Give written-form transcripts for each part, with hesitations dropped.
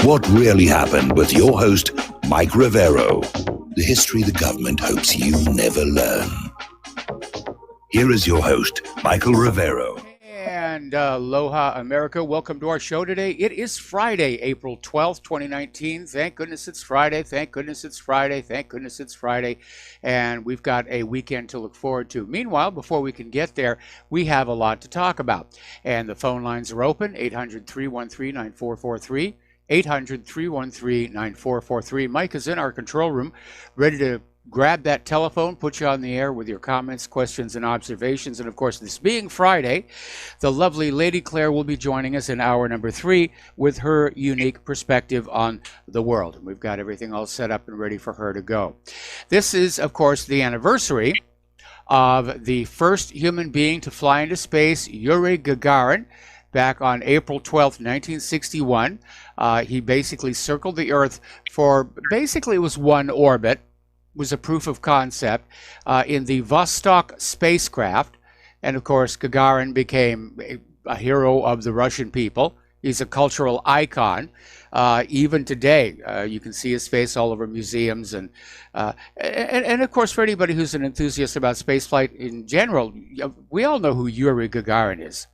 What really happened with your host, Mike Rivero. The history the government hopes you never learn. Here is your host, Michael Rivero. And aloha, America. Welcome to our show today. It is Friday, April 12th, 2019. Thank goodness it's Friday. Thank goodness it's Friday. Thank goodness it's Friday. And we've got a weekend to look forward to. Meanwhile, before we can get there, we have a lot to talk about. And the phone lines are open, 800-313-9443. 800-313-9443. Mike is in our control room, ready to grab that telephone, put you on the air with your comments, questions, and observations. And of course, this being Friday, the lovely Lady Claire will be joining us in hour number 3 with her unique perspective on the world. And we've got everything all set up and ready for her to go. This is, of course, the anniversary of the first human being to fly into space, Yuri Gagarin, back on April 12th, 1961. He basically circled the Earth for, basically it was one orbit, was a proof of concept in the Vostok spacecraft. And of course, Gagarin became a hero of the Russian people. He's a cultural icon. Even today, you can see his face all over museums. And of course, for anybody who's an enthusiast about spaceflight in general, we all know who Yuri Gagarin is.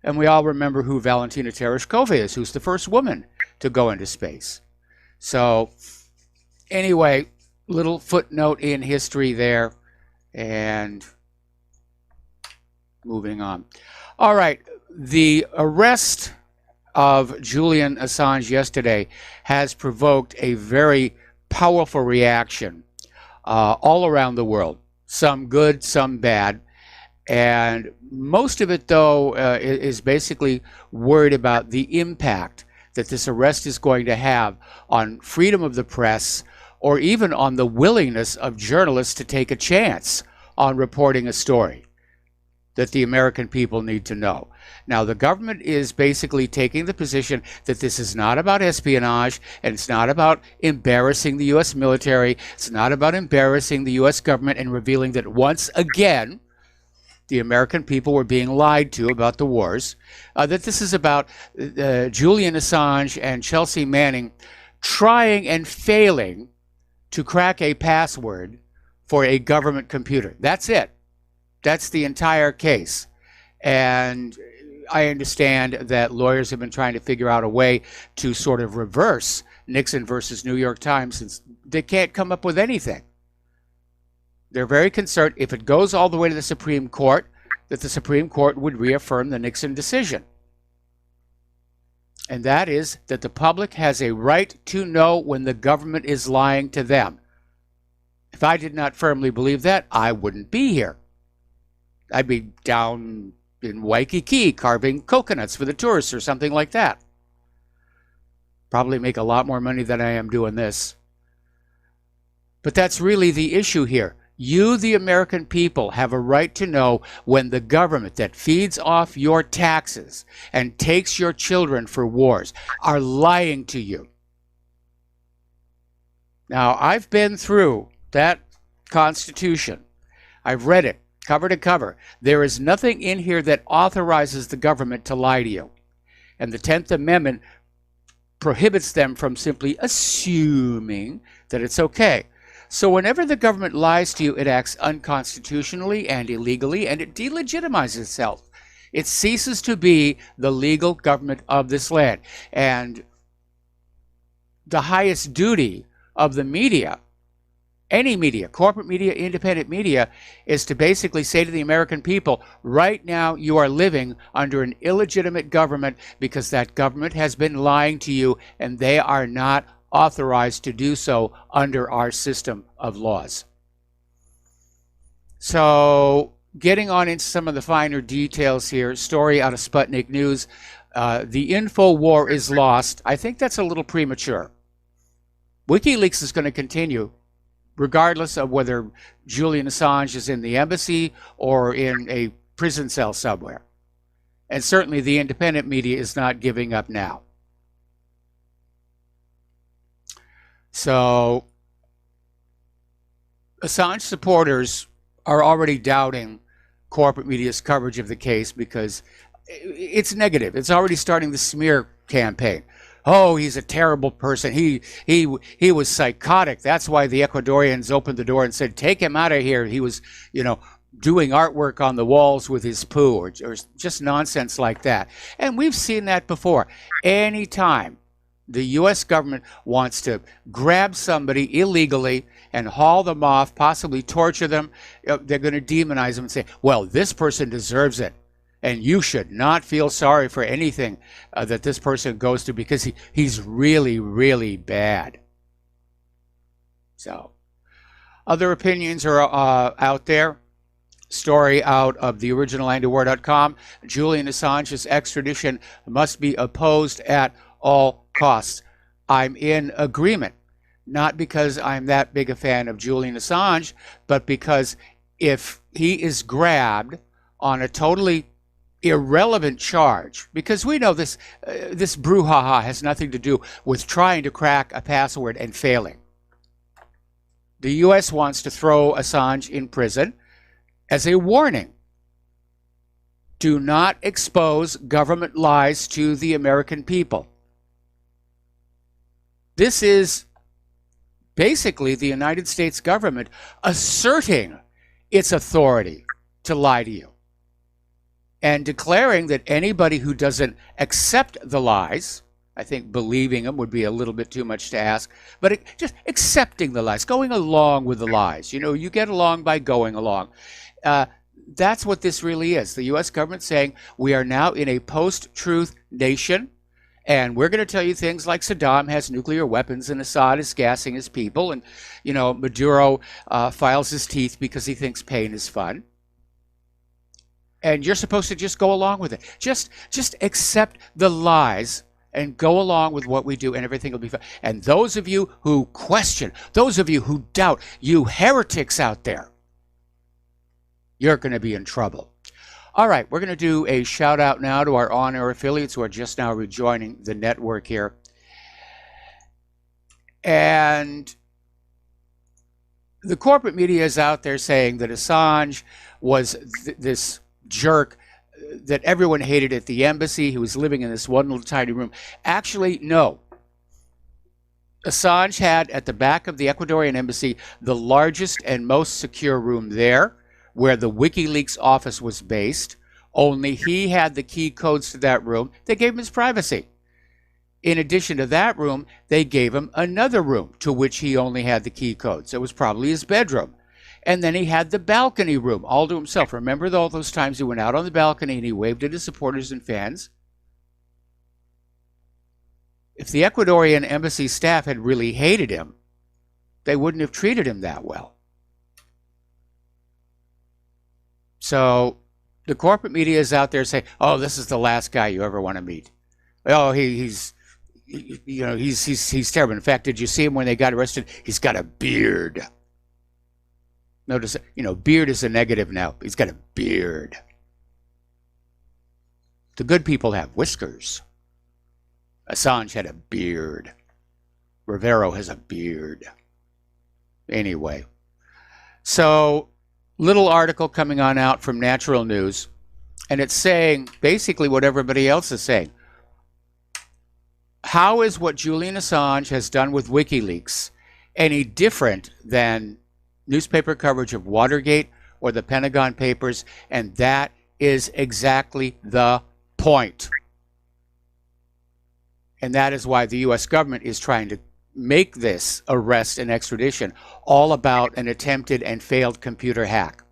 And we all remember who Valentina Tereshkova is, who's the first woman to go into space. So anyway, little footnote in history there, and moving on. All right, the arrest of Julian Assange yesterday has provoked a very powerful reaction all around the world, some good, some bad. And most of it, though, is basically worried about the impact that this arrest is going to have on freedom of the press, or even on the willingness of journalists to take a chance on reporting a story that the American people need to know. Now, the government is basically taking the position that this is not about espionage, and it's not about embarrassing the U.S. military. It's not about embarrassing the U.S. government and revealing that once again, the American people were being lied to about the wars, that this is about Julian Assange and Chelsea Manning trying and failing to crack a password for a government computer. That's it. That's the entire case. And I understand that lawyers have been trying to figure out a way to sort of reverse Nixon versus New York Times, since they can't come up with anything. They're very concerned, if it goes all the way to the Supreme Court, that the Supreme Court would reaffirm the Nixon decision. And that is that the public has a right to know when the government is lying to them. If I did not firmly believe that, I wouldn't be here. I'd be down in Waikiki carving coconuts for the tourists or something like that. Probably make a lot more money than I am doing this. But that's really the issue here. You, the American people, have a right to know when the government that feeds off your taxes and takes your children for wars are lying to you. Now, I've been through that Constitution. I've read it cover to cover. There is nothing in here that authorizes the government to lie to you. And the 10th Amendment prohibits them from simply assuming that it's okay. So whenever the government lies to you, it acts unconstitutionally and illegally, and it delegitimizes itself. It ceases to be the legal government of this land. And the highest duty of the media, any media, corporate media, independent media, is to basically say to the American people, right now you are living under an illegitimate government because that government has been lying to you, and they are not authorized to do so under our system of laws. So getting on into some of the finer details here, story out of Sputnik News, the info war is lost. I think that's a little premature. WikiLeaks is going to continue regardless of whether Julian Assange is in the embassy or in a prison cell somewhere. And certainly the independent media is not giving up now. So Assange supporters are already doubting corporate media's coverage of the case because it's negative. It's already starting the smear campaign. oh, he's a terrible person. He was psychotic. That's why the Ecuadorians opened the door and said, take him out of here. He was, doing artwork on the walls with his poo, or just nonsense like that. And we've seen that before. Anytime the U.S. government wants to grab somebody illegally and haul them off, possibly torture them, they're going to demonize them and say, well, this person deserves it. And you should not feel sorry for anything that this person goes through, because he's really, really bad. So, other opinions are out there. Story out of the originallandofwar.com. Julian Assange's extradition must be opposed at all costs. I'm in agreement, not because I'm that big a fan of Julian Assange, but because if he is grabbed on a totally irrelevant charge, because we know this brouhaha has nothing to do with trying to crack a password and failing. The U.S. wants to throw Assange in prison as a warning. Do not expose government lies to the American people. This is basically the United States government asserting its authority to lie to you, and declaring that anybody who doesn't accept the lies, I think believing them would be a little bit too much to ask, but just accepting the lies, going along with the lies. You get along by going along. That's what this really is. The U.S. government saying we are now in a post-truth nation, and we're going to tell you things like Saddam has nuclear weapons and Assad is gassing his people, and Maduro files his teeth because he thinks pain is fun. And you're supposed to just go along with it. Just accept the lies and go along with what we do, and everything will be fine. And those of you who question, those of you who doubt, you heretics out there, you're going to be in trouble. All right, we're going to do a shout out now to our on-air affiliates who are just now rejoining the network here. And the corporate media is out there saying that Assange was this jerk that everyone hated at the embassy. He was living in this one little tiny room. Actually, no. Assange had at the back of the Ecuadorian embassy the largest and most secure room there, where the WikiLeaks office was based. Only he had the key codes to that room. They gave him his privacy. In addition to that room, they gave him another room to which he only had the key codes. It was probably his bedroom. And then he had the balcony room all to himself. Remember all those times he went out on the balcony and he waved at his supporters and fans? If the Ecuadorian embassy staff had really hated him, they wouldn't have treated him that well. So the corporate media is out there saying, oh, this is the last guy you ever want to meet. Oh, he's terrible. In fact, did you see him when they got arrested? He's got a beard. Notice, beard is a negative now. He's got a beard. The good people have whiskers. Assange had a beard. Rivero has a beard. Anyway, so little article coming on out from Natural News, and it's saying basically what everybody else is saying. How is what Julian Assange has done with WikiLeaks any different than newspaper coverage of Watergate or the Pentagon Papers? And that is exactly the point. And that is why the U.S. government is trying to make this arrest and extradition all about an attempted and failed computer hack.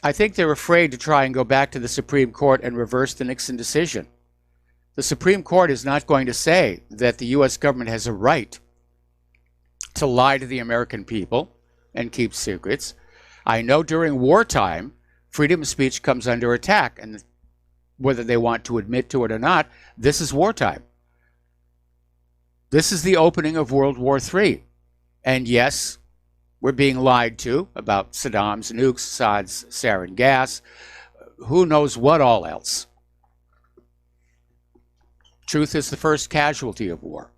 I think they're afraid to try and go back to the Supreme Court and reverse the Nixon decision. The Supreme Court is not going to say that the U.S. government has a right to lie to the American people and keep secrets. I know during wartime, freedom of speech comes under attack, and whether they want to admit to it or not, this is wartime. This is the opening of World War III. And yes, we're being lied to about Saddam's nukes, Assad's sarin gas, who knows what all else. Truth is the first casualty of war.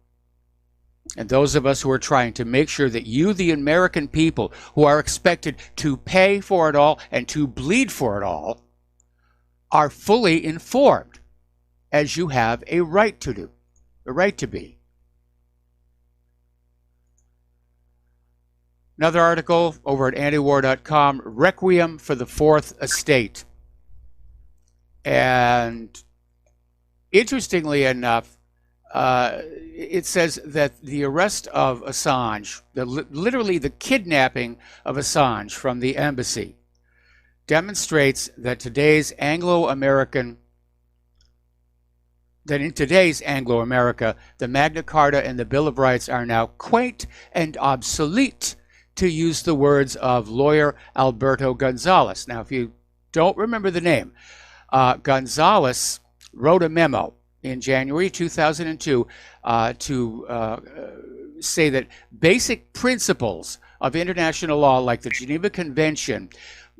And those of us who are trying to make sure that you, the American people, who are expected to pay for it all and to bleed for it all, are fully informed, as you have a right to do, a right to be. Another article over at antiwar.com, Requiem for the Fourth Estate. And interestingly enough, it says that the arrest of Assange, literally the kidnapping of Assange from the embassy, demonstrates that in today's Anglo-America, the Magna Carta and the Bill of Rights are now quaint and obsolete, to use the words of lawyer Alberto Gonzales. Now, if you don't remember the name, Gonzales wrote a memo in January 2002 to say that basic principles of international law, like the Geneva Convention,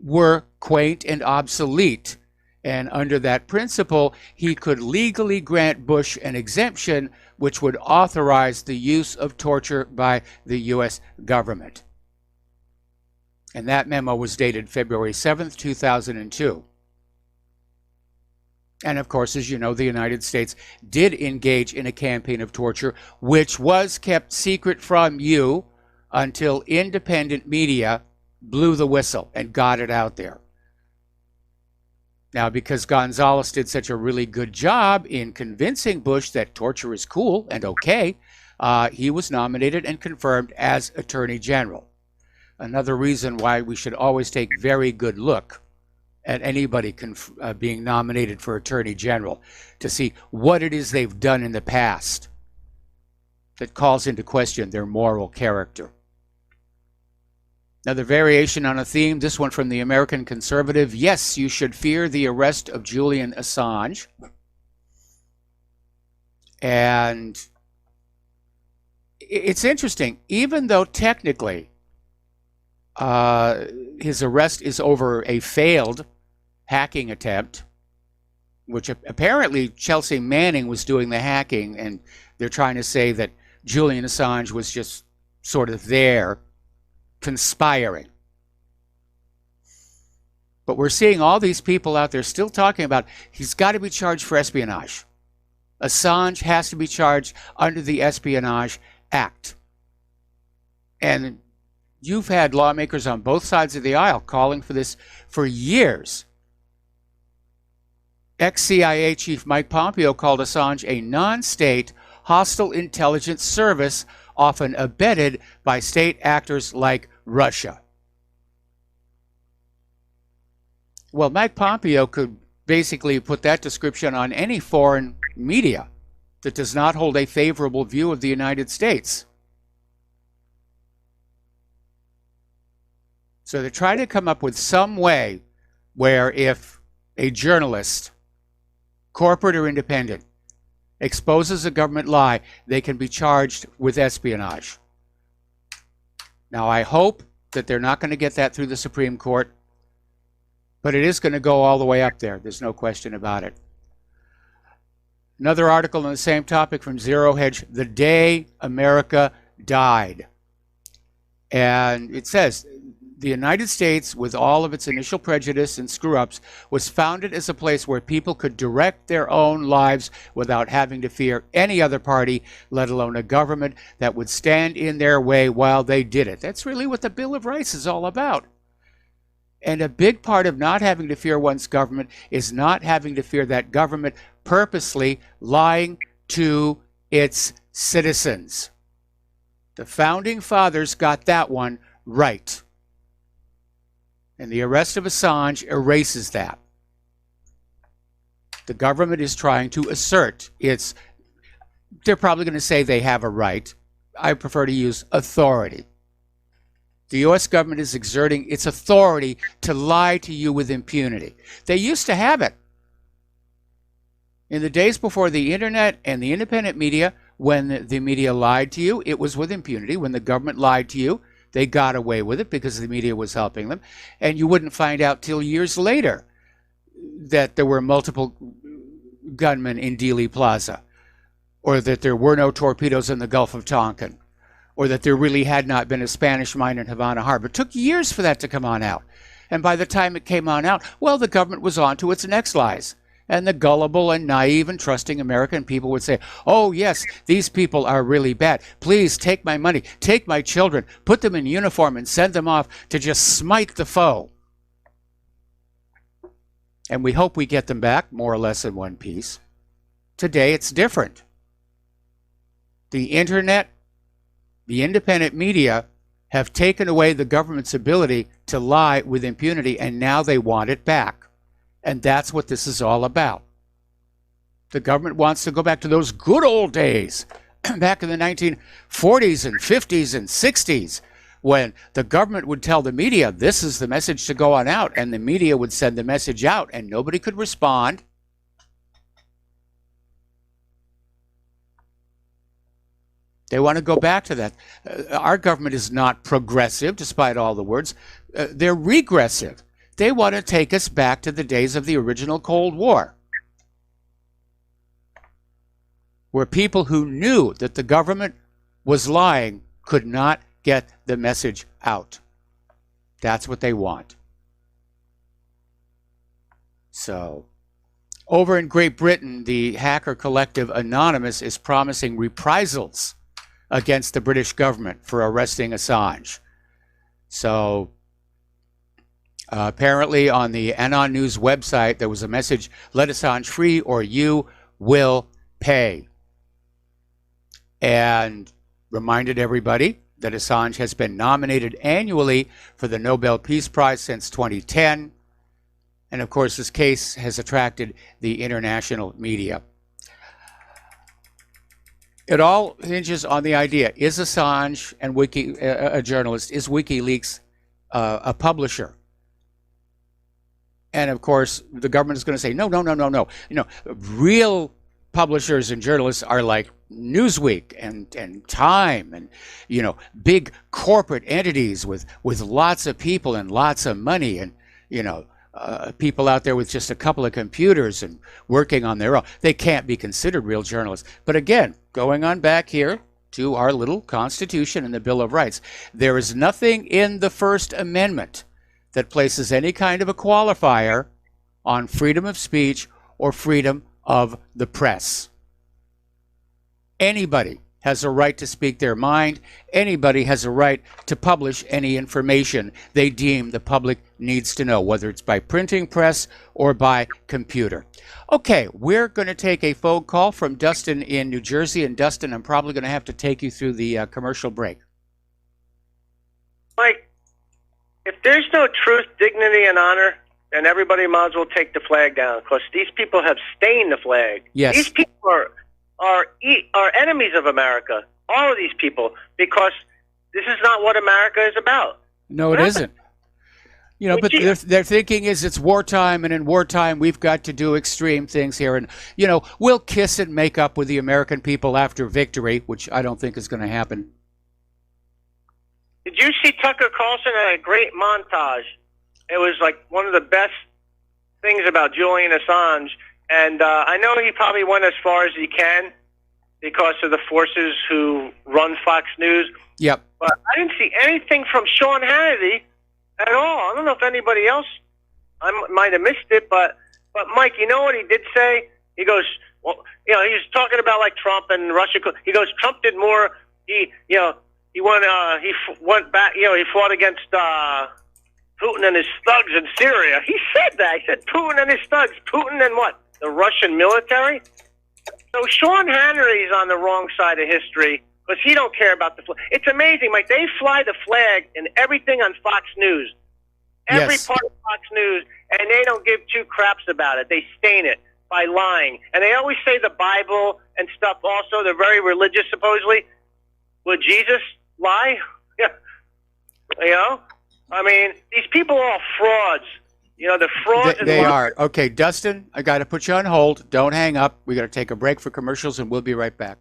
were quaint and obsolete. And under that principle, he could legally grant Bush an exemption which would authorize the use of torture by the U.S. government. And that memo was dated February 7th, 2002. And of course, as you know, the United States did engage in a campaign of torture, which was kept secret from you until independent media blew the whistle and got it out there. Now, because Gonzales did such a really good job in convincing Bush that torture is cool and okay, he was nominated and confirmed as Attorney General. Another reason why we should always take very good look at anybody being nominated for Attorney General, to see what it is they've done in the past that calls into question their moral character. Another variation on a theme, this one from the American Conservative. Yes, you should fear the arrest of Julian Assange. And it's interesting, even though technically his arrest is over a failed hacking attempt, which apparently Chelsea Manning was doing the hacking, and they're trying to say that Julian Assange was just sort of there conspiring. But we're seeing all these people out there still talking about he's got to be charged for espionage. Assange has to be charged under the Espionage Act. And you've had lawmakers on both sides of the aisle calling for this for years. Ex-CIA Chief Mike Pompeo called Assange a non-state hostile intelligence service, often abetted by state actors like Russia. Well, Mike Pompeo could basically put that description on any foreign media that does not hold a favorable view of the United States. So they're trying to come up with some way where if a journalist, corporate or independent, exposes a government lie, they can be charged with espionage. Now, I hope that they're not going to get that through the Supreme Court, but it is going to go all the way up there. There's no question about it. Another article on the same topic from Zero Hedge, The Day America Died. And it says, the United States, with all of its initial prejudice and screw-ups, was founded as a place where people could direct their own lives without having to fear any other party, let alone a government that would stand in their way while they did it. That's really what the Bill of Rights is all about. And a big part of not having to fear one's government is not having to fear that government purposely lying to its citizens. The Founding Fathers got that one right. And the arrest of Assange erases that. The government is trying to assert its, they're probably going to say they have a right. I prefer to use authority. The U.S. government is exerting its authority to lie to you with impunity. They used to have it. In the days before the internet and the independent media, when the media lied to you, it was with impunity. When the government lied to you, they got away with it because the media was helping them. And you wouldn't find out till years later that there were multiple gunmen in Dealey Plaza, or that there were no torpedoes in the Gulf of Tonkin, or that there really had not been a Spanish mine in Havana Harbor. It took years for that to come on out. And by the time it came on out, well, the government was on to its next lies. And the gullible and naive and trusting American people would say, oh, yes, these people are really bad. Please take my money, take my children, put them in uniform and send them off to just smite the foe. And we hope we get them back more or less in one piece. Today, it's different. The internet, the independent media have taken away the government's ability to lie with impunity, and now they want it back. And that's what this is all about. The government wants to go back to those good old days, back in the 1940s and 50s and 60s, when the government would tell the media, this is the message to go on out, and the media would send the message out, and nobody could respond. They want to go back to that. Our government is not progressive, despite all the words. They're regressive. They want to take us back to the days of the original Cold War, where people who knew that the government was lying could not get the message out. That's what they want. So, over in Great Britain, the hacker collective Anonymous is promising reprisals against the British government for arresting Assange. So, apparently on the Anon News website, there was a message, let Assange free or you will pay. And reminded everybody that Assange has been nominated annually for the Nobel Peace Prize since 2010. And of course, this case has attracted the international media. It all hinges on the idea, is Assange and a journalist, is WikiLeaks a publisher? And of course, the government is going to say, no, no, no, no, no. You know, real publishers and journalists are like Newsweek and Time and, you know, big corporate entities with lots of people and lots of money and, you know, people out there with just a couple of computers and working on their own. They can't be considered real journalists. But again, going on back here to our little Constitution and the Bill of Rights, there is nothing in the First Amendment that places any kind of a qualifier on freedom of speech or freedom of the press. Anybody has a right to speak their mind. Anybody has a right to publish any information they deem the public needs to know, whether it's by printing press or by computer. Okay, we're going to take a phone call from Dustin in New Jersey. And Dustin, I'm probably going to have to take you through the commercial break. Mike, if there's no truth, dignity, and honor, then everybody might as well take the flag down, because these people have stained the flag. Yes. These people are enemies of America, all of these people, because this is not what America is about. No, it isn't. You know, but their thinking is it's wartime, and in wartime we've got to do extreme things here. And, you know, we'll kiss and make up with the American people after victory, which I don't think is going to happen. Did you see Tucker Carlson had a great montage? It was like one of the best things about Julian Assange. And I know he probably went as far as he can because of the forces who run Fox News. Yep. But I didn't see anything from Sean Hannity at all. I don't know if anybody else, I might have missed it, but Mike, you know what he did say? He goes, well, you know, he was talking about like Trump and Russia. He goes, Trump did more. He went back. You know, he fought against Putin and his thugs in Syria. He said that. He said Putin and his thugs. Putin and what? The Russian military? So Sean Hannity's on the wrong side of history because he don't care about the flag. It's amazing, Mike. They fly the flag in everything on Fox News. Every part of Fox News, and they don't give two craps about it. They stain it by lying. And they always say the Bible and stuff also. They're very religious, supposedly. Would Jesus lie? Yeah. You know? I mean, these people are all frauds. You know, the frauds. They are. Okay, Dustin, I got to put you on hold. Don't hang up. We got to take a break for commercials, and we'll be right back.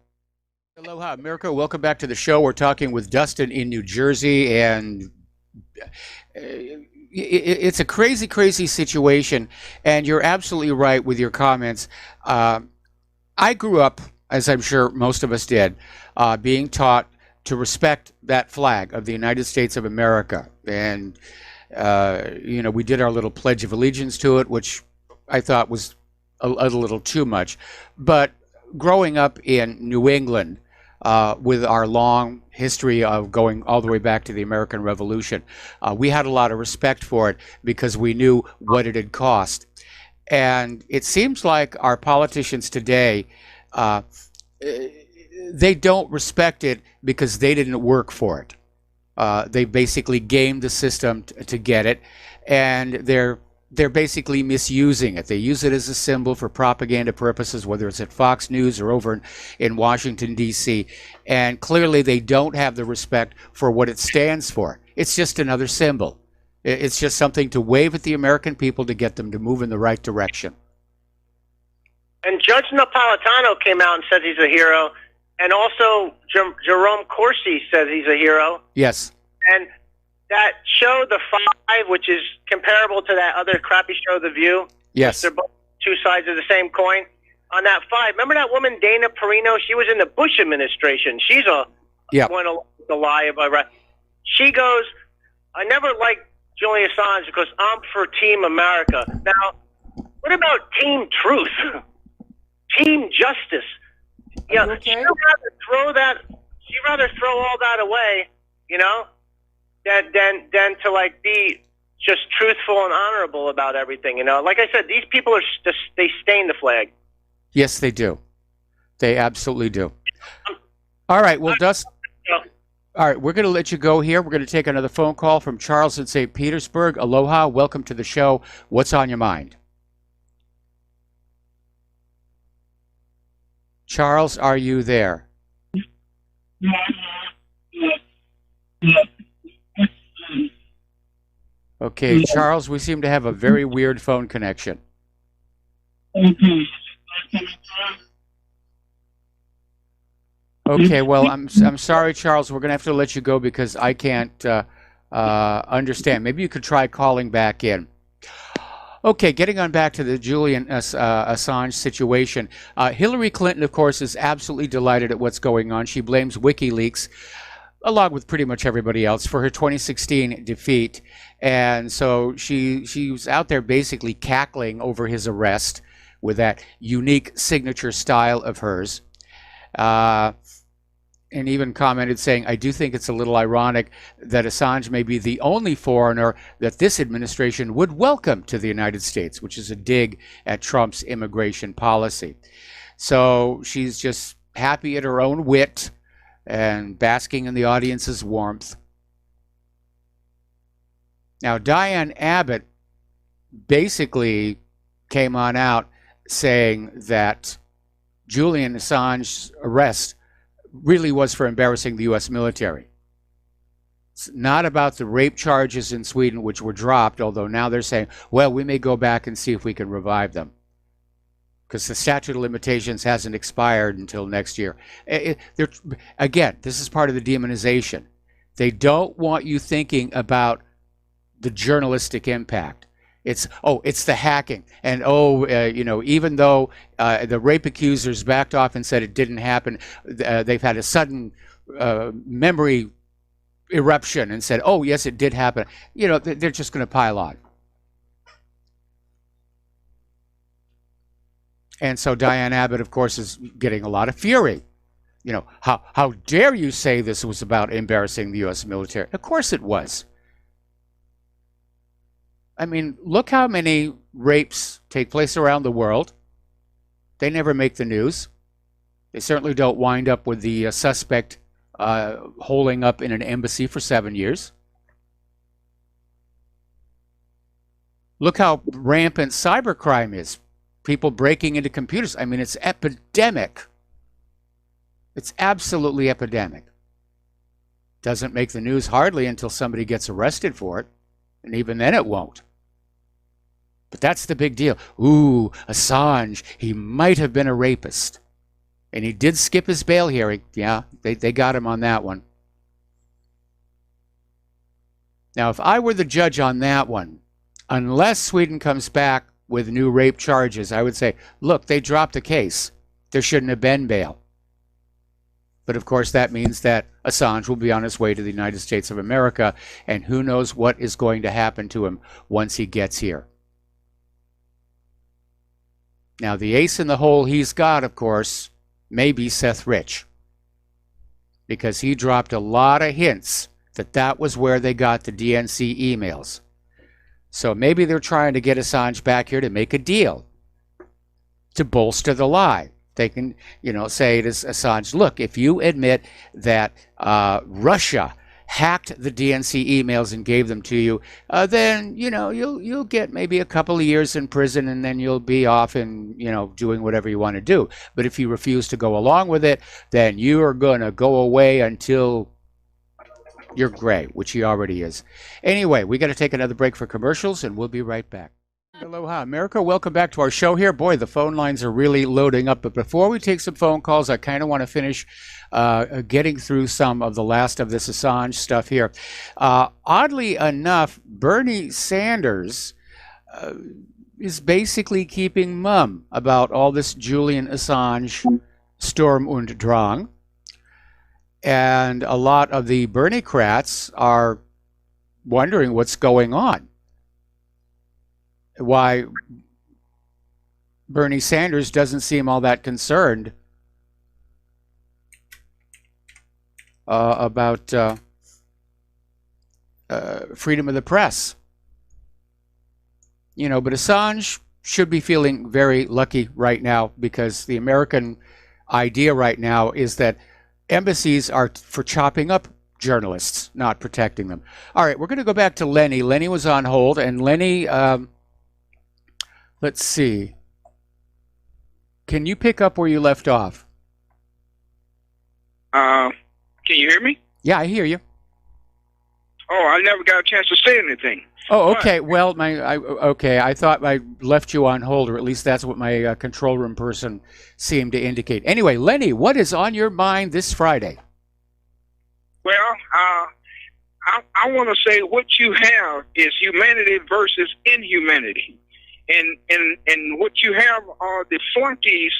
Aloha, America. Welcome back to the show. We're talking with Dustin in New Jersey, and it's a crazy, crazy situation. And you're absolutely right with your comments. I grew up, as I'm sure most of us did, being taught to respect that flag of the United States of America. And We did our little Pledge of Allegiance to it, which I thought was a little too much. But growing up in New England, with our long history of going all the way back to the American Revolution, we had a lot of respect for it because we knew what it had cost. And it seems like our politicians today, they don't respect it because they didn't work for it. They basically gamed the system to get it, and they're basically misusing it. They use it as a symbol for propaganda purposes, whether it's at Fox News or over in Washington, D.C., and clearly they don't have the respect for what it stands for. It's just another symbol. It's just something to wave at the American people to get them to move in the right direction. And Judge Napolitano came out and said he's a hero, and also Jerome Corsi says he's a hero. Yes. And that show, The Five, which is comparable to that other crappy show, The View. Yes. They're both two sides of the same coin. On that Five, remember that woman, Dana Perino? She was in the Bush administration. She's one of the lie about. She goes, I never liked Julian Assange because I'm for Team America. Now, what about Team Truth? Team Justice? Yeah, okay? She'd rather throw all that away, than to be just truthful and honorable about everything. Like I said, these people they stain the flag. Yes, they do. They absolutely do. All right, well, Dust. All right, we're going to let you go here. We're going to take another phone call from Charles in St. Petersburg. Aloha, welcome to the show. What's on your mind? Charles, are you there? Okay, Charles, we seem to have a very weird phone connection. Okay, well, I'm sorry, Charles. We're going to have to let you go because I can't understand. Maybe you could try calling back in. Okay, getting on back to the Julian Assange situation. Hillary Clinton, of course, is absolutely delighted at what's going on. She blames WikiLeaks, along with pretty much everybody else, for her 2016 defeat. And so she was out there basically cackling over his arrest with that unique signature style of hers. And even commented saying, I do think it's a little ironic that Assange may be the only foreigner that this administration would welcome to the United States, which is a dig at Trump's immigration policy. So she's just happy at her own wit and basking in the audience's warmth. Now, Diane Abbott basically came on out saying that Julian Assange's arrest really was for embarrassing the U.S. military. It's not about the rape charges in Sweden, which were dropped, although now they're saying, well, we may go back and see if we can revive them, because the statute of limitations hasn't expired until next year. Again, this is part of the demonization. They don't want you thinking about the journalistic impact. It's the hacking, and even though the rape accusers backed off and said it didn't happen, they've had a sudden memory eruption and said, oh yes, it did happen. They're just going to pile on. And so Diane Abbott, of course, is getting a lot of fury. How dare you say this was about embarrassing the U.S. military? Of course it was. I mean, look how many rapes take place around the world. They never make the news. They certainly don't wind up with the suspect holding up in an embassy for 7 years. Look how rampant cybercrime is. People breaking into computers. I mean, it's epidemic. It's absolutely epidemic. Doesn't make the news hardly until somebody gets arrested for it. And even then it won't. But that's the big deal. Ooh, Assange, he might have been a rapist. And he did skip his bail hearing. Yeah, they got him on that one. Now, if I were the judge on that one, unless Sweden comes back with new rape charges, I would say, look, they dropped the case. There shouldn't have been bail. But of course, that means that Assange will be on his way to the United States of America, and who knows what is going to happen to him once he gets here. Now, the ace in the hole he's got, of course, may be Seth Rich, because he dropped a lot of hints that that was where they got the DNC emails. So maybe they're trying to get Assange back here to make a deal to bolster the lie. They can, say to Assange, look, if you admit that Russia hacked the DNC emails and gave them to you, then, you'll get maybe a couple of years in prison, and then you'll be off and, doing whatever you want to do. But if you refuse to go along with it, then you are going to go away until you're gray, which he already is. Anyway, we got to take another break for commercials, and we'll be right back. Aloha, America. Welcome back to our show here. Boy, the phone lines are really loading up. But before we take some phone calls, I kind of want to finish getting through some of the last of this Assange stuff here. Oddly enough, Bernie Sanders is basically keeping mum about all this Julian Assange Sturm und Drang. And a lot of the Bernie-crats are wondering what's going on. Why Bernie Sanders doesn't seem all that concerned about freedom of the press. But Assange should be feeling very lucky right now, because the American idea right now is that embassies are for chopping up journalists, not protecting them. All right, we're going to go back to Lenny. Lenny was on hold, and Lenny... let's see. Can you pick up where you left off? Can you hear me? Yeah, I hear you. Oh, I never got a chance to say anything. Oh, okay. Well, I thought I left you on hold, or at least that's what my control room person seemed to indicate. Anyway, Lenny, what is on your mind this Friday? Well, I want to say what you have is humanity versus inhumanity. And what you have are the flunkies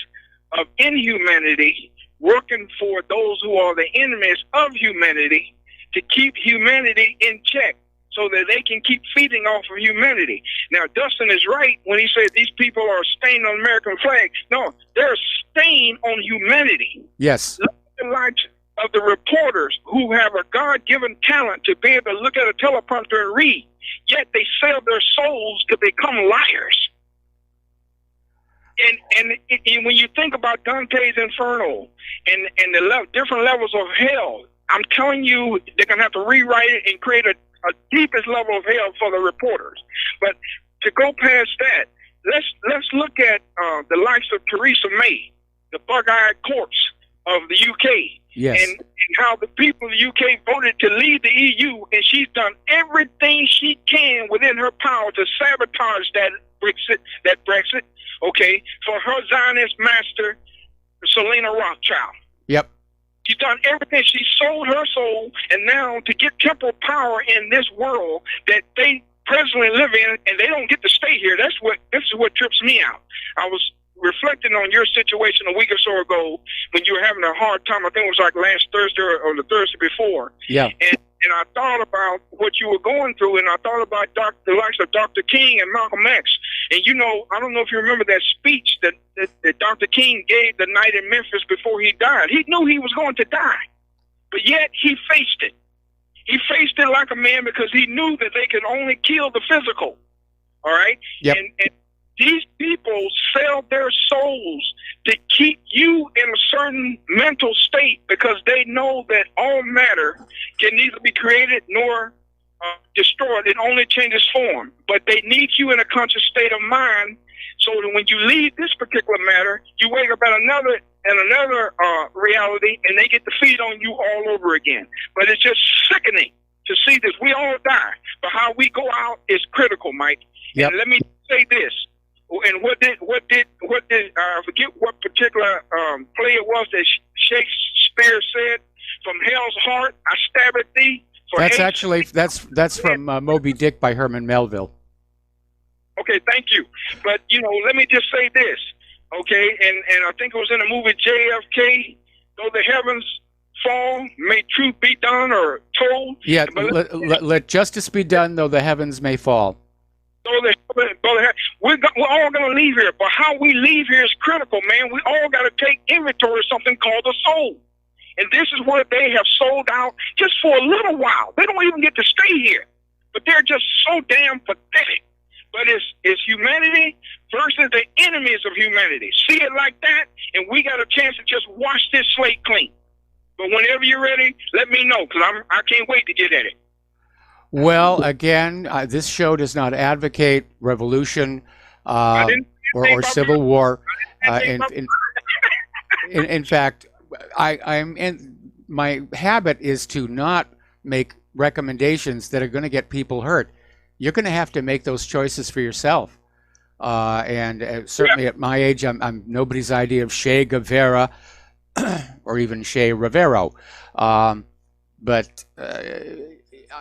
of inhumanity working for those who are the enemies of humanity to keep humanity in check so that they can keep feeding off of humanity. Now, Dustin is right when he said these people are staying on American flag. No, they're staying on humanity. Yes. Look at the likes of the reporters who have a God-given talent to be able to look at a teleprompter and read. Yet they sell their souls to become liars. And when you think about Dante's Inferno and the different levels of hell, I'm telling you, they're going to have to rewrite it and create a deepest level of hell for the reporters. But to go past that, let's look at the likes of Theresa May, the bug-eyed corpse of the UK. Yes. And how the people of the UK voted to leave the EU, and she's done everything she can within her power to sabotage that Brexit, okay, for her Zionist master, Selena Rothschild. Yep. She's done everything. She sold her soul, and now to get temporal power in this world that they presently live in, and they don't get to stay here. This is what trips me out. I was reflecting on your situation a week or so ago when you were having a hard time. I think it was like last Thursday or the Thursday before. Yeah. And I thought about what you were going through, and I thought about the likes of Dr. King and Malcolm X. And I don't know if you remember that speech that Dr. King gave the night in Memphis before he died. He knew he was going to die, but yet he faced it. He faced it like a man because he knew that they could only kill the physical. All right? Yep. And these people sell their souls to keep you in a certain mental state because they know that all matter can neither be created nor destroyed. It only changes form. But they need you in a conscious state of mind so that when you leave this particular matter, you wake up at another reality, and they get to feed on you all over again. But it's just sickening to see this. We all die, but how we go out is critical, Mike. Yep. And let me say this. And what did I forget what particular play it was that Shakespeare said? From hell's heart, I stab at thee. That's from Moby Dick by Herman Melville. Okay, thank you. But let me just say this. Okay, and I think it was in the movie JFK. Though the heavens fall, may truth be done or told. Yeah, But let justice be done, though the heavens may fall. we're all going to leave here, but how we leave here is critical, man. We all got to take inventory of something called the soul. And this is what they have sold out just for a little while. They don't even get to stay here, but they're just so damn pathetic. But it's humanity versus the enemies of humanity. See it like that, and we got a chance to just wash this slate clean. But whenever you're ready, let me know, because I can't wait to get at it. Well, again, this show does not advocate revolution or civil war. In fact, my habit is to not make recommendations that are going to get people hurt. You're going to have to make those choices for yourself. Certainly at my age, I'm nobody's idea of Che Guevara or even Che Rivero. But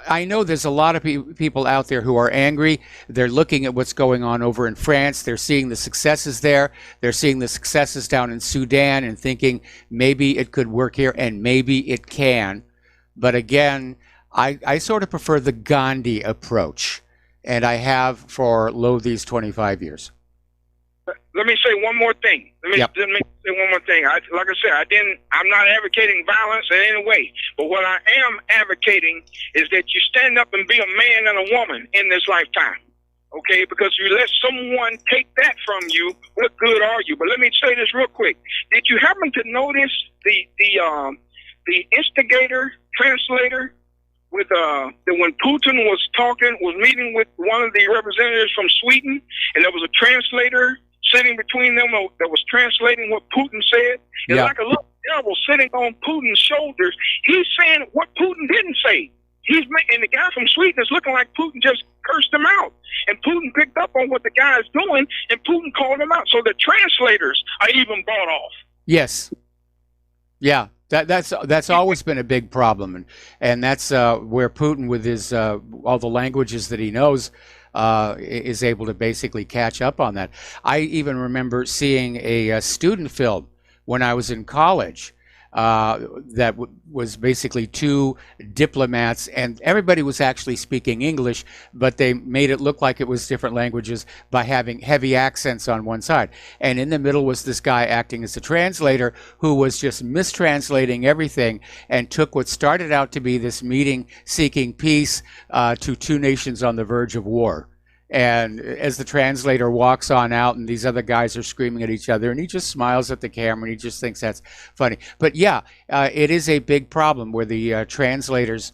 I know there's a lot of people out there who are angry. They're looking at what's going on over in France. They're seeing the successes there. They're seeing the successes down in Sudan and thinking maybe it could work here, and maybe it can. But again, I sort of prefer the Gandhi approach, and I have for these 25 years. Let me say one more thing. Let me say one more thing. Like I said, I'm not advocating violence in any way. But what I am advocating is that you stand up and be a man and a woman in this lifetime. Okay? Because you let someone take that from you, what good are you? But let me say this real quick. Did you happen to notice the instigator, translator, with that when Putin was meeting with one of the representatives from Sweden, and there was a translator sitting between them that was translating what Putin said? It's like a little devil sitting on Putin's shoulders. He's saying what Putin didn't say. And the guy from Sweden is looking like Putin just cursed him out. And Putin picked up on what the guy is doing, and Putin called him out. So the translators are even bought off. Yes. Yeah. That's always been a big problem, and that's where Putin, with his all the languages that he knows, is able to basically catch up on that. I even remember seeing a student film when I was in college that was basically two diplomats, and everybody was actually speaking English, but they made it look like it was different languages by having heavy accents on one side. And in the middle was this guy acting as a translator who was just mistranslating everything and took what started out to be this meeting seeking peace to two nations on the verge of war. And as the translator walks on out and these other guys are screaming at each other, and he just smiles at the camera and he just thinks that's funny. But yeah, it is a big problem where the translators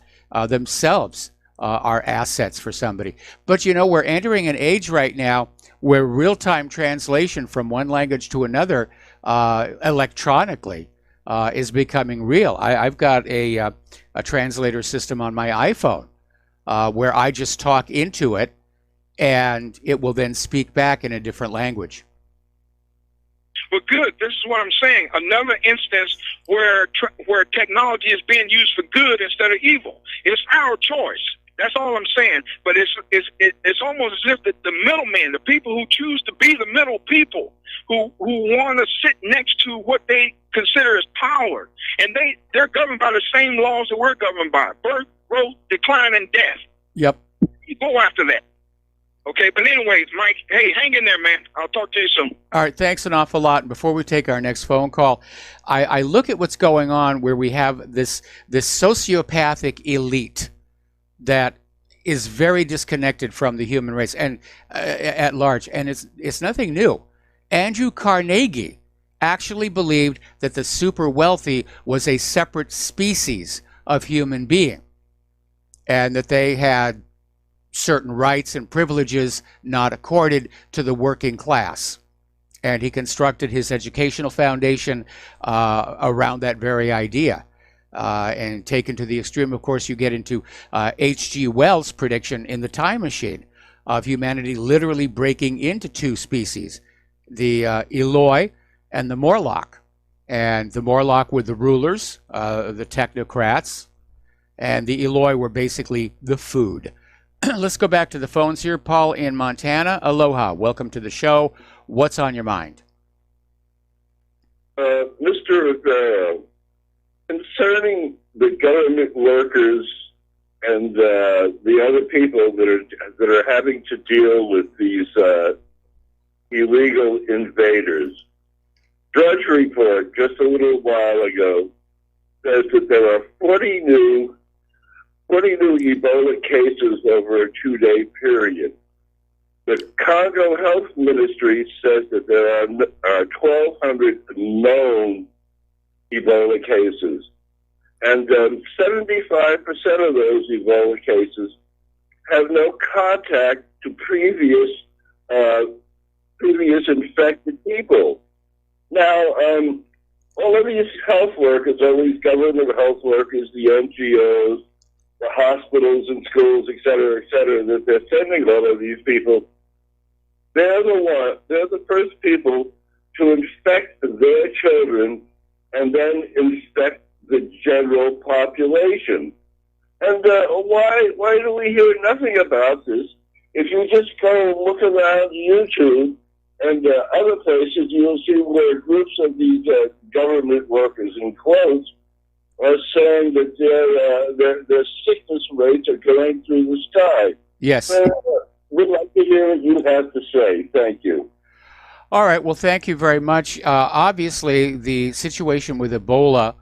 themselves are assets for somebody. But you know, we're entering an age right now where real-time translation from one language to another electronically is becoming real. I've got a translator system on my iPhone where I just talk into it, and it will then speak back in a different language. Well, good. This is what I'm saying. Another instance where technology is being used for good instead of evil. It's our choice. That's all I'm saying. But it's almost as if the middlemen, the people who choose to be the middle people, who want to sit next to what they consider as power, and they're governed by the same laws that we're governed by: birth, growth, decline, and death. Yep. You go after that. Okay, but anyways, Mike, hey, hang in there, man. I'll talk to you soon. All right, thanks an awful lot. And before we take our next phone call, I look at what's going on where we have this sociopathic elite that is very disconnected from the human race and at large, and it's nothing new. Andrew Carnegie actually believed that the super wealthy was a separate species of human being, and that they had certain rights and privileges not accorded to the working class. And he constructed his educational foundation around that very idea. And taken to the extreme, of course, you get into H.G. Wells' prediction in The Time Machine of humanity literally breaking into two species, the Eloi and the Morlock. And the Morlock were the rulers, the technocrats, and the Eloi were basically the food. Let's go back to the phones here. Paul in Montana. Aloha. Welcome to the show. What's on your mind? Mr. concerning the government workers and the other people that are having to deal with these illegal invaders. Drudge Report just a little while ago says that there are 40 new Ebola cases over a 2-day period. The Congo Health Ministry says that there are 1,200 known Ebola cases. And 75% of those Ebola cases have no contact to previous infected people. Now, all of these health workers, all these government health workers, the NGOs, the hospitals and schools, et cetera, that they're sending all of these people, they're the first people to infect their children and then infect the general population. And why do we hear nothing about this? If you just go and look around YouTube and other places, you'll see where groups of these government workers, in quotes, are saying that their sickness rates are going through the sky. Yes. We'd like to hear what you have to say. Thank you. All right. Well, thank you very much. Obviously, the situation with Ebola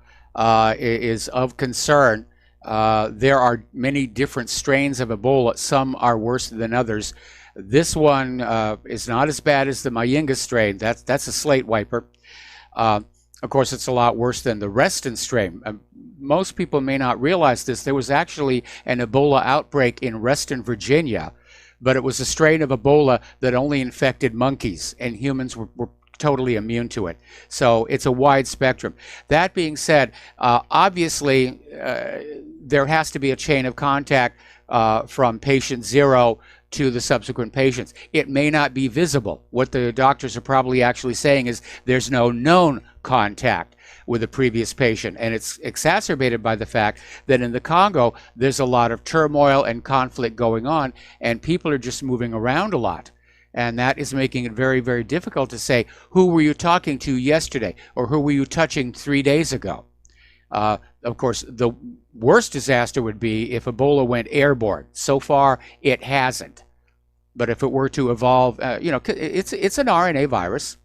is of concern. There are many different strains of Ebola. Some are worse than others. This one is not as bad as the Mayinga strain. That's a slate wiper. Of course, it's a lot worse than the Reston strain. Most people may not realize this. There was actually an Ebola outbreak in Reston, Virginia, but it was a strain of Ebola that only infected monkeys, and humans were totally immune to it. So it's a wide spectrum. That being said, obviously, there has to be a chain of contact from patient 0 to the subsequent patients. It may not be visible. What the doctors are probably actually saying is there's no known contact with a previous patient, and it's exacerbated by the fact that in the Congo there's a lot of turmoil and conflict going on, and people are just moving around a lot, and that is making it very, very difficult to say, who were you talking to yesterday, or who were you touching 3 days ago? Of course, the worst disaster would be if Ebola went airborne. So far, it hasn't. But if it were to evolve, it's an RNA virus.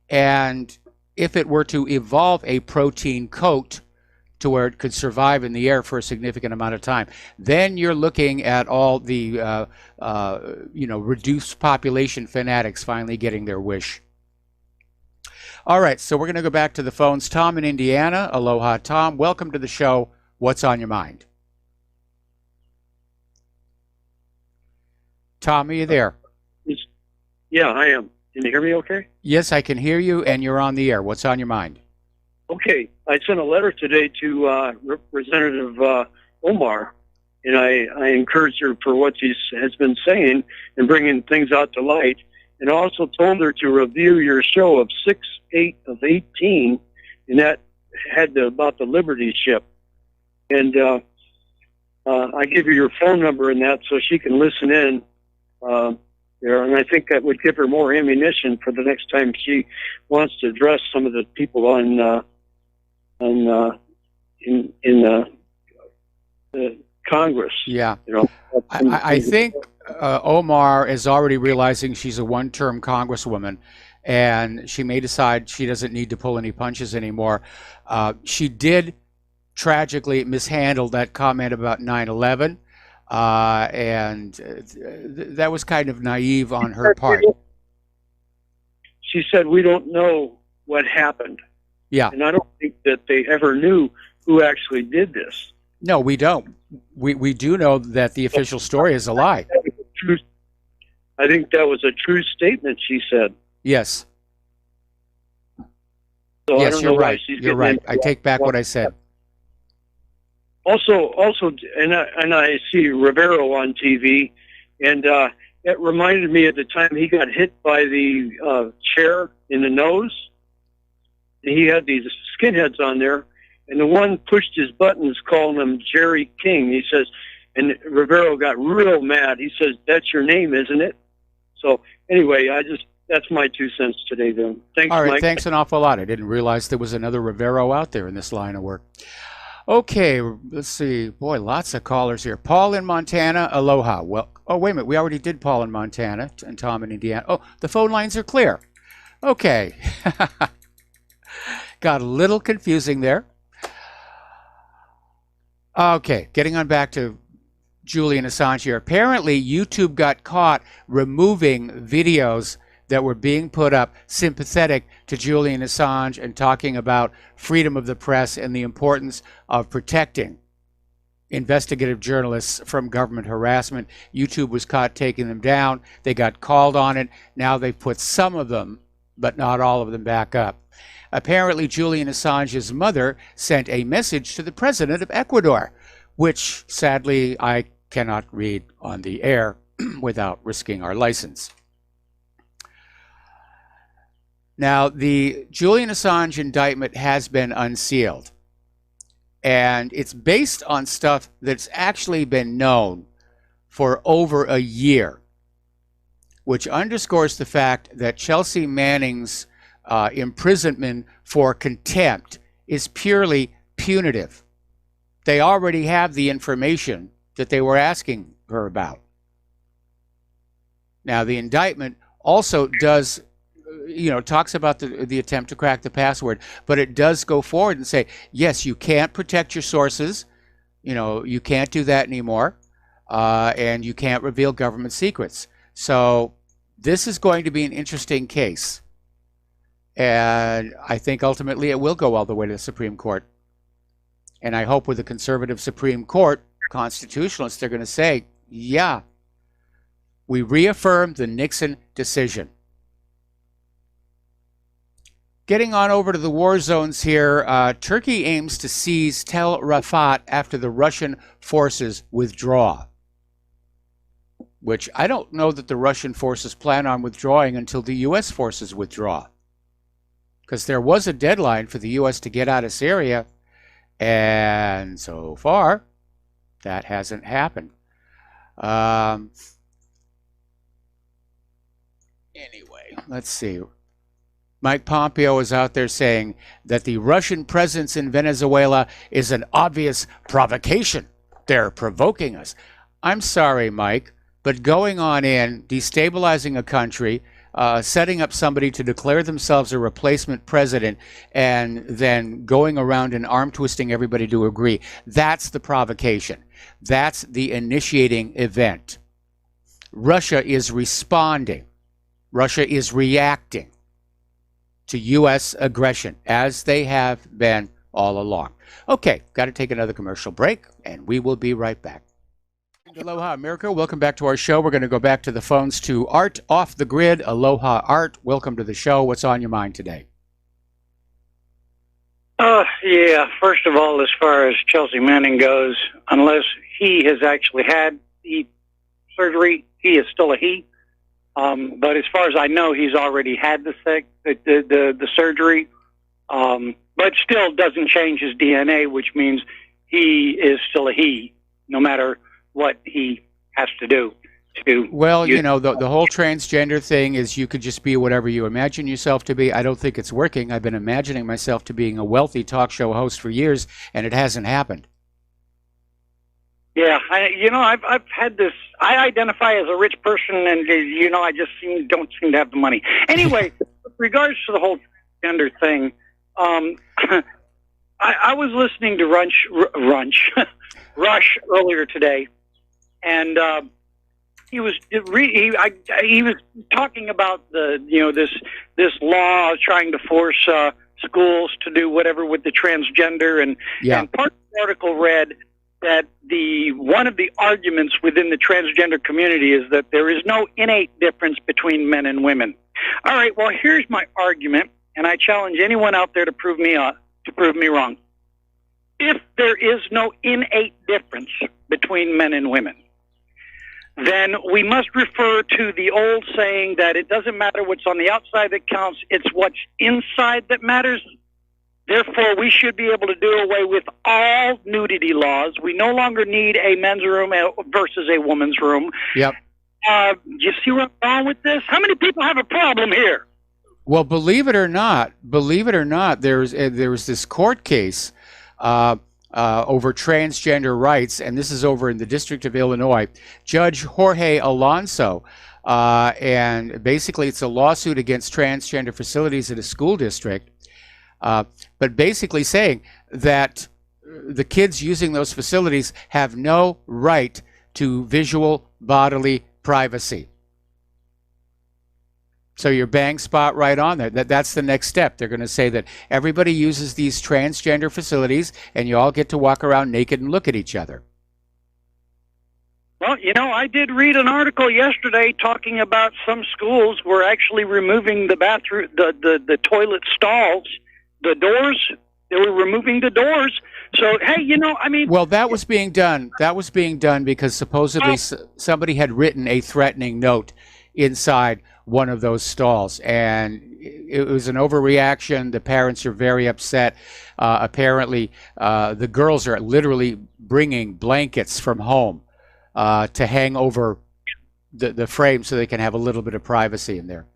And if it were to evolve a protein coat to where it could survive in the air for a significant amount of time, then you're looking at all the, reduced population fanatics finally getting their wish. All right, so we're going to go back to the phones. Tom in Indiana. Aloha, Tom. Welcome to the show. What's on your mind? Tom, are you there? Yeah, I am. Can you hear me okay? Yes, I can hear you, and you're on the air. What's on your mind? Okay. I sent a letter today to Representative Omar, and I encouraged her for what she has been saying and bringing things out to light. And I also told her to review your show of 6/8 of 18, and that had about the Liberty ship. And I give her your phone number in that so she can listen in there. And I think that would give her more ammunition for the next time she wants to address some of the people in the Congress. Yeah. I think Omar is already realizing she's a one-term congresswoman, and she may decide she doesn't need to pull any punches anymore. She did tragically mishandle that comment about 9/11, and that was kind of naive on her part. She said, we don't know what happened. Yeah. And I don't think that they ever knew who actually did this. No, we don't. We do know that the official story is a lie. I think that was a true statement she said. Yes. So yes, I don't you're know why right. she's You're right. I take back what I said. Also, and I see Rivero on TV, and it reminded me at the time he got hit by the chair in the nose. He had these skinheads on there, and the one pushed his buttons, calling him Jerry King. He says, and Rivero got real mad. He says, "That's your name, isn't it?" So anyway, That's my 2 cents today, then. Thanks, All right, Mike. thanks an awful lot. I didn't realize there was another Rivero out there in this line of work. Okay, let's see. Boy, lots of callers here. Paul in Montana, aloha. Well, oh, wait a minute. We already did Paul in Montana and Tom in Indiana. Oh, the phone lines are clear. Okay. Got a little confusing there. Okay, getting on back to Julian Assange here. Apparently, YouTube got caught removing videos that were being put up sympathetic to Julian Assange and talking about freedom of the press and the importance of protecting investigative journalists from government harassment. YouTube was caught taking them down. They got called on it. Now they've put some of them, but not all of them, back up. Apparently, Julian Assange's mother sent a message to the president of Ecuador, which sadly I cannot read on the air without risking our license. Now, the Julian Assange indictment has been unsealed, and it's based on stuff that's actually been known for over a year, which underscores the fact that Chelsea Manning's imprisonment for contempt is purely punitive. They already have the information that they were asking her about. Now, the indictment also does, talks about the attempt to crack the password, but it does go forward and say, yes, you can't protect your sources. You can't do that anymore, and you can't reveal government secrets. So this is going to be an interesting case. And I think ultimately it will go all the way to the Supreme Court. And I hope with the conservative Supreme Court, constitutionalists, they're going to say, yeah, we reaffirm the Nixon decision. Getting on over to the war zones here, Turkey aims to seize Tel Rafat after the Russian forces withdraw. Which I don't know that the Russian forces plan on withdrawing until the U.S. forces withdraw. Because there was a deadline for the U.S. to get out of Syria, and so far, that hasn't happened. Anyway, let's see. Mike Pompeo is out there saying that the Russian presence in Venezuela is an obvious provocation. They're provoking us. I'm sorry, Mike, but going on in, destabilizing a country, setting up somebody to declare themselves a replacement president, and then going around and arm twisting everybody to agree, that's the provocation. That's the initiating event. Russia is responding. Russia is reacting to U.S. aggression, as they have been all along. Okay, got to take another commercial break, and we will be right back. Aloha, America. Welcome back to our show. We're going to go back to the phones to Art off the grid. Aloha, Art. Welcome to the show. What's on your mind today? Yeah, first of all, as far as Chelsea Manning goes, unless he has actually had the surgery, he is still a he. But as far as I know, he's already had the surgery. But still doesn't change his DNA, which means he is still a he, no matter what he has to do. Well, the whole transgender thing is you could just be whatever you imagine yourself to be. I don't think it's working. I've been imagining myself to being a wealthy talk show host for years, and it hasn't happened. Yeah, I've had this. I identify as a rich person, and I just don't seem to have the money. Anyway, with regards to the whole gender thing, I was listening to Rush earlier today, and he was talking about this law trying to force schools to do whatever with the transgender, and part of the article read that one of the arguments within the transgender community is that there is no innate difference between men and women. All right, well, here's my argument, and I challenge anyone out there to prove me wrong. If there is no innate difference between men and women, then we must refer to the old saying that it doesn't matter what's on the outside that counts, it's what's inside that matters. Therefore, we should be able to do away with all nudity laws. We no longer need a men's room versus a woman's room. Yep. You see where I'm going with this? How many people have a problem here? Well, believe it or not, there was this court case over transgender rights, and this is over in the District of Illinois. Judge Jorge Alonso, and basically it's a lawsuit against transgender facilities in a school district, but basically saying that the kids using those facilities have no right to visual bodily privacy. So you're bang spot right on there. That's the next step. They're going to say that everybody uses these transgender facilities and you all get to walk around naked and look at each other. Well, you know, I did read an article yesterday talking about some schools were actually removing the bathroom, the toilet stalls, the doors. They were removing the doors. So, hey, you know, I mean... Well, that was being done. That was being done because supposedly somebody had written a threatening note inside one of those stalls, and it was an overreaction. The parents are very upset. Apparently, the girls are literally bringing blankets from home to hang over the frame so they can have a little bit of privacy in there.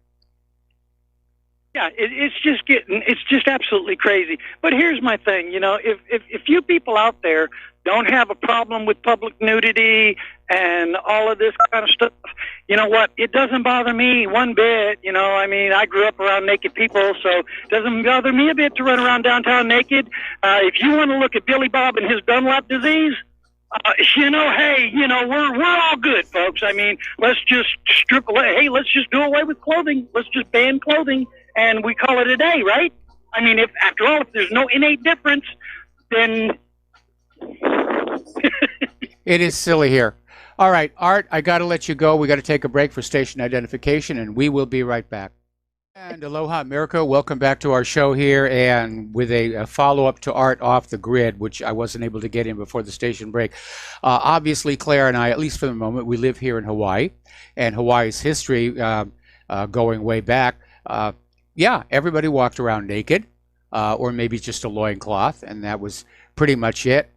Yeah, it's just absolutely crazy. But here's my thing, you know, if you people out there don't have a problem with public nudity and all of this kind of stuff, you know what, it doesn't bother me one bit. You know, I mean, I grew up around naked people, so it doesn't bother me a bit to run around downtown naked. If you want to look at Billy Bob and his Dunlap disease, you know, hey, you know, we're all good, folks. I mean, let's just let's just do away with clothing. Let's just ban clothing, and we call it a day, right? I mean, if after all, if there's no innate difference, then it is silly here. All right, Art, I got to let you go. We got to take a break for station identification, and we will be right back. And aloha, America. Welcome back to our show here, and with a follow-up to Art off the grid, which I wasn't able to get in before the station break. Obviously, Claire and I, at least for the moment, we live here in Hawaii, and Hawaii's history going way back. Yeah, everybody walked around naked, or maybe just a loincloth, and that was pretty much it.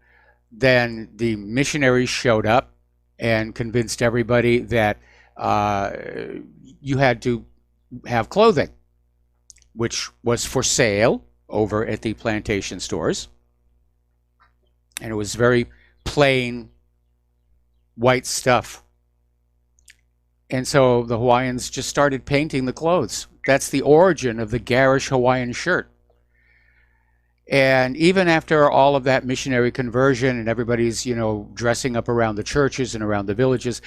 Then the missionaries showed up and convinced everybody that you had to have clothing, which was for sale over at the plantation stores. And it was very plain white stuff. And so the Hawaiians just started painting the clothes. That's the origin of the garish Hawaiian shirt. And even after all of that missionary conversion and everybody's, you know, dressing up around the churches and around the villages,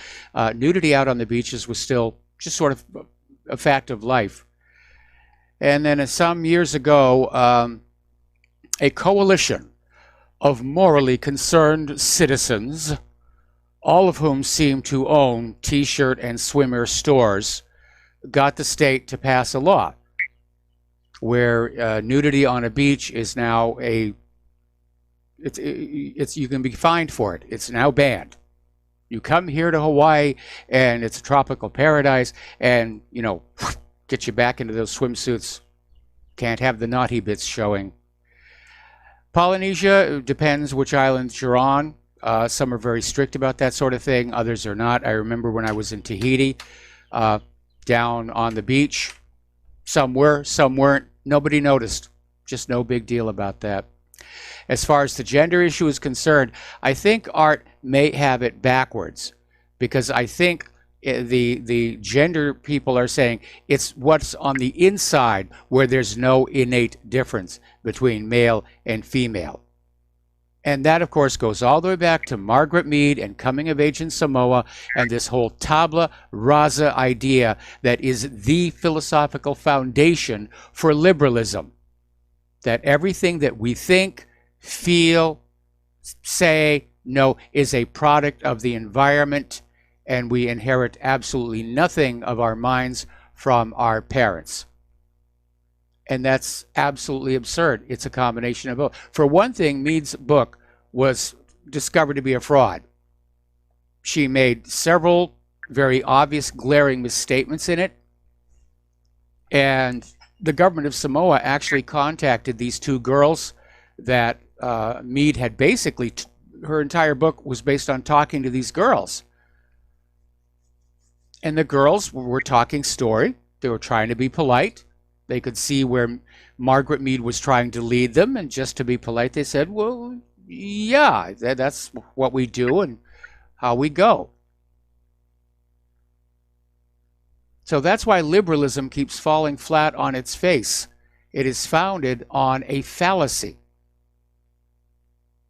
nudity out on the beaches was still just sort of a fact of life. And then some years ago, a coalition of morally concerned citizens, all of whom seem to own t-shirt and swimwear stores, got the state to pass a law where nudity on a beach is now you can be fined for it. It's now banned. You come here to Hawaii and it's a tropical paradise, and you know, get you back into those swimsuits. Can't have the naughty bits showing. Polynesia, depends which islands you're on. Some are very strict about that sort of thing. Others are not. I remember when I was in Tahiti, down on the beach, some were, some weren't. Nobody noticed. Just no big deal about that. As far as the gender issue is concerned, I think Art may have it backwards, because I think the gender people are saying it's what's on the inside where there's no innate difference between male and female. And that, of course, goes all the way back to Margaret Mead and coming of age in Samoa and this whole tabula rasa idea that is the philosophical foundation for liberalism. That everything that we think, feel, say, know is a product of the environment, and we inherit absolutely nothing of our minds from our parents. And that's absolutely absurd. It's a combination of both. For one thing, Mead's book was discovered to be a fraud. She made several very obvious, glaring misstatements in it. And the government of Samoa actually contacted these two girls that Mead had basically, her entire book was based on talking to these girls. And the girls were talking story. They were trying to be polite. They could see where Margaret Mead was trying to lead them, and just to be polite, they said, well, yeah, that's what we do and how we go. So that's why liberalism keeps falling flat on its face. It is founded on a fallacy.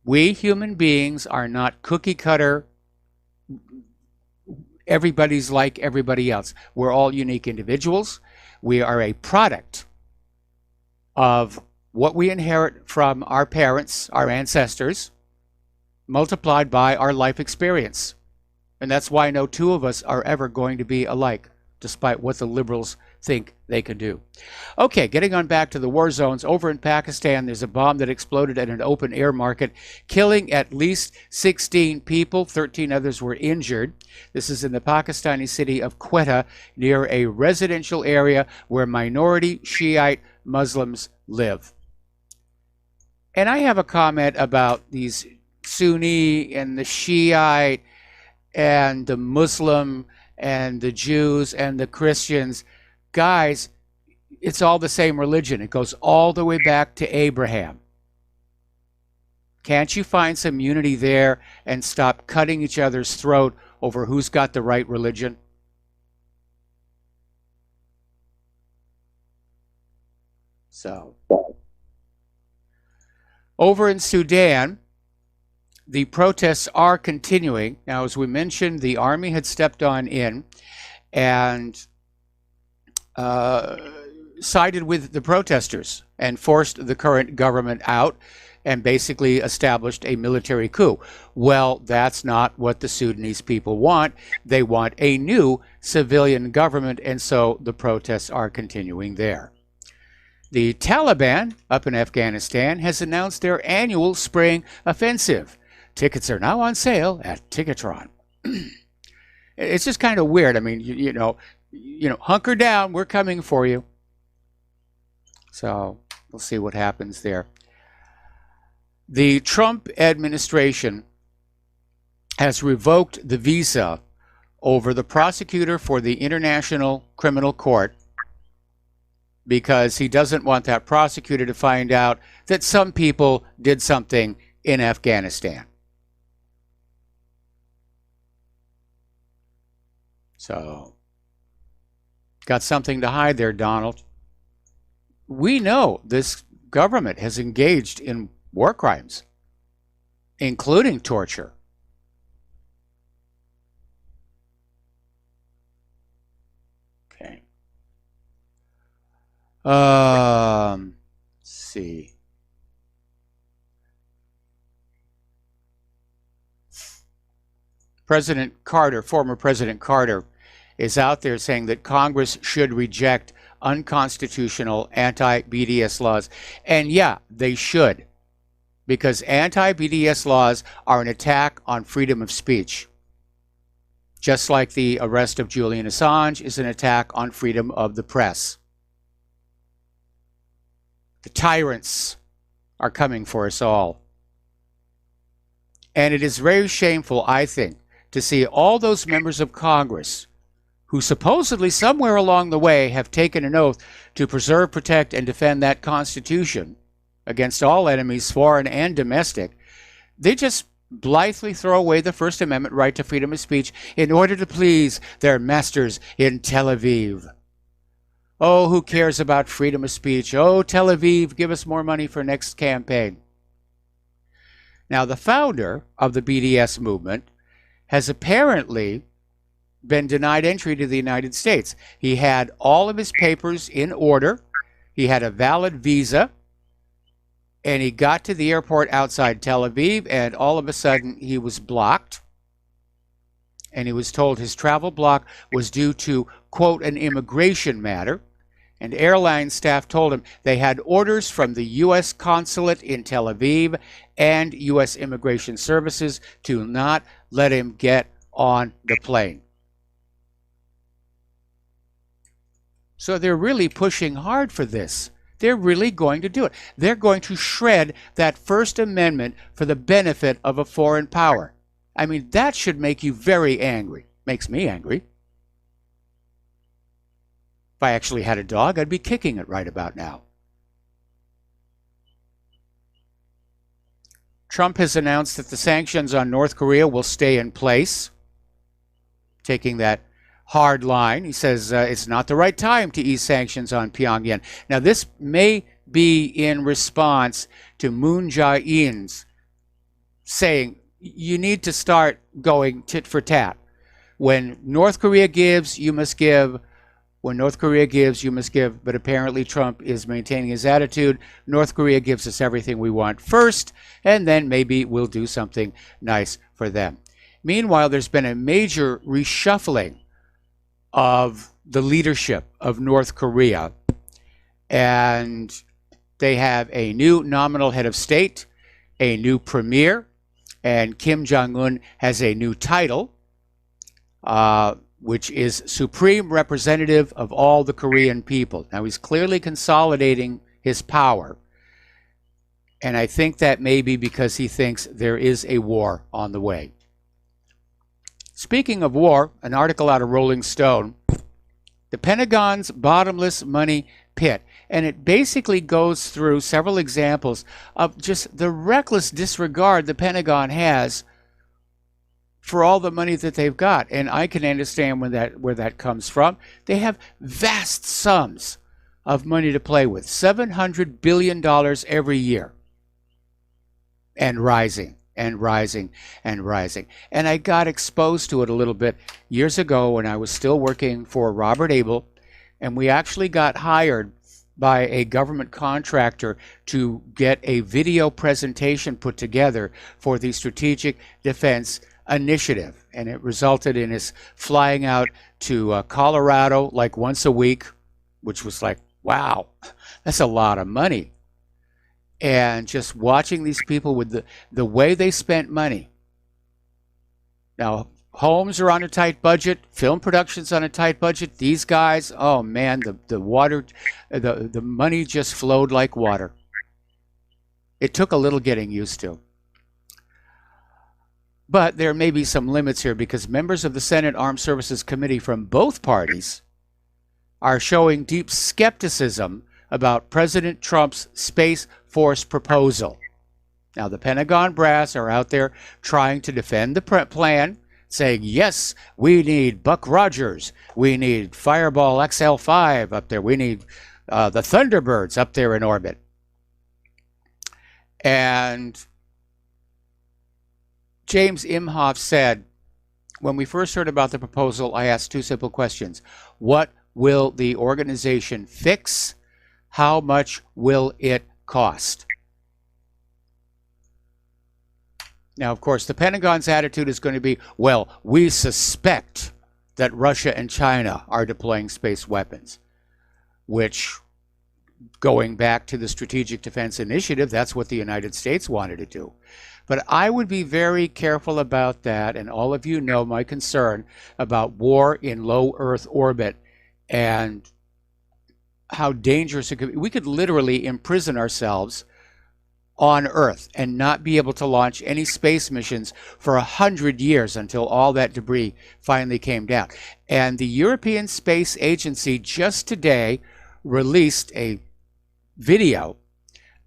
We human beings are not cookie cutter. Everybody's like everybody else. We're all unique individuals. We are a product of what we inherit from our parents, our ancestors, multiplied by our life experience. And that's why no two of us are ever going to be alike, despite what the liberals think they can do. Okay, getting on back to the war zones. Over in Pakistan, there's a bomb that exploded at an open air market, killing at least 16 people. 13 others were injured. This is in the Pakistani city of Quetta, near a residential area where minority Shiite Muslims live. And I have a comment about these Sunni and the Shiite and the Muslim and the Jews and the Christians. Guys, it's all the same religion. It goes all the way back to Abraham. Can't you find some unity there and stop cutting each other's throat over who's got the right religion? So, over in Sudan, the protests are continuing. Now, as we mentioned, the army had stepped on in and sided with the protesters and forced the current government out and basically established a military coup. Well, that's not what the Sudanese people want. They want a new civilian government, and so the protests are continuing there. The Taliban up in Afghanistan has announced their annual spring offensive. Tickets are now on sale at Ticketron. It's just kind of weird. I mean, you know, hunker down. We're coming for you. So we'll see what happens there. The Trump administration has revoked the visa over the prosecutor for the International Criminal Court because he doesn't want that prosecutor to find out that some people did something in Afghanistan. So, got something to hide there, Donald. We know this government has engaged in war crimes, including torture. Okay. Let's see. President Carter, former President Carter, is out there saying that Congress should reject unconstitutional anti-BDS laws. And yeah, they should, because anti-BDS laws are an attack on freedom of speech. Just like the arrest of Julian Assange is an attack on freedom of the press. The tyrants are coming for us all. And it is very shameful, I think, to see all those members of Congress who supposedly somewhere along the way have taken an oath to preserve, protect, and defend that Constitution against all enemies, foreign and domestic. They just blithely throw away the First Amendment right to freedom of speech in order to please their masters in Tel Aviv. Oh, who cares about freedom of speech? Oh, Tel Aviv, give us more money for next campaign. Now, the founder of the BDS movement has apparently been denied entry to the United States. He had all of his papers in order. He had a valid visa. And he got to the airport outside Tel Aviv, and all of a sudden he was blocked. And he was told his travel block was due to, quote, an immigration matter. And airline staff told him they had orders from the U.S. consulate in Tel Aviv and U.S. Immigration Services to not let him get on the plane. So they're really pushing hard for this. They're really going to do it. They're going to shred that First Amendment for the benefit of a foreign power. I mean, that should make you very angry. Makes me angry. If I actually had a dog, I'd be kicking it right about now. Trump has announced that the sanctions on North Korea will stay in place, taking that hard line. He says it's not the right time to ease sanctions on Pyongyang. Now, this may be in response to Moon Jae-in's saying you need to start going tit for tat. When North Korea gives, you must give. When North Korea gives, you must give. But apparently Trump is maintaining his attitude. North Korea gives us everything we want first, and then maybe we'll do something nice for them. Meanwhile, there's been a major reshuffling of the leadership of North Korea, and they have a new nominal head of state, a new premier, and Kim Jong-un has a new title, which is Supreme Representative of all the Korean people. Now, he's clearly consolidating his power, and I think that may be because he thinks there is a war on the way. Speaking of war, an article out of Rolling Stone, the Pentagon's bottomless money pit, and it basically goes through several examples of just the reckless disregard the Pentagon has for all the money that they've got. And I can understand where that comes from. They have vast sums of money to play with, $700 billion every year, and rising and rising and rising. And I got exposed to it a little bit years ago when I was still working for Robert Abel, and we actually got hired by a government contractor to get a video presentation put together for the Strategic Defense Initiative. And it resulted in us flying out to Colorado like once a week, which was like, wow, that's a lot of money. And just watching these people with the way they spent money. Now, homes are on a tight budget, film production's on a tight budget. These guys, oh man, the money just flowed like water. It took a little getting used to. But there may be some limits here because members of the Senate Armed Services Committee from both parties are showing deep skepticism about President Trump's Space Force proposal. Now, the Pentagon brass are out there trying to defend the plan, saying, yes, we need Buck Rogers. We need Fireball XL5 up there. We need the Thunderbirds up there in orbit. And James Imhoff said, when we first heard about the proposal, I asked two simple questions. What will the organization fix? How much will it cost? Now, of course, the Pentagon's attitude is going to be, well, we suspect that Russia and China are deploying space weapons, which, going back to the Strategic Defense Initiative, that's what the United States wanted to do. But I would be very careful about that, and all of you know my concern about war in low Earth orbit and how dangerous it could be. We could literally imprison ourselves on Earth and not be able to launch any space missions for 100 years until all that debris finally came down. And the European Space Agency just today released a video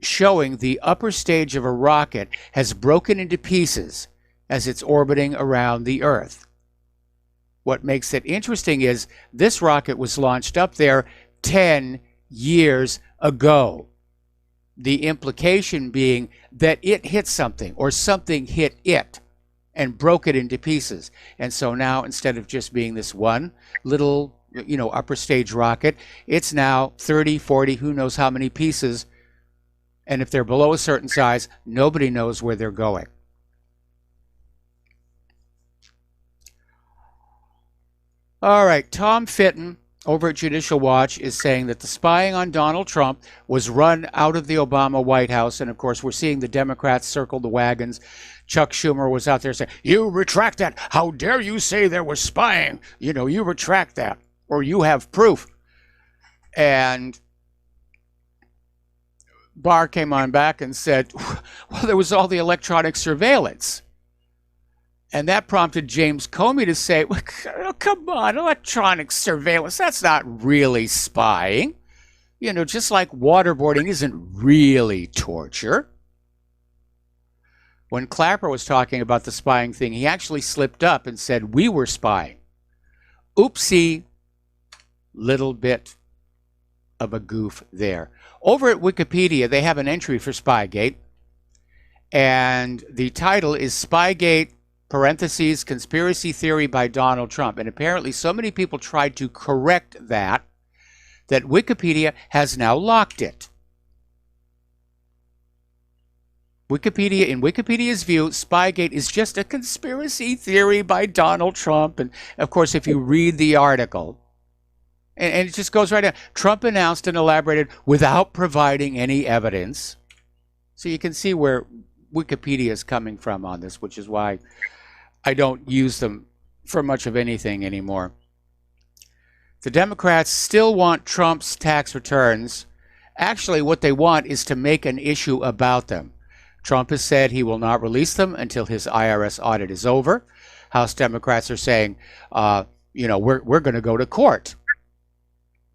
showing the upper stage of a rocket has broken into pieces as it's orbiting around the Earth. What makes it interesting is this rocket was launched up there 10 years ago. The implication being that it hit something or something hit it and broke it into pieces. And so now, instead of just being this one little, upper stage rocket, it's now 30, 40, who knows how many pieces. And if they're below a certain size, nobody knows where they're going. All right, Tom Fitton over at Judicial Watch is saying that the spying on Donald Trump was run out of the Obama White House. And of course, we're seeing the Democrats circle the wagons. Chuck Schumer was out there saying, you retract that. How dare you say there was spying? You retract that, or you have proof. And Barr came on back and said, well, there was all the electronic surveillance. And that prompted James Comey to say, well, come on, electronic surveillance, that's not really spying. Just like waterboarding isn't really torture. When Clapper was talking about the spying thing, he actually slipped up and said, we were spying. Oopsie, little bit of a goof there. Over at Wikipedia, they have an entry for Spygate, and the title is Spygate, parentheses, conspiracy theory by Donald Trump. And apparently so many people tried to correct that Wikipedia has now locked it. In Wikipedia's view, Spygate is just a conspiracy theory by Donald Trump. And of course, if you read the article, and it just goes right down, Trump announced and elaborated without providing any evidence. So you can see where Wikipedia is coming from on this, which is why I don't use them for much of anything anymore. The Democrats still want Trump's tax returns. Actually, what they want is to make an issue about them. Trump has said he will not release them until his IRS audit is over. House Democrats are saying, we're going to go to court.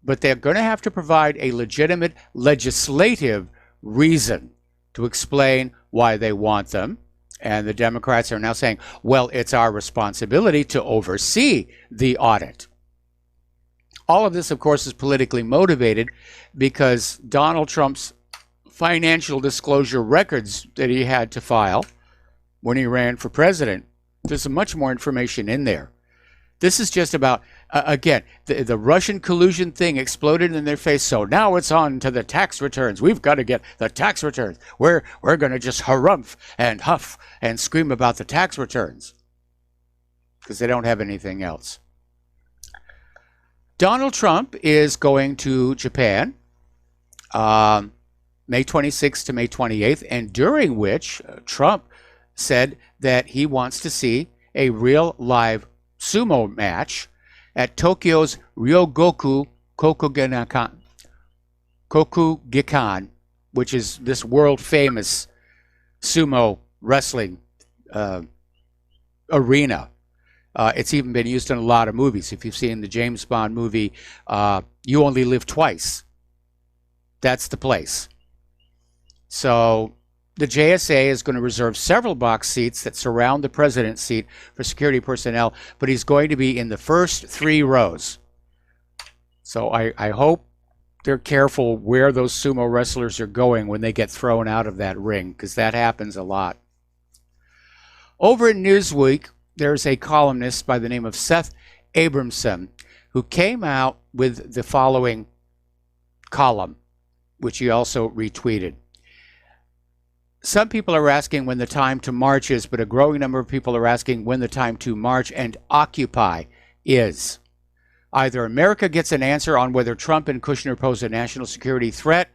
But they're going to have to provide a legitimate legislative reason to explain why they want them. And the Democrats are now saying, well, it's our responsibility to oversee the audit. All of this, of course, is politically motivated because Donald Trump's financial disclosure records that he had to file when he ran for president, there's much more information in there. This is just about, again, the Russian collusion thing exploded in their face, so now it's on to the tax returns. We've got to get the tax returns. We're going to just harumph and huff and scream about the tax returns because they don't have anything else. Donald Trump is going to Japan May 26th to May 28th, and during which Trump said that he wants to see a real live sumo match at Tokyo's Ryogoku Kokugikan, which is this world-famous sumo wrestling arena. It's even been used in a lot of movies. If you've seen the James Bond movie, You Only Live Twice, that's the place. So the JSA is going to reserve several box seats that surround the president's seat for security personnel, but he's going to be in the first 3 rows. So I hope they're careful where those sumo wrestlers are going when they get thrown out of that ring, because that happens a lot. Over in Newsweek, there's a columnist by the name of Seth Abramson who came out with the following column, which he also retweeted. Some people are asking when the time to march is, but a growing number of people are asking when the time to march and occupy is. Either America gets an answer on whether Trump and Kushner pose a national security threat,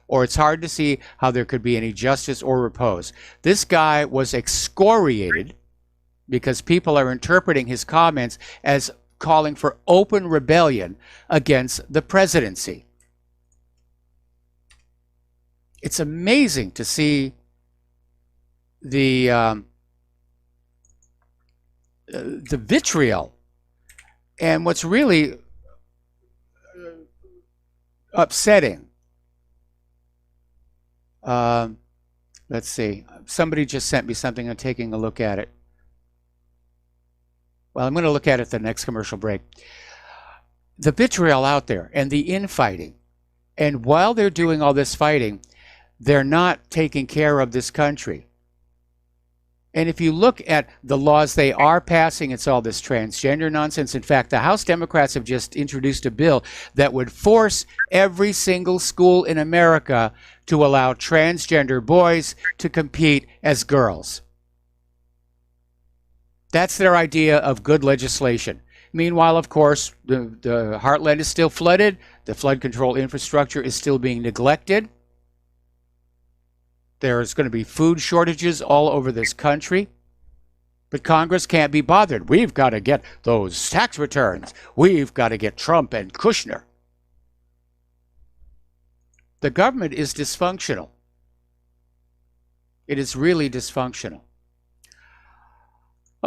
or it's hard to see how there could be any justice or repose. This guy was excoriated because people are interpreting his comments as calling for open rebellion against the presidency. It's amazing to see the vitriol. And what's really upsetting, let's see, somebody just sent me something. I'm taking a look at it. Well, I'm going to look at it the next commercial break. The vitriol out there and the infighting. And while they're doing all this fighting, they're not taking care of this country. And if you look at the laws they are passing, it's all this transgender nonsense. In fact, the House Democrats have just introduced a bill that would force every single school in America to allow transgender boys to compete as girls. That's their idea of good legislation. Meanwhile, of course, the heartland is still flooded. The flood control infrastructure is still being neglected. There's going to be food shortages all over this country. But Congress can't be bothered. We've got to get those tax returns. We've got to get Trump and Kushner. The government is dysfunctional. It is really dysfunctional.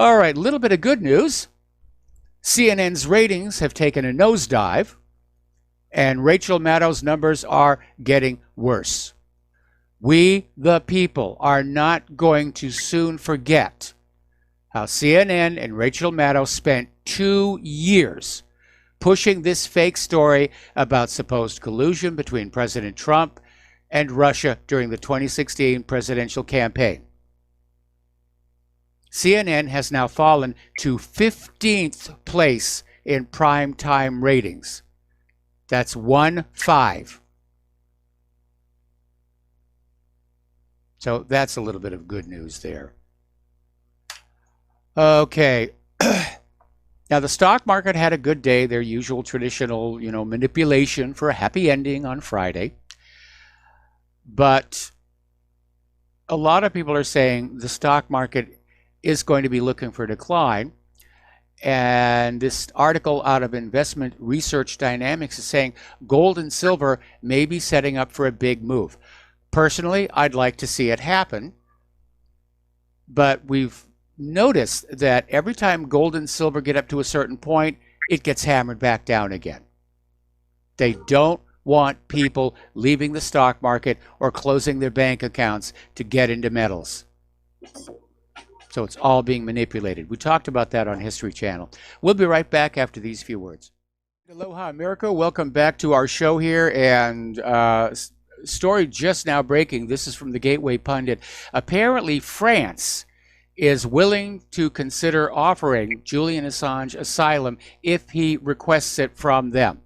All right, a little bit of good news. CNN's ratings have taken a nosedive, and Rachel Maddow's numbers are getting worse. We, the people, are not going to soon forget how CNN and Rachel Maddow spent 2 years pushing this fake story about supposed collusion between President Trump and Russia during the 2016 presidential campaign. CNN has now fallen to 15th place in prime time ratings. That's 1-5. So that's a little bit of good news there. Okay. Now, the stock market had a good day, their usual traditional, manipulation for a happy ending on Friday. But a lot of people are saying the stock market is going to be looking for a decline. And this article out of Investment Research Dynamics is saying gold and silver may be setting up for a big move. Personally, I'd like to see it happen. But we've noticed that every time gold and silver get up to a certain point, it gets hammered back down again. They don't want people leaving the stock market or closing their bank accounts to get into metals. So it's all being manipulated. We talked about that on History Channel. We'll be right back after these few words. Aloha America, welcome back to our show here. And story just now breaking. This is from the Gateway Pundit. Apparently France is willing to consider offering Julian Assange asylum if he requests it from them.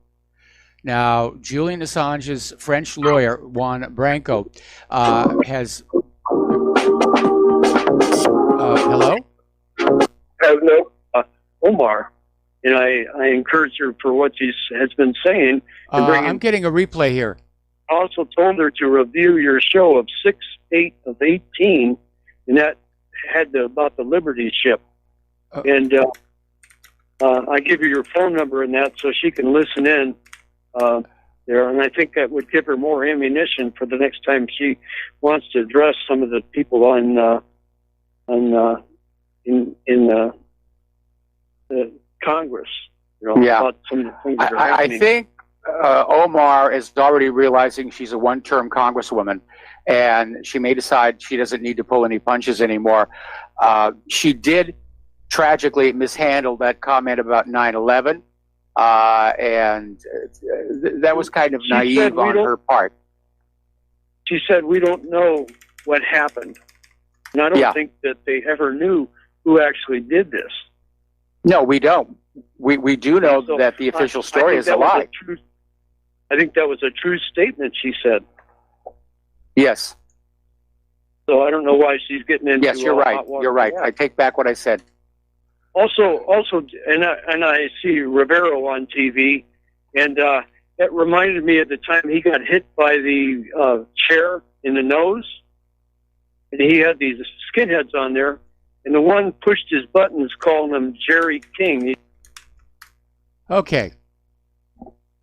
Now, Julian Assange's French lawyer, Juan Branco, has... hello? Hello. Omar, and I encourage her for what she has been saying. I'm getting a replay here. I also told her to review your show of 6/8/18, and that had about the Liberty ship. And I give you your phone number in that so she can listen in there. And I think that would give her more ammunition for the next time she wants to address some of the people in the Congress. About some of the things that are happening. I think Omar is already realizing she's a one-term congresswoman, and she may decide she doesn't need to pull any punches anymore. She did tragically mishandle that comment about 9/11, and that was kind of naive on her part. She said, we don't know what happened. And I don't think that they ever knew who actually did this. No, we don't. We do know that the official story is a lie. I think that was a true statement she said. Yes. So I don't know why she's getting into. Yes, you're right. You're right. I take back what I said. Also, and I see Rivero on TV, and that reminded me of the time he got hit by the chair in the nose, and he had these skinheads on there, and the one pushed his buttons, calling him Jerry King. Okay.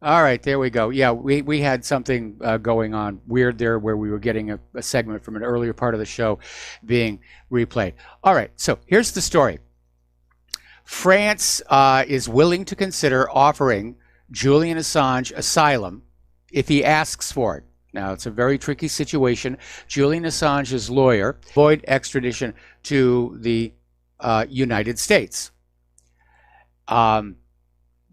All right, there we go. Yeah, we had something going on weird there where we were getting a segment from an earlier part of the show being replayed. All right, so here's the story. France is willing to consider offering Julian Assange asylum if he asks for it. Now, it's a very tricky situation. Julian Assange's lawyer avoid extradition to the United States. But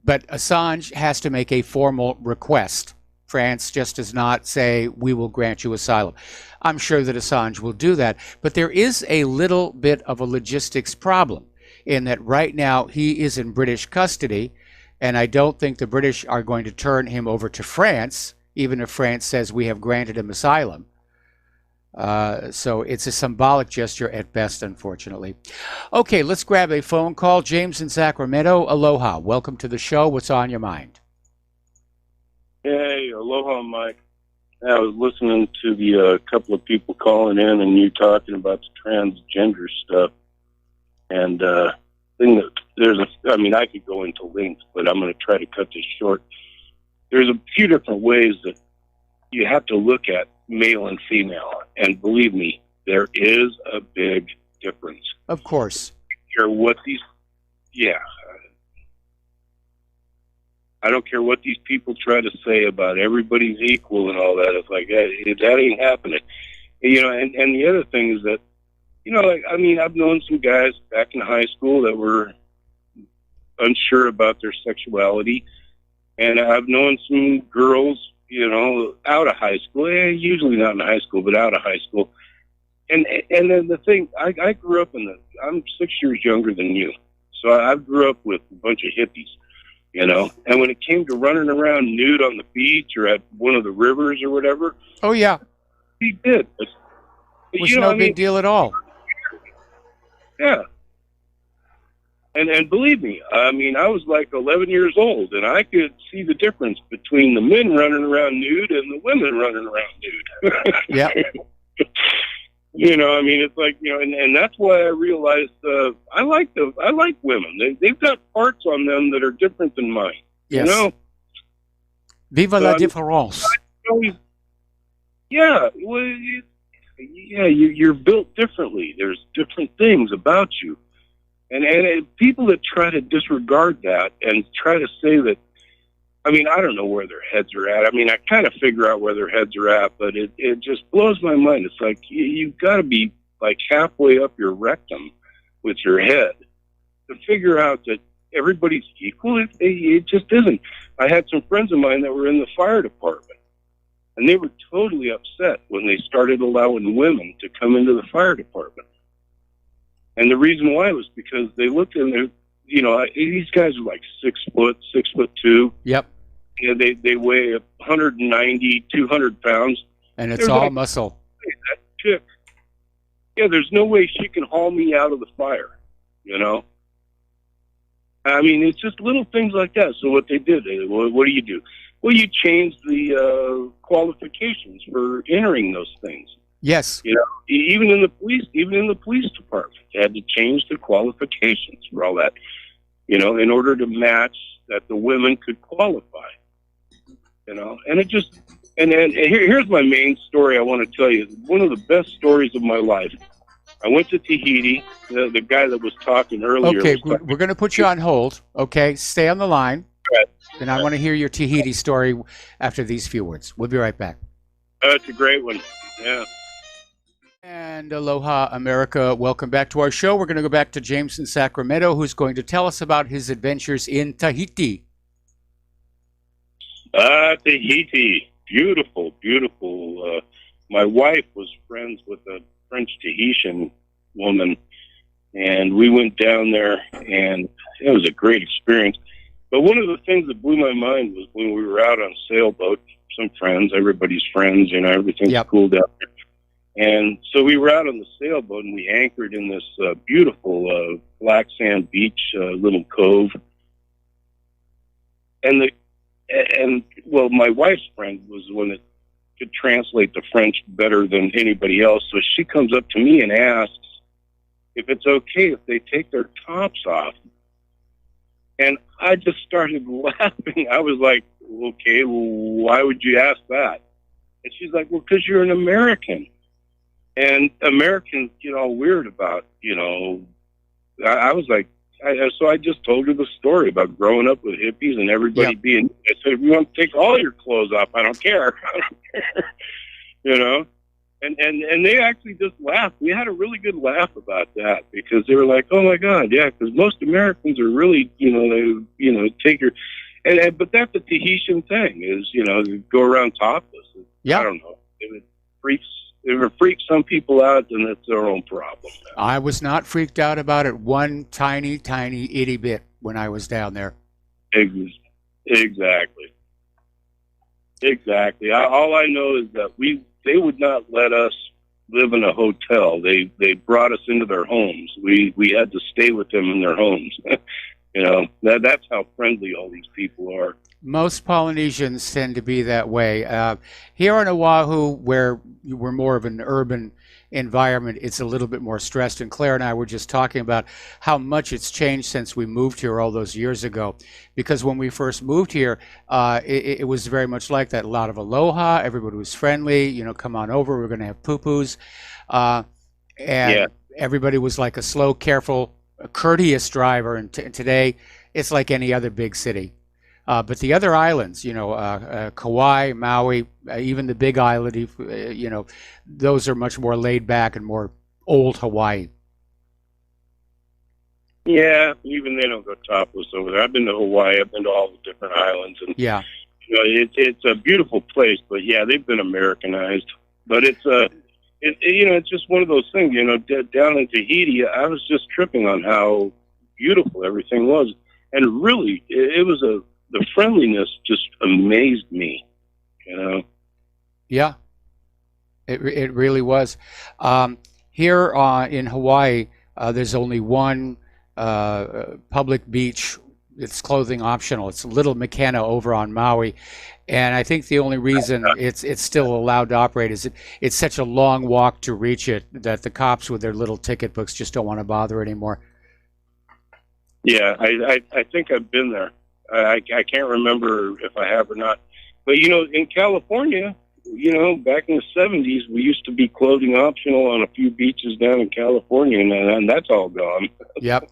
Assange has to make a formal request. France just does not say, we will grant you asylum. I'm sure that Assange will do that. But there is a little bit of a logistics problem in that right now he is in British custody, and I don't think the British are going to turn him over to France, even if France says we have granted him asylum. So it's a symbolic gesture at best, unfortunately. Okay, let's grab a phone call. James in Sacramento, aloha. Welcome to the show. What's on your mind? Hey, aloha, Mike. I was listening to the couple of people calling in and you talking about the transgender stuff. And thing that I could go into links, but I'm going to try to cut this short. There's a few different ways that you have to look at male and female, and believe me, there is a big difference. Of course. care what these, yeah. I don't care what these people try to say about everybody's equal and all that. It's like, hey, that ain't happening. You know, and the other thing is that, you know, like, I mean, I've known some guys back in high school that were unsure about their sexuality. And I've known some girls, you know, out of high school, usually not in high school, but out of high school. And then the thing, I grew up I'm 6 years younger than you. So I grew up with a bunch of hippies. You know, and when it came to running around nude on the beach or at one of the rivers or whatever, oh yeah, he did. It was no big deal at all. Yeah, and believe me, I mean, I was like 11 years old, and I could see the difference between the men running around nude and the women running around nude. Yeah. You know, I mean, it's like, you know, and that's why I realized I like women. They've got parts on them that are different than mine. Yes. You know? Viva la différence. Yeah, well, you're built differently. There's different things about you, and people that try to disregard that and try to say that, I mean, I don't know where their heads are at. I mean, I kind of figure out where their heads are at, but it just blows my mind. It's like you've got to be like halfway up your rectum with your head to figure out that everybody's equal. It just isn't. I had some friends of mine that were in the fire department, and they were totally upset when they started allowing women to come into the fire department. And the reason why was because they looked in there. You know, these guys are like 6 foot, 6'2". Yep. You know, they weigh 190, 200 pounds. And it's all like, muscle. Hey, that chick. Yeah, there's no way she can haul me out of the fire, you know? I mean, it's just little things like that. So what they did, what do you do? Well, you change the qualifications for entering those things. Yes. You know, even in the police department, they had to change the qualifications for all that, you know, in order to match that the women could qualify. You know, and it just, and here's my main story I want to tell you. One of the best stories of my life. I went to Tahiti. The guy that was talking earlier. Okay, we're going to put you on hold. Okay, stay on the line. Right. And I want to hear your Tahiti story after these few words. We'll be right back. It's a great one. Yeah. And aloha, America. Welcome back to our show. We're going to go back to James in Sacramento, who's going to tell us about his adventures in Tahiti. Tahiti. Beautiful, beautiful. My wife was friends with a French Tahitian woman, and we went down there, and it was a great experience. But one of the things that blew my mind was when we were out on a sailboat, some friends, everybody's friends, you know, everything's cool down there. And so we were out on the sailboat, and we anchored in this beautiful black sand beach, little cove. And well, my wife's friend was the one that could translate the French better than anybody else. So she comes up to me and asks if it's okay if they take their tops off. And I just started laughing. I was like, okay, well, why would you ask that? And she's like, well, because you're an American. And Americans get all weird about, you know, I was like, so I just told her the story about growing up with hippies and everybody being, I said, if you want to take all your clothes off, I don't care. I don't care. You know? And they actually just laughed. We had a really good laugh about that because they were like, oh my God, yeah, because most Americans are really, take your, but that's a Tahitian thing is, go around topless. Yeah. I don't know. If it freaks some people out, then it's their own problem. I was not freaked out about it one tiny itty bit when I was down there. Exactly. All I know is that they would not let us live in a hotel. They brought us into their homes. We had to stay with them in their homes. That's how friendly all these people are. Most Polynesians tend to be that way. Here on Oahu, where we're more of an urban environment, it's a little bit more stressed. And Claire and I were just talking about how much it's changed since we moved here all those years ago. Because when we first moved here, it was very much like that. A lot of aloha, everybody was friendly, come on over, we're going to have poo-poos. And everybody was like a slow, careful a courteous driver, and today it's like any other big city. But the other islands, Kauai, Maui, even the Big Island, those are much more laid back and more old Hawaii. Yeah, even they don't go topless over there. I've been to Hawaii. I've been to all the different islands, and yeah, it's a beautiful place. But yeah, they've been Americanized. But it's it's just one of those things. Down in Tahiti, I was just tripping on how beautiful everything was, and really, it was the friendliness just amazed me. Yeah, it really was. Here in Hawaii, there's only one public beach. It's clothing optional. It's Little Makena over on Maui, and I think the only reason it's still allowed to operate is it's such a long walk to reach it that the cops with their little ticket books just don't want to bother anymore. Yeah, I think I've been there. I can't remember if I have or not, but in California, back in the 70s, we used to be clothing optional on a few beaches down in California, and that's all gone. Yep.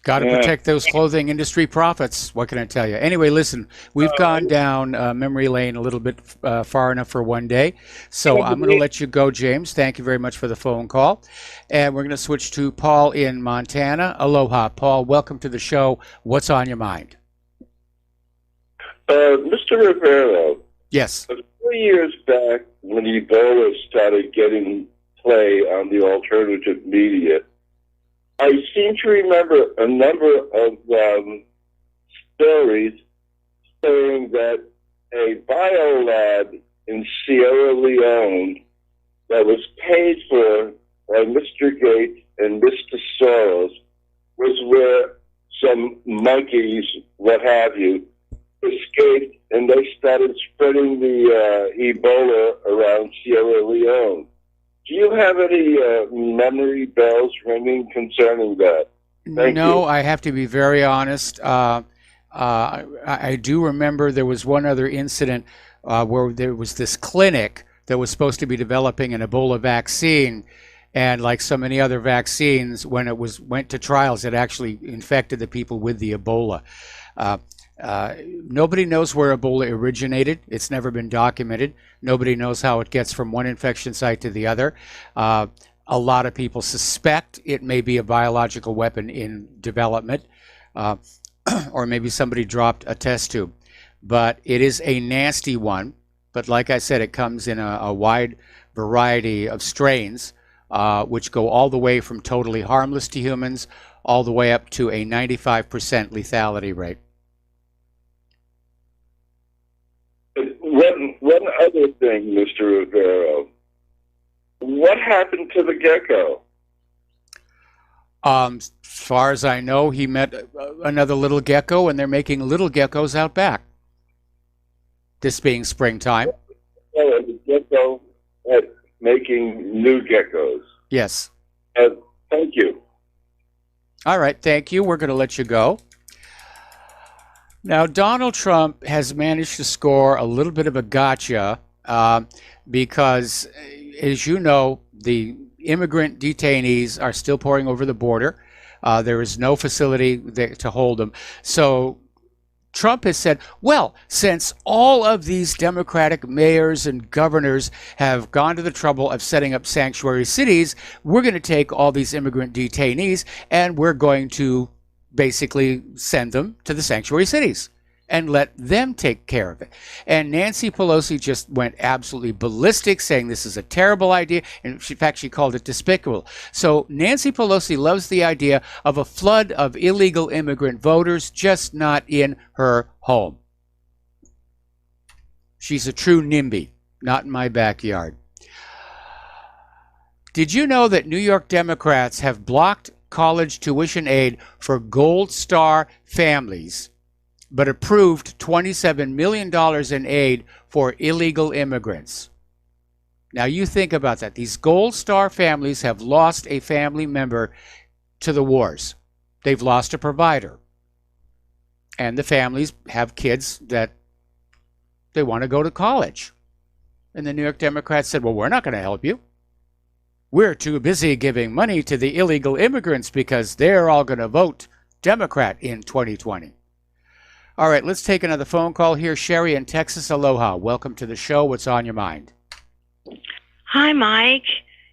Got to protect those clothing industry profits. What can I tell you? Anyway, listen, we've gone down memory lane a little bit far enough for one day. So I'm going to let you go, James. Thank you very much for the phone call. And we're going to switch to Paul in Montana. Aloha, Paul. Welcome to the show. What's on your mind? Mr. Rivero. Yes. A few years back, when Ebola started getting play on the alternative media, I seem to remember a number of stories saying that a biolab in Sierra Leone that was paid for by Mr. Gates and Mr. Soros was where some monkeys, what have you, escaped and they started spreading the Ebola around Sierra Leone. Do you have any memory bells ringing concerning that? Thank you. I have to be very honest. I do remember there was one other incident where there was this clinic that was supposed to be developing an Ebola vaccine, and like so many other vaccines, when it went to trials, it actually infected the people with the Ebola. Nobody knows where Ebola originated. It's never been documented. Nobody knows how it gets from one infection site to the other. A lot of people suspect it may be a biological weapon in development, or maybe somebody dropped a test tube. But it is a nasty one. But like I said, it comes in a wide variety of strains, which go all the way from totally harmless to humans, all the way up to a 95% lethality rate. One other thing, Mr. Rivero. What happened to the gecko? As far as I know, he met another little gecko, and they're making little geckos out back. This being springtime. Oh, and the gecko making new geckos. Yes. Thank you. All right, thank you. We're going to let you go. Now, Donald Trump has managed to score a little bit of a gotcha because, as you know, the immigrant detainees are still pouring over the border. There is no facility there to hold them. So Trump has said, well, since all of these Democratic mayors and governors have gone to the trouble of setting up sanctuary cities, we're going to take all these immigrant detainees and we're going to basically send them to the sanctuary cities and let them take care of it. And Nancy Pelosi just went absolutely ballistic, saying this is a terrible idea. And in fact, she called it despicable. So Nancy Pelosi loves the idea of a flood of illegal immigrant voters, just not in her home. She's a true NIMBY, not in my backyard. Did you know that New York Democrats have blocked college tuition aid for Gold Star families, but approved $27 million in aid for illegal immigrants? Now you think about that. These Gold Star families have lost a family member to the wars. They've lost a provider. And the families have kids that they want to go to college. And the New York Democrats said, well, we're not going to help you. We're too busy giving money to the illegal immigrants because they're all going to vote Democrat in 2020. All right, let's take another phone call here. Sherry in Texas, aloha. Welcome to the show. What's on your mind? Hi, Mike.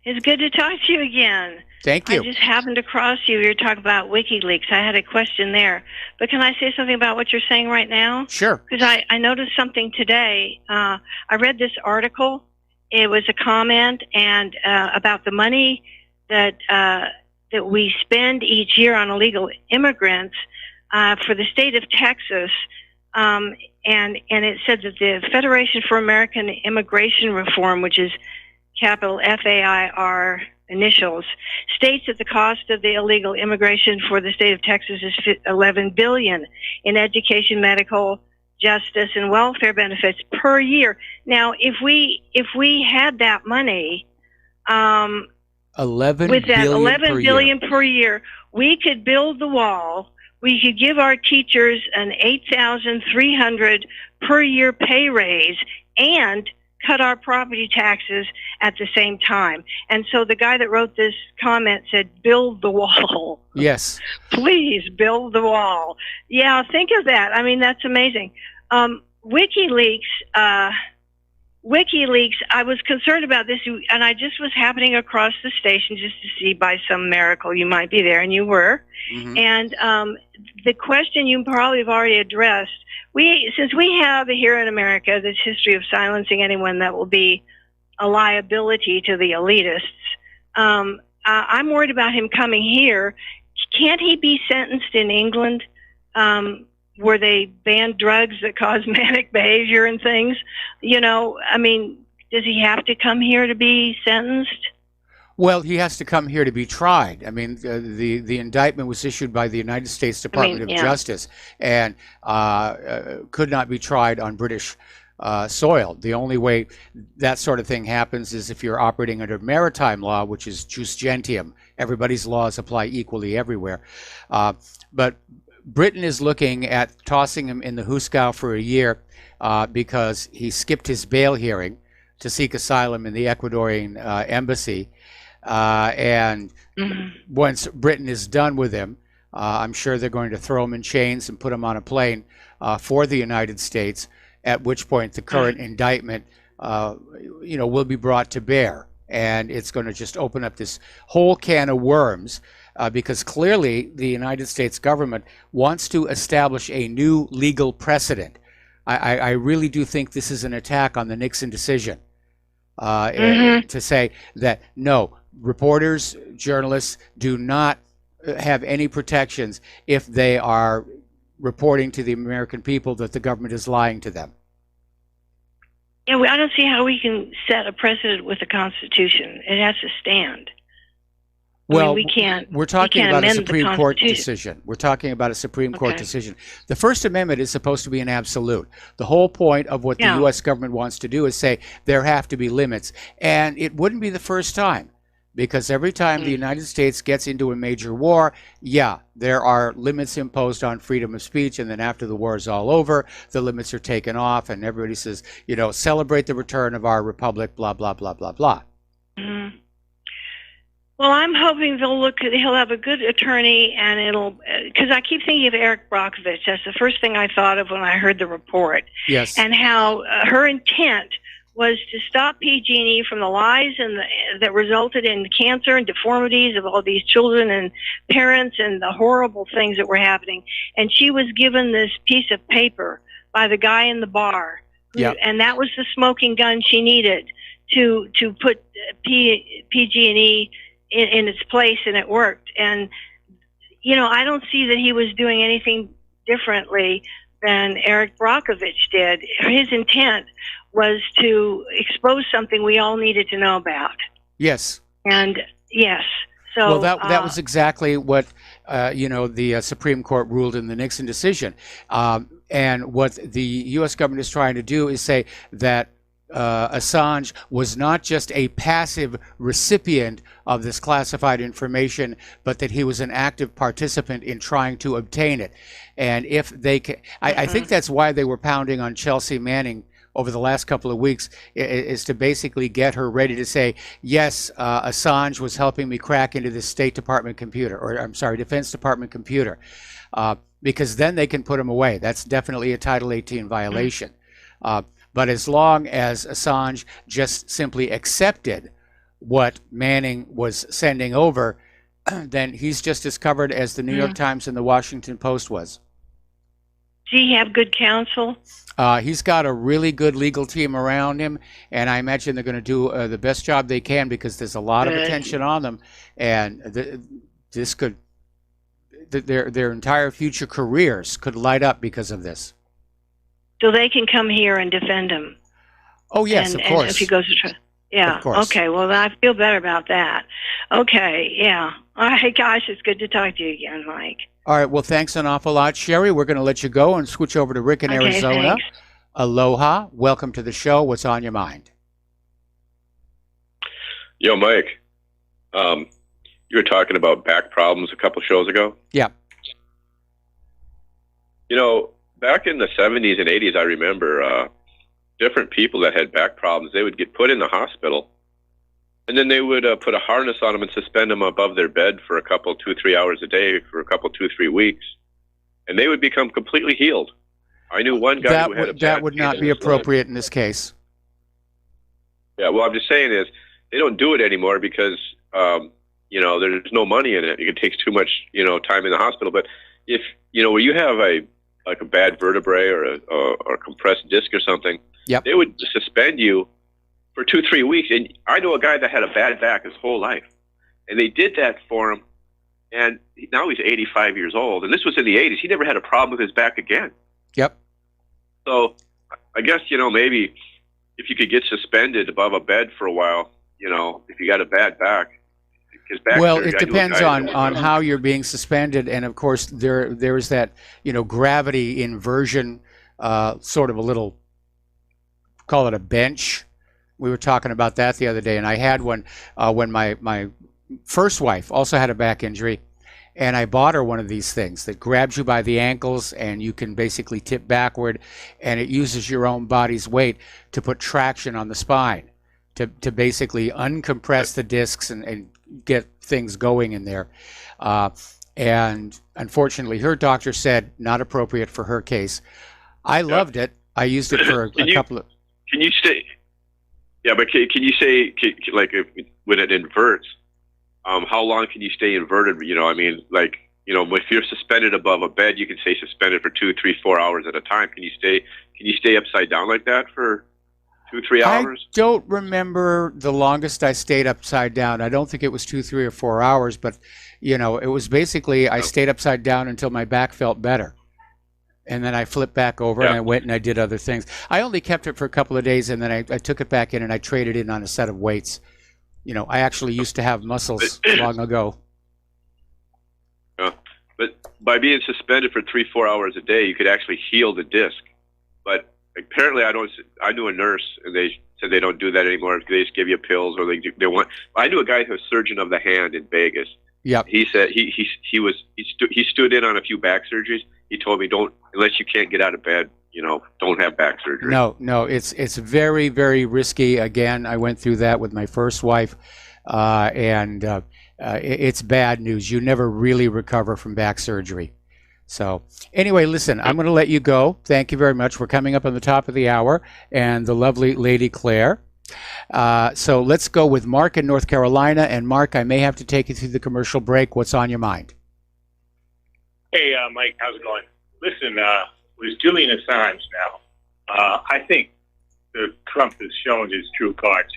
It's good to talk to you again. Thank you. I just happened to cross you. You were talking about WikiLeaks. I had a question there. But can I say something about what you're saying right now? Sure. Because I noticed something today. I read this article. It was a comment and about the money that we spend each year on illegal immigrants for the state of Texas. And it said that the Federation for American Immigration Reform, which is capital FAIR initials, states that the cost of the illegal immigration for the state of Texas is $11 billion in education, medical, justice, and welfare benefits per year. Now, if we had that money, $11 with that $11 billion per year, we could build the wall. We could give our teachers an $8,300 per year pay raise and cut our property taxes at the same time. And so the guy that wrote this comment said, build the wall. Yes. Please build the wall. Yeah, think of that. I mean, that's amazing. WikiLeaks, I was concerned about this, and I just was happening across the station just to see by some miracle you might be there, and you were. Mm-hmm. And the question you probably have already addressed, since we have here in America this history of silencing anyone that will be a liability to the elitists, I'm worried about him coming here. Can't he be sentenced in England, where they ban drugs that cause manic behavior and things? You know, I mean, does he have to come here to be sentenced? Well, he has to come here to be tried. I mean, the indictment was issued by the United States Department of Justice and could not be tried on British soil. The only way that sort of thing happens is if you're operating under maritime law, which is jus gentium. Everybody's laws apply equally everywhere. But Britain is looking at tossing him in the hoosegow for a year because he skipped his bail hearing to seek asylum in the Ecuadorian embassy. And once Britain is done with him, I'm sure they're going to throw him in chains and put him on a plane for the United States, at which point the current indictment will be brought to bear. And it's going to just open up this whole can of worms because clearly the United States government wants to establish a new legal precedent. I really do think this is an attack on the Nixon decision to say that, no, reporters, journalists do not have any protections if they are reporting to the American people that the government is lying to them. Yeah, I don't see how we can set a precedent with the Constitution. It has to stand. Well, we can't. We're talking about a Supreme Court decision. We're talking about a Supreme Court decision. The First Amendment is supposed to be an absolute. The whole point of what the U.S. government wants to do is say there have to be limits. And it wouldn't be the first time, because every time the United States gets into a major war, there are limits imposed on freedom of speech, and then after the war is all over, the limits are taken off, and everybody says, celebrate the return of our republic, blah, blah, blah, blah, blah. Mm-hmm. Well, I'm hoping he'll have a good attorney, and because I keep thinking of Eric Brockovich. That's the first thing I thought of when I heard the report. Yes. And how her intent was to stop PG&E from the lies that resulted in cancer and deformities of all these children and parents and the horrible things that were happening. And she was given this piece of paper by the guy in the bar. And that was the smoking gun she needed to put PG&E in its place, and it worked. And, I don't see that he was doing anything differently than Eric Brockovich did. His intent was to expose something we all needed to know about. Yes. And yes. So, well, that was exactly what, the Supreme Court ruled in the Nixon decision. And what the U.S. government is trying to do is say that Assange was not just a passive recipient of this classified information, but that he was an active participant in trying to obtain it. And if they can, I think that's why they were pounding on Chelsea Manning over the last couple of weeks is to basically get her ready to say, yes, Assange was helping me crack into the State Department computer, or I'm sorry, Defense Department computer, because then they can put him away. That's definitely a Title 18 violation. But as long as Assange just simply accepted what Manning was sending over, then he's just as covered as the New York Times and the Washington Post was. Does he have good counsel? He's got a really good legal team around him, and I imagine they're going to do the best job they can, because there's a lot of attention on them, and this could, their entire future careers could light up because of this. So they can come here and defend him. Oh yes, of course. And if he goes to trial. Yeah. Okay. Well, I feel better about that. Okay. Yeah. All right, guys. It's good to talk to you again, Mike. All right. Well, thanks an awful lot, Sherry. We're going to let you go and switch over to Rick in Arizona. Thanks. Aloha. Welcome to the show. What's on your mind? Yo, Mike. You were talking about back problems a couple shows ago. Yeah. You know, back in the 70s and 80s, I remember different people that had back problems, they would get put in the hospital, and then they would put a harness on them and suspend them above their bed for a couple, 2-3 hours a day for a couple, 2-3 weeks, and they would become completely healed. I knew one guy who had that would not be appropriate in this case. Yeah, well, I'm just saying is they don't do it anymore because you know, there's no money in it. It takes too much, you know, time in the hospital. But if you know, where you have a bad vertebrae or a compressed disc or something, yep, they would suspend you for 2-3 weeks. And I know a guy that had a bad back his whole life, and they did that for him. And now he's 85 years old, and this was in the 80s. He never had a problem with his back again. Yep. So I guess, you know, maybe if you could get suspended above a bed for a while, you know, if you got a bad back. Well, it depends on how you're being suspended, and of course there is that, you know, gravity inversion, sort of a little, call it a bench. We were talking about that the other day, and I had one when my first wife also had a back injury, and I bought her one of these things that grabs you by the ankles, and you can basically tip backward, and it uses your own body's weight to put traction on the spine to basically uncompress the discs and get things going in there. And unfortunately, her doctor said not appropriate for her case. I loved it. I used it for a couple of... Can you say... Yeah, but can you say, like, when it inverts, how long can you stay inverted? You know, I mean, like, you know, if you're suspended above a bed, you can stay suspended for 2, 3, 4 hours at a time. Can you stay upside down like that for 2-3 hours? I don't remember the longest I stayed upside down. I don't think it was 2, 3, or 4 hours, but you know, it was basically I stayed upside down until my back felt better, and then I flipped back over and I went and I did other things. I only kept it for a couple of days, and then I took it back in and I traded it on a set of weights. You know, I actually used to have muscles long ago. But by being suspended for 3-4 hours a day, you could actually heal the disc. But apparently, I knew a nurse, and they said they don't do that anymore. They just give you pills, or they want. I knew a guy who's a surgeon of the hand in Vegas. Yeah. He said he stood in on a few back surgeries. He told me, don't, unless you can't get out of bed, you know, don't have back surgery. No, it's very, very risky. Again, I went through that with my first wife, and it's bad news. You never really recover from back surgery. So anyway, listen, I'm going to let you go. Thank you very much. We're coming up on the top of the hour, and the lovely Lady Claire. So let's go with Mark in North Carolina. And Mark, I may have to take you through the commercial break. What's on your mind? Hey, Mike, how's it going? Listen, with Julian Assange now, I think Trump has shown his true cards.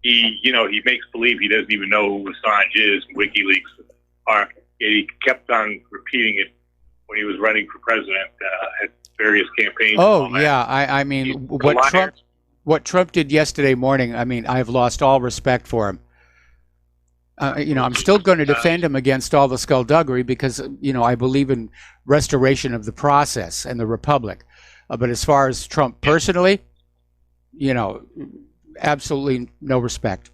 He makes believe he doesn't even know who Assange is. WikiLeaks are. He kept on repeating it when he was running for president at various campaigns. Oh, yeah. I mean, what Trump did yesterday morning, I mean, I've lost all respect for him. You know, I'm still going to defend him against all the skullduggery because, you know, I believe in restoration of the process and the republic. But as far as Trump personally, you know, absolutely no respect.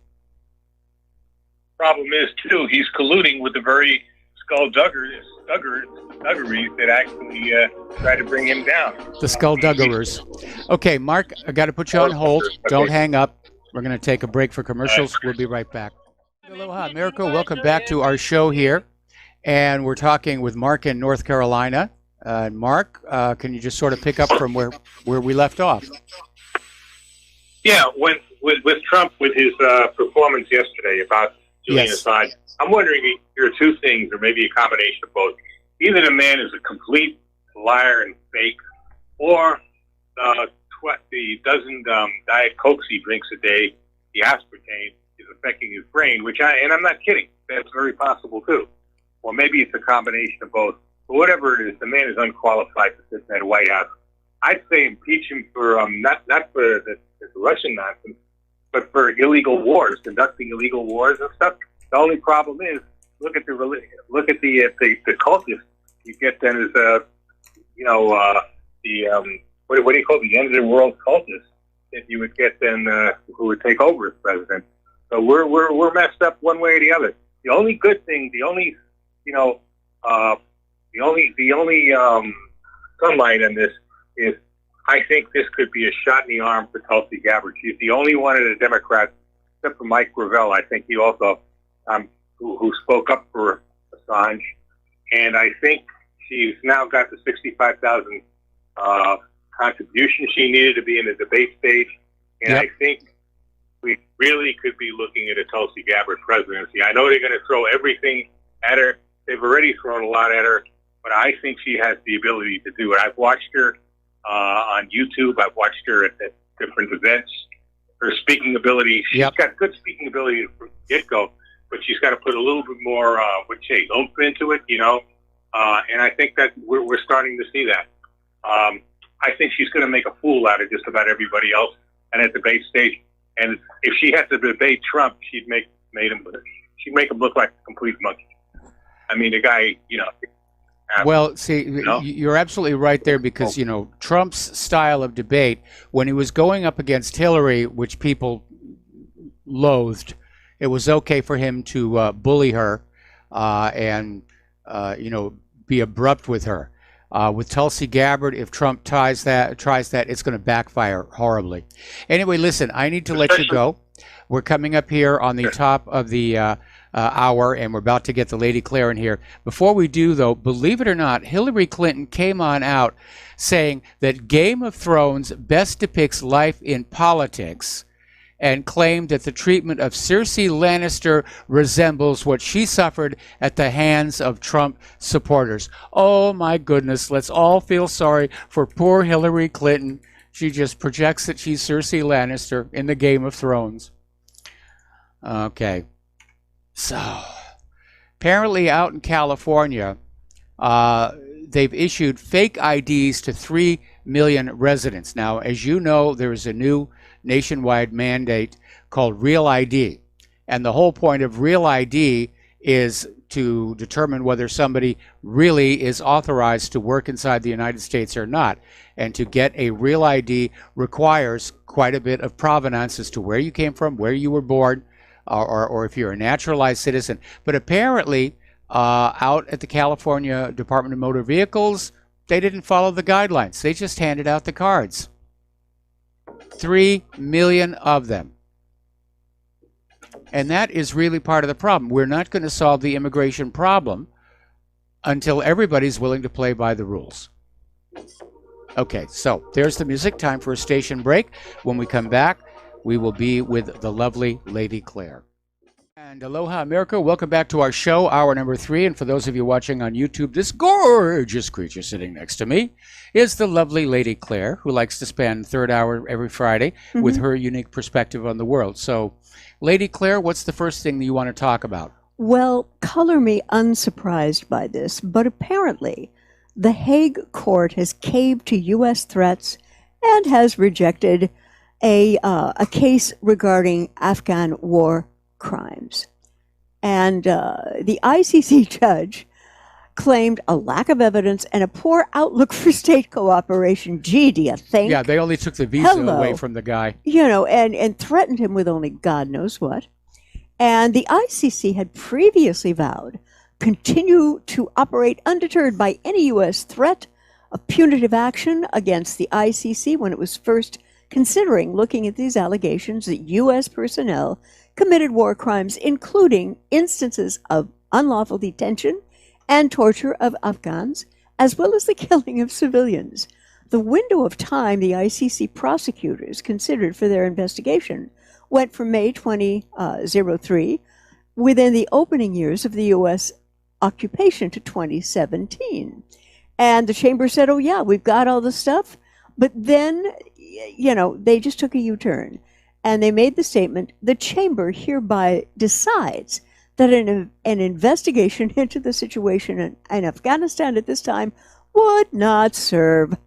Problem is, too, he's colluding with the very skullduggeries that actually try to bring him down. The skullduggerers. Okay, Mark, I got to put you on hold. Don't hang up. We're going to take a break for commercials. We'll be right back. Aloha, America. Welcome back to our show here. And we're talking with Mark in North Carolina. Mark, can you just sort of pick up from where we left off? Yeah, with Trump, with his performance yesterday about Julian Assange, I'm wondering there are two things, or maybe a combination of both. Either the man is a complete liar and fake, or the dozen Diet Cokes he drinks a day, the aspartame, is affecting his brain, and I'm not kidding. That's very possible too. Or maybe it's a combination of both. But whatever it is, the man is unqualified to sit in that White House. I'd say impeach him for not for the Russian nonsense, but for illegal wars, conducting illegal wars and stuff. The only problem is, look at the cultists you get then is what do you call it, the end of the world cultists that you would get then who would take over as president. So we're messed up one way or the other. The only good thing, the only sunlight in this is, I think this could be a shot in the arm for Tulsi Gabbard. She's the only one of the Democrats, except for Mike Rivero. I think he also who spoke up for Assange, and I think she's now got the 65,000 contribution she needed to be in the debate stage, and I think we really could be looking at a Tulsi Gabbard presidency. I know they're going to throw everything at her. They've already thrown a lot at her, but I think she has the ability to do it. I've watched her on YouTube. I've watched her at different events. Her speaking ability, she's got good speaking ability from the get-go, but she's got to put a little bit more, oomph into it, and I think that we're starting to see that. I think she's going to make a fool out of just about everybody else at the debate stage. And if she had to debate Trump, she'd make him look like a complete monkey. I mean, the guy, Well, see, you're absolutely right there because, Trump's style of debate, when he was going up against Hillary, which people loathed, it was okay for him to bully her and be abrupt with her. With Tulsi Gabbard, if Trump tries that, it's going to backfire horribly. Anyway, listen, I need to let you go. We're coming up here on the top of the hour, and we're about to get the Lady Claire in here. Before we do, though, believe it or not, Hillary Clinton came on out saying that Game of Thrones best depicts life in politics, and claimed that the treatment of Cersei Lannister resembles what she suffered at the hands of Trump supporters. Oh my goodness, let's all feel sorry for poor Hillary Clinton. She just projects that she's Cersei Lannister in the Game of Thrones. Okay, so apparently out in California, they've issued fake IDs to 3 million residents. Now, as you know, there is a new nationwide mandate called Real ID. And the whole point of Real ID is to determine whether somebody really is authorized to work inside the United States or not. And to get a Real ID requires quite a bit of provenance as to where you came from, where you were born, or if you're a naturalized citizen. But apparently, out at the California Department of Motor Vehicles, they didn't follow the guidelines. They just handed out the cards. 3 million of them. And that is really part of the problem. We're not going to solve the immigration problem until everybody's willing to play by the rules. Okay, so there's the music. Time for a station break. When we come back, we will be with the lovely Lady Claire. And aloha, America. Welcome back to our show, hour number 3. And for those of you watching on YouTube, this gorgeous creature sitting next to me is the lovely Lady Claire, who likes to spend third hour every Friday with her unique perspective on the world. So, Lady Claire, what's the first thing that you want to talk about? Well, color me unsurprised by this, but apparently the Hague court has caved to U.S. threats and has rejected a case regarding Afghan war crimes. And the ICC judge claimed a lack of evidence and a poor outlook for state cooperation. Gee, do you think? Yeah, they only took the visa away from the guy. And threatened him with only God knows what. And the ICC had previously vowed continue to operate undeterred by any U.S. threat of punitive action against the ICC when it was first considering looking at these allegations that U.S. personnel committed war crimes, including instances of unlawful detention and torture of Afghans, as well as the killing of civilians. The window of time the ICC prosecutors considered for their investigation went from May 2003, within the opening years of the U.S. occupation, to 2017. And the chamber said, oh yeah, we've got all the stuff. But then, they just took a U-turn. And they made the statement, the chamber hereby decides that an investigation into the situation in Afghanistan at this time would not serve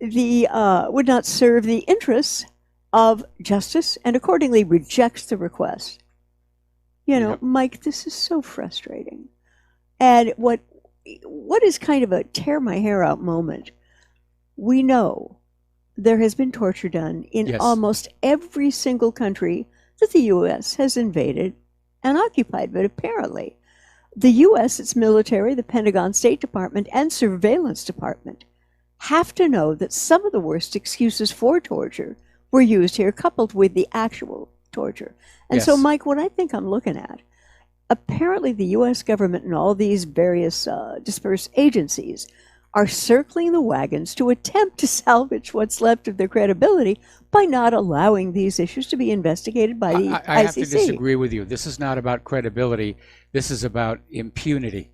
the interests of justice, and accordingly rejects the request. Yep. Mike, this is so frustrating. And what is kind of a tear my hair out moment, we know there has been torture done in almost every single country that the U.S. has invaded and occupied. But apparently, the U.S., its military, the Pentagon, State Department, and Surveillance Department have to know that some of the worst excuses for torture were used here, coupled with the actual torture. And so, Mike, what I think I'm looking at, apparently the U.S. government and all these various dispersed agencies are circling the wagons to attempt to salvage what's left of their credibility by not allowing these issues to be investigated by the ICC. I have to disagree with you. This is not about credibility. This is about impunity.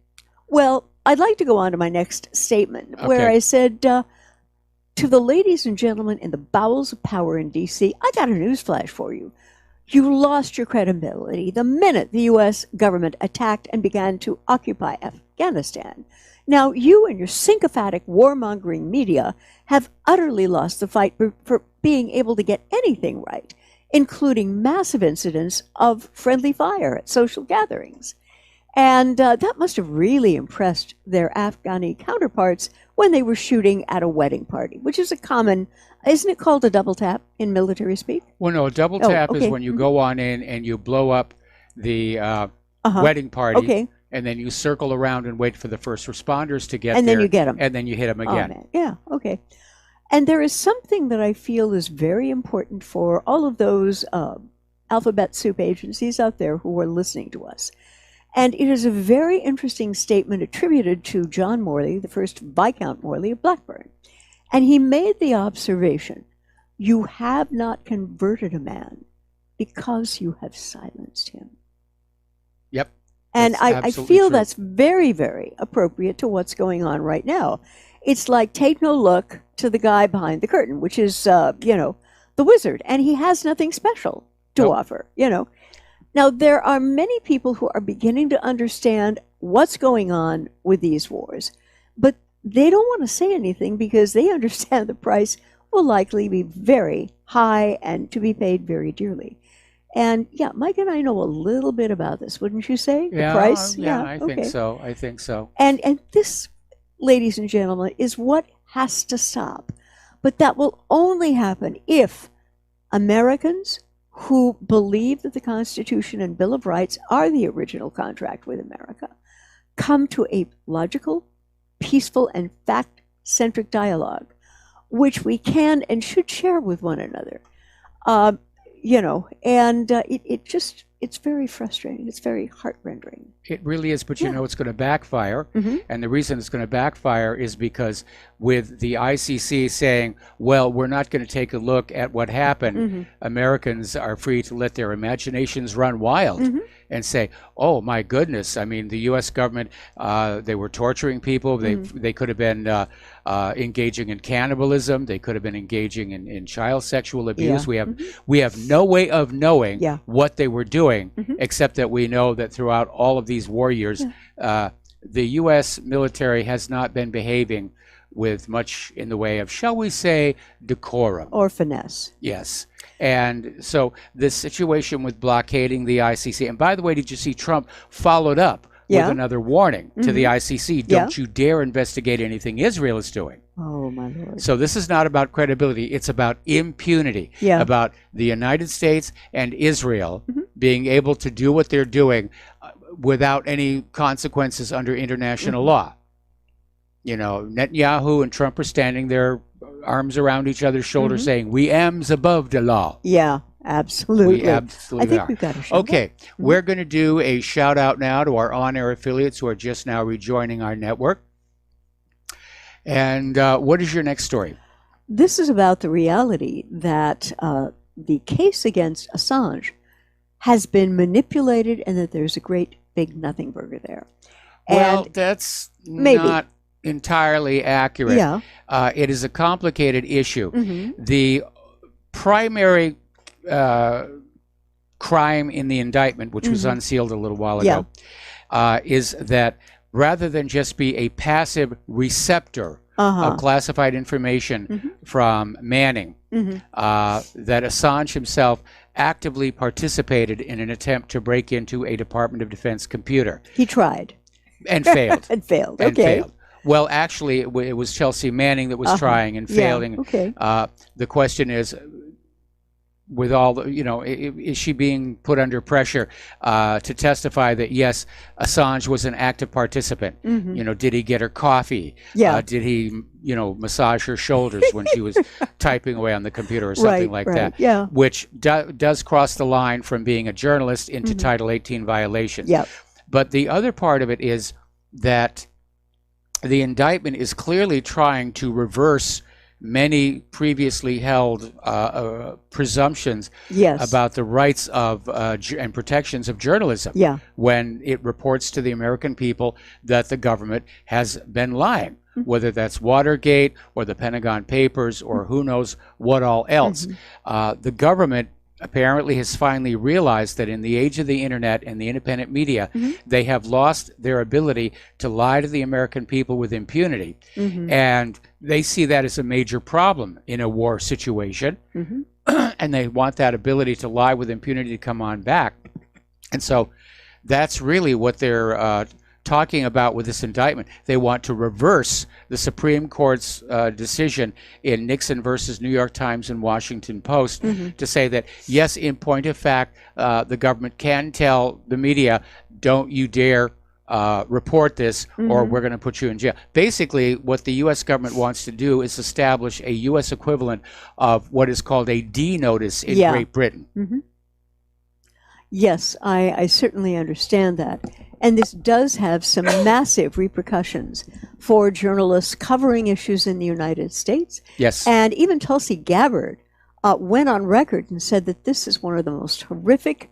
Well, I'd like to go on to my next statement, where I said, to the ladies and gentlemen in the bowels of power in D.C., I got a newsflash for you. You lost your credibility the minute the U.S. government attacked and began to occupy Afghanistan. Now, you and your sycophantic warmongering media have utterly lost the fight for being able to get anything right, including massive incidents of friendly fire at social gatherings. And that must have really impressed their Afghani counterparts when they were shooting at a wedding party, which is a common, isn't it called a double tap in military speak? Well, no, a double tap is when you go on in and you blow up the wedding party, and then you circle around and wait for the first responders to get there. And then you get them. And then you hit them again. Oh, yeah, okay. And there is something that I feel is very important for all of those alphabet soup agencies out there who are listening to us. And it is a very interesting statement attributed to John Morley, the first Viscount Morley of Blackburn. And he made the observation, you have not converted a man because you have silenced him. Yep. And I feel that's very, very appropriate to what's going on right now. It's like, take no look to the guy behind the curtain, which is, the wizard. And he has nothing special to offer, Now, there are many people who are beginning to understand what's going on with these wars, but they don't want to say anything because they understand the price will likely be very high and to be paid very dearly. And Mike and I know a little bit about this, wouldn't you say? The price? I think so. I think so. And this, ladies and gentlemen, is what has to stop. But that will only happen if Americans who believe that the Constitution and Bill of Rights are the original contract with America come to a logical, peaceful, and fact-centric dialogue, which we can and should share with one another. It's very frustrating. It's very heart-rending. It really is, but it's going to backfire. Mm-hmm. And the reason it's going to backfire is because with the ICC saying, well, we're not going to take a look at what happened, Americans are free to let their imaginations run wild and say, oh, my goodness, I mean, the U.S. government, they were torturing people. They could have been engaging in cannibalism. They could have been engaging in child sexual abuse. We have no way of knowing what they were doing, except that we know that throughout all of these war years, the U.S. military has not been behaving with much in the way of, shall we say, decorum. Or finesse. Yes. And so this situation with blockading the ICC, and by the way, did you see Trump followed up with another warning to the ICC? Don't you dare investigate anything Israel is doing. Oh, my Lord. So this is not about credibility. It's about impunity, about the United States and Israel being able to do what they're doing without any consequences under international law. You know, Netanyahu and Trump are standing there, arms around each other's shoulders, saying, "We am's above the law." Yeah, absolutely. We absolutely I think are. we've got a shout Okay, we're going to do a shout out now to our on-air affiliates who are just now rejoining our network. And what is your next story? This is about the reality that the case against Assange has been manipulated and that there's a great big nothing burger there. Well, And that's maybe. not entirely accurate. Yeah. It is a complicated issue. Mhm. The primary crime in the indictment, which was unsealed a little while ago, is that rather than just be a passive receptor of classified information from Manning, that Assange himself actively participated in an attempt to break into a Department of Defense computer. He tried. And failed. And failed. And Okay. failed. Well, actually, it was Chelsea Manning that was trying and Yeah, failing. okay. The question is, with all the, is she being put under pressure to testify that, yes, Assange was an active participant? Did he get her coffee? Yeah. Did he, massage her shoulders when she was typing away on the computer or something like that? Yeah. Which does cross the line from being a journalist into Title 18 violation. Yep. But the other part of it is that the indictment is clearly trying to reverse many previously held presumptions about the rights of and protections of journalism when it reports to the American people that the government has been lying, whether that's Watergate or the Pentagon Papers or who knows what all else. The government apparently has finally realized that in the age of the internet and the independent media, they have lost their ability to lie to the American people with impunity. And they see that as a major problem in a war situation. And they want that ability to lie with impunity to come on back. And so that's really what they're talking about with this indictment. They want to reverse the Supreme Court's decision in Nixon versus New York Times and Washington Post to say that, yes, in point of fact, the government can tell the media, don't you dare report this or we're going to put you in jail. Basically, what the U.S. government wants to do is establish a U.S. equivalent of what is called a D notice in Great Britain. Yes, I certainly understand that. And this does have some massive repercussions for journalists covering issues in the United States. Yes. And even Tulsi Gabbard went on record and said that this is one of the most horrific,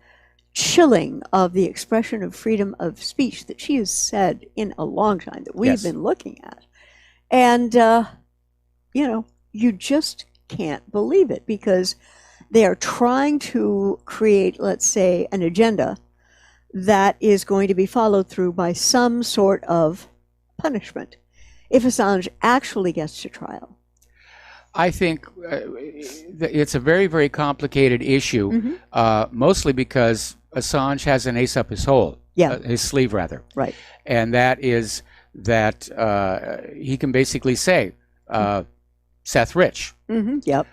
chilling of the expression of freedom of speech that she has said in a long time that we've been looking at. And, you just can't believe it because they are trying to create, let's say, an agenda that is going to be followed through by some sort of punishment if Assange actually gets to trial. I think it's a very, very complicated issue, mostly because Assange has an ace up his hole, his sleeve rather. Right. And that is that he can basically say, Seth Rich. Yep.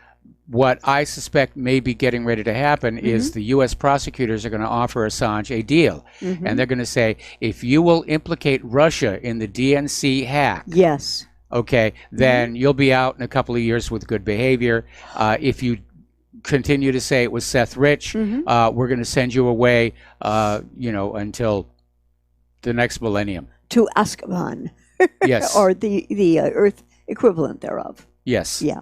What I suspect may be getting ready to happen is the U.S. prosecutors are going to offer Assange a deal. And they're going to say, if you will implicate Russia in the DNC hack, okay, then you'll be out in a couple of years with good behavior. If you continue to say it was Seth Rich, we're going to send you away, until the next millennium. To Azkaban. Yes. Or the Earth equivalent thereof. Yes. Yeah.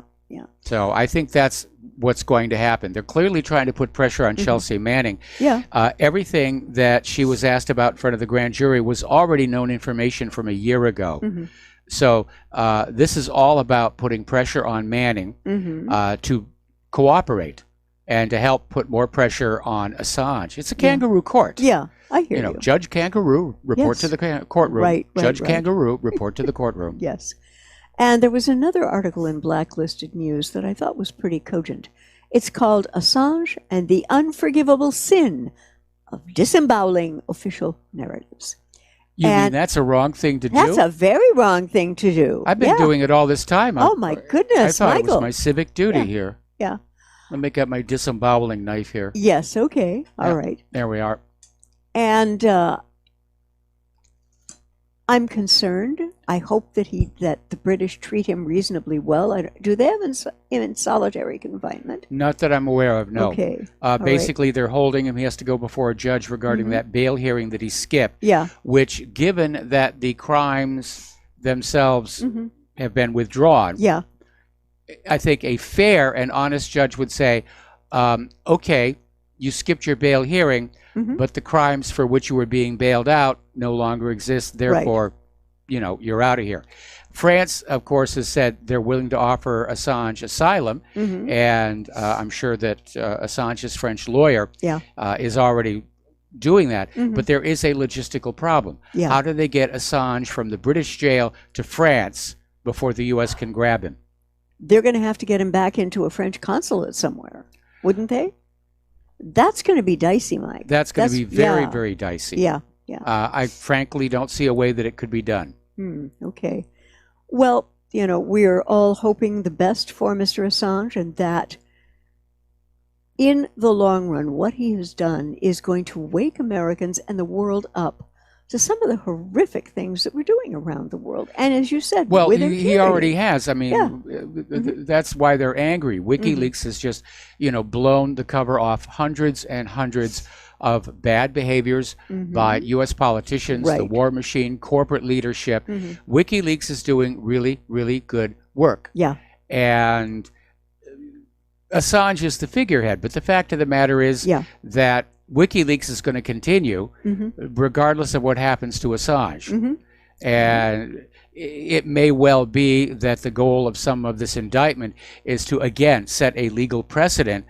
So I think that's what's going to happen. They're clearly trying to put pressure on Chelsea Manning. Everything that she was asked about in front of the grand jury was already known information from a year ago. So this is all about putting pressure on Manning to cooperate and to help put more pressure on Assange. It's a kangaroo court. Yeah, I hear you. Judge Kangaroo, report to the courtroom. Right, Judge Kangaroo, report to the courtroom. Yes. And there was another article in Blacklisted News that I thought was pretty cogent. It's called Assange and the Unforgivable Sin of Disemboweling Official Narratives. You mean that's a wrong thing to do? That's a very wrong thing to do. I've been doing it all this time. Oh, my goodness, I thought Michael. it was my civic duty here. Yeah. Let me get my disemboweling knife here. Yes, okay. All right. There we are. And I'm concerned. I hope that the British treat him reasonably well. Do they have him in solitary confinement? Not that I'm aware of, no. Okay. Basically, they're holding him. He has to go before a judge regarding that bail hearing that he skipped. Yeah. Which, given that the crimes themselves have been withdrawn, yeah, I think a fair and honest judge would say, okay, you skipped your bail hearing, but the crimes for which you were being bailed out no longer exist. Therefore, you're out of here. France, of course, has said they're willing to offer Assange asylum, and I'm sure that Assange's French lawyer is already doing that. But there is a logistical problem. Yeah. How do they get Assange from the British jail to France before the U.S. can grab him? They're going to have to get him back into a French consulate somewhere, wouldn't they? That's going to be dicey, Mike. That's going to be very, very dicey. Yeah. I frankly don't see a way that it could be done. Okay. Well, we're all hoping the best for Mr. Assange, and that in the long run, what he has done is going to wake Americans and the world up to some of the horrific things that we're doing around the world. And as you said, well, with he already has. I mean, that's why they're angry. WikiLeaks has just, blown the cover off hundreds and hundreds of bad behaviors by U.S. politicians, the war machine, corporate leadership. WikiLeaks is doing really, really good work. Yeah. And Assange is the figurehead. But the fact of the matter is that WikiLeaks is going to continue regardless of what happens to Assange. And it may well be that the goal of some of this indictment is to, again, set a legal precedent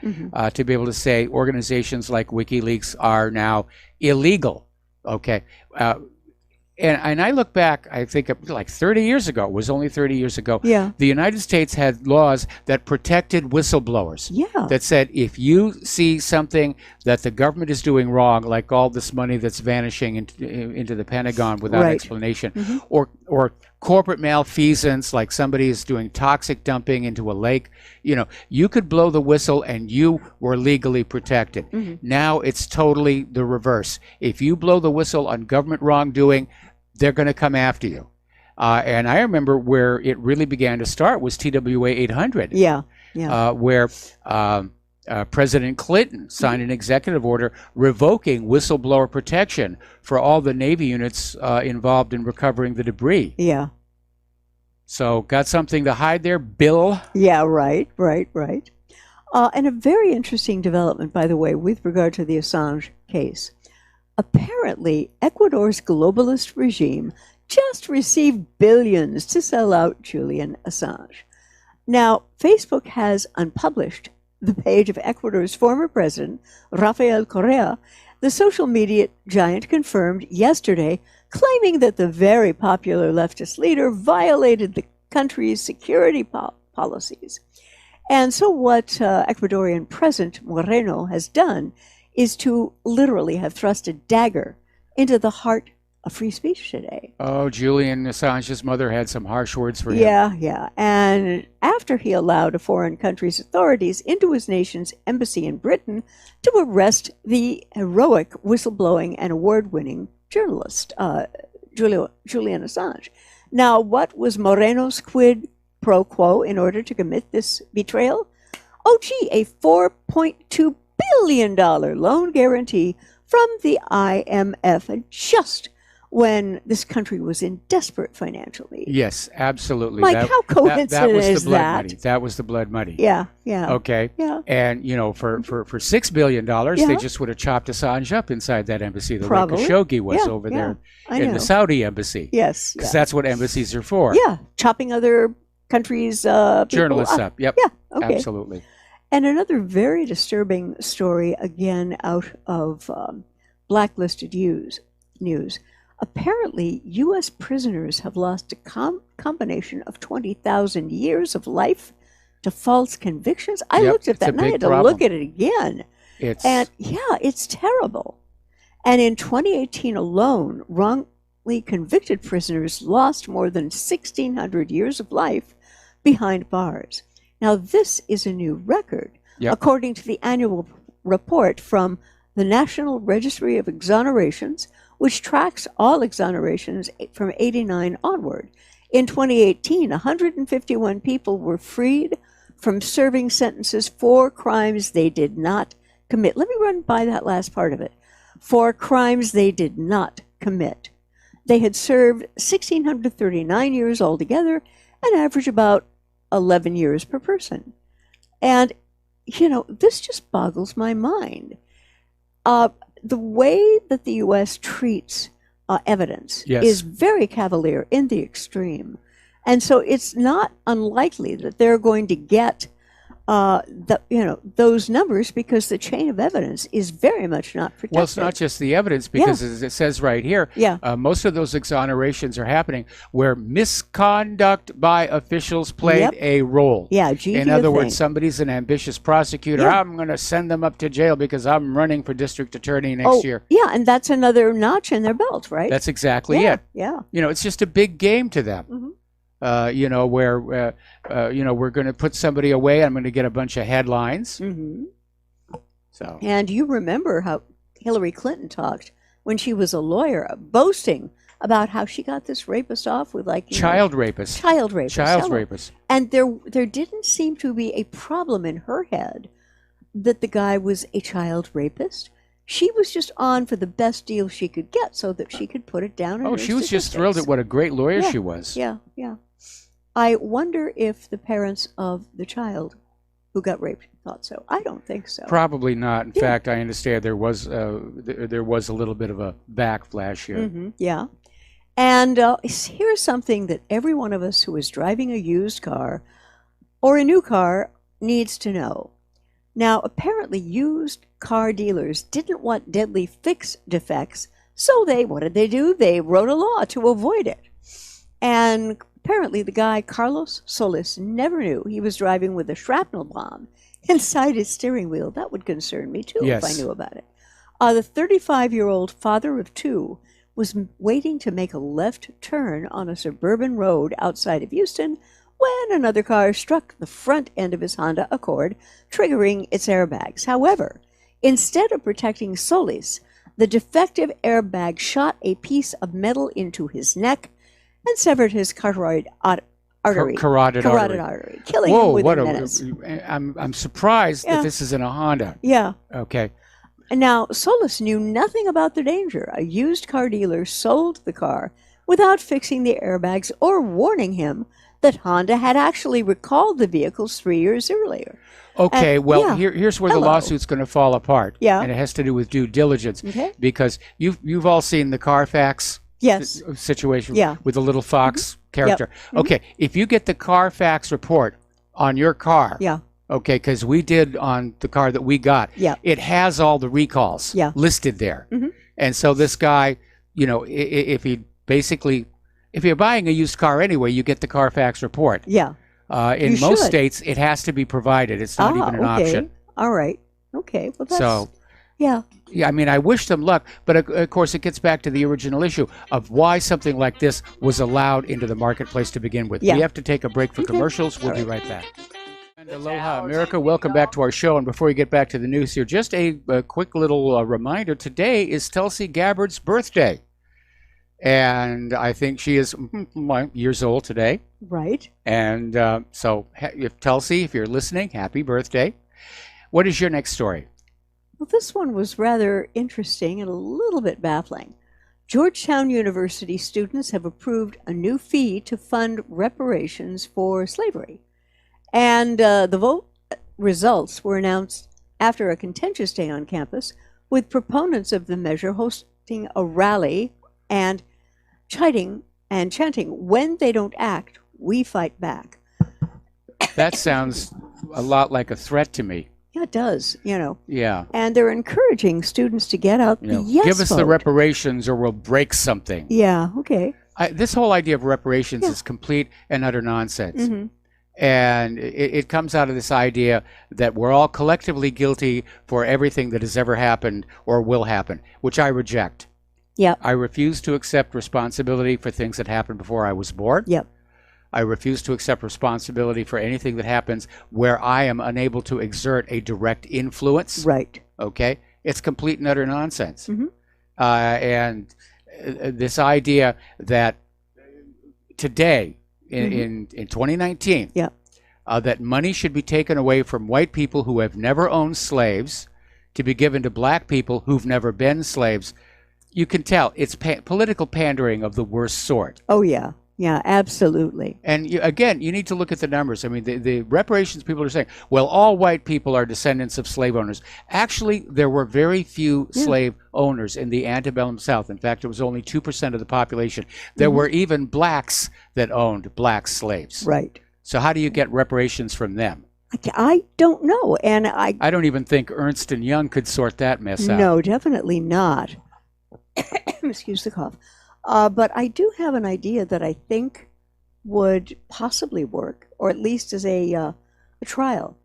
to be able to say organizations like WikiLeaks are now illegal. Okay. And I look back, I think like 30 years ago, it was only 30 years ago, the United States had laws that protected whistleblowers. That said, if you see something that the government is doing wrong, like all this money that's vanishing into the Pentagon without explanation, or corporate malfeasance, like somebody is doing toxic dumping into a lake, you could blow the whistle and you were legally protected. Now it's totally the reverse. If you blow the whistle on government wrongdoing, they're going to come after you. And I remember where it really began to start was TWA 800. Where President Clinton signed an executive order revoking whistleblower protection for all the Navy units involved in recovering the debris. So got something to hide there, Bill? Right. And a very interesting development, by the way, with regard to the Assange case. Apparently, Ecuador's globalist regime just received billions to sell out Julian Assange. Now, Facebook has unpublished the page of Ecuador's former president, Rafael Correa. The social media giant confirmed yesterday, claiming that the very popular leftist leader violated the country's security policies. And so what Ecuadorian President Moreno has done is to literally have thrust a dagger into the heart of free speech today. Oh, Julian Assange's mother had some harsh words for him. Yeah. And after he allowed a foreign country's authorities into his nation's embassy in Britain to arrest the heroic whistleblowing and award-winning journalist, Julian Assange. Now, what was Moreno's quid pro quo in order to commit this betrayal? A $4.2 billion loan guarantee from the IMF, and just when this country was in desperate financial need. Yes, absolutely. Mike, how coincident is that? That was the blood money. Yeah. Okay. Yeah. And, for $6 billion, they just would have chopped Assange up inside that embassy, the way Khashoggi was over there in the Saudi embassy. Yes. Because that's what embassies are for. Yeah, chopping other countries' journalists up. Yep. Yeah, okay. Absolutely. And another very disturbing story, again, out of blacklisted news. Apparently, U.S. prisoners have lost a combination of 20,000 years of life to false convictions. I looked at that and I had to look at it again. It's terrible. And in 2018 alone, wrongly convicted prisoners lost more than 1,600 years of life behind bars. Now, this is a new record, according to the annual report from the National Registry of Exonerations, which tracks all exonerations from 89 onward. In 2018, 151 people were freed from serving sentences for crimes they did not commit. Let me run by that last part of it. For crimes they did not commit. They had served 1,639 years altogether, and average about 11 years per person. And, this just boggles my mind. The way that the U.S. treats evidence is very cavalier in the extreme. And so it's not unlikely that they're going to get those numbers, because the chain of evidence is very much not protected. Well, it's not just the evidence, because as it says right here, most of those exonerations are happening where misconduct by officials played a role. Yeah, gee, in other words, somebody's an ambitious prosecutor. I'm going to send them up to jail because I'm running for district attorney next year. Yeah, and that's another notch in their belt, right? That's exactly it. Yeah. It's just a big game to them. Mm-hmm. Where we're going to put somebody away. I'm going to get a bunch of headlines. Mm-hmm. So, and you remember how Hillary Clinton talked when she was a lawyer, boasting about how she got this rapist off with child rapist. And there didn't seem to be a problem in her head that the guy was a child rapist. She was just on for the best deal she could get so that she could put it down. Oh, she was just thrilled at what a great lawyer she was. Yeah. I wonder if the parents of the child who got raped thought so. I don't think so. Probably not. In fact, I understand there was a little bit of a backlash here. Mm-hmm. Yeah. And here's something that every one of us who is driving a used car or a new car needs to know. Now, apparently used car dealers didn't want deadly fix defects, so what did they do? They wrote a law to avoid it. And apparently the guy, Carlos Solis, never knew he was driving with a shrapnel bomb inside his steering wheel. That would concern me, too, if I knew about it. The 35-year-old father of two was waiting to make a left turn on a suburban road outside of Houston when another car struck the front end of his Honda Accord, triggering its airbags. However, instead of protecting Solis, the defective airbag shot a piece of metal into his neck and severed his carotid artery, killing him within minutes. I'm surprised that this is in a Honda. Yeah. Okay. And now, Solis knew nothing about the danger. A used car dealer sold the car without fixing the airbags or warning him that Honda had actually recalled the vehicles 3 years earlier. Okay, here's where the lawsuit's going to fall apart. Yeah. And it has to do with due diligence. Okay. Because you've all seen the Carfax situation with the little fox character. Yep. Okay, if you get the Carfax report on your car, okay, because we did on the car that we got, it has all the recalls listed there. Mm-hmm. And so this guy, if you're buying a used car anyway, you get the Carfax report. Yeah. In most states, it has to be provided. It's not even an option. All right. Okay. Well, that's... So, yeah. I mean, I wish them luck, but of course it gets back to the original issue of why something like this was allowed into the marketplace to begin with. We have to take a break for commercials. We'll be right back. And aloha, America. Welcome back to our show. And before we get back to the news here, just a quick little reminder. Today is Tulsi Gabbard's birthday. And I think she is years old today. Right. And so, Tulsi, if you're listening, happy birthday. What is your next story? Well, this one was rather interesting and a little bit baffling. Georgetown University students have approved a new fee to fund reparations for slavery. And the vote results were announced after a contentious day on campus, with proponents of the measure hosting a rally and chanting, "When they don't act, we fight back." That sounds a lot like a threat to me. Yeah, it does, Yeah. And they're encouraging students to get out the yes give us vote. the reparations or we'll break something. Yeah, okay. This whole idea of reparations is complete and utter nonsense. Mm-hmm. And it comes out of this idea that we're all collectively guilty for everything that has ever happened or will happen, which I reject. Yep. I refuse to accept responsibility for things that happened before I was born. Yep. I refuse to accept responsibility for anything that happens where I am unable to exert a direct influence. Right. Okay? It's complete and utter nonsense. Mm-hmm. and this idea that today, in 2019, Yeah. That money should be taken away from white people who have never owned slaves to be given to black people who've never been slaves. You can tell it's political pandering of the worst sort. Oh, yeah. Yeah, absolutely. And again, you need to look at the numbers. I mean, the reparations people are saying, well, all white people are descendants of slave owners. Actually, there were very few slave owners in the antebellum South. In fact, it was only 2% of the population. There were even blacks that owned black slaves. Right. So how do you get reparations from them? I don't know. And I don't even think Ernst & Young could sort that mess out. No, definitely not. Excuse the cough. But I do have an idea that I think would possibly work, or at least as a trial.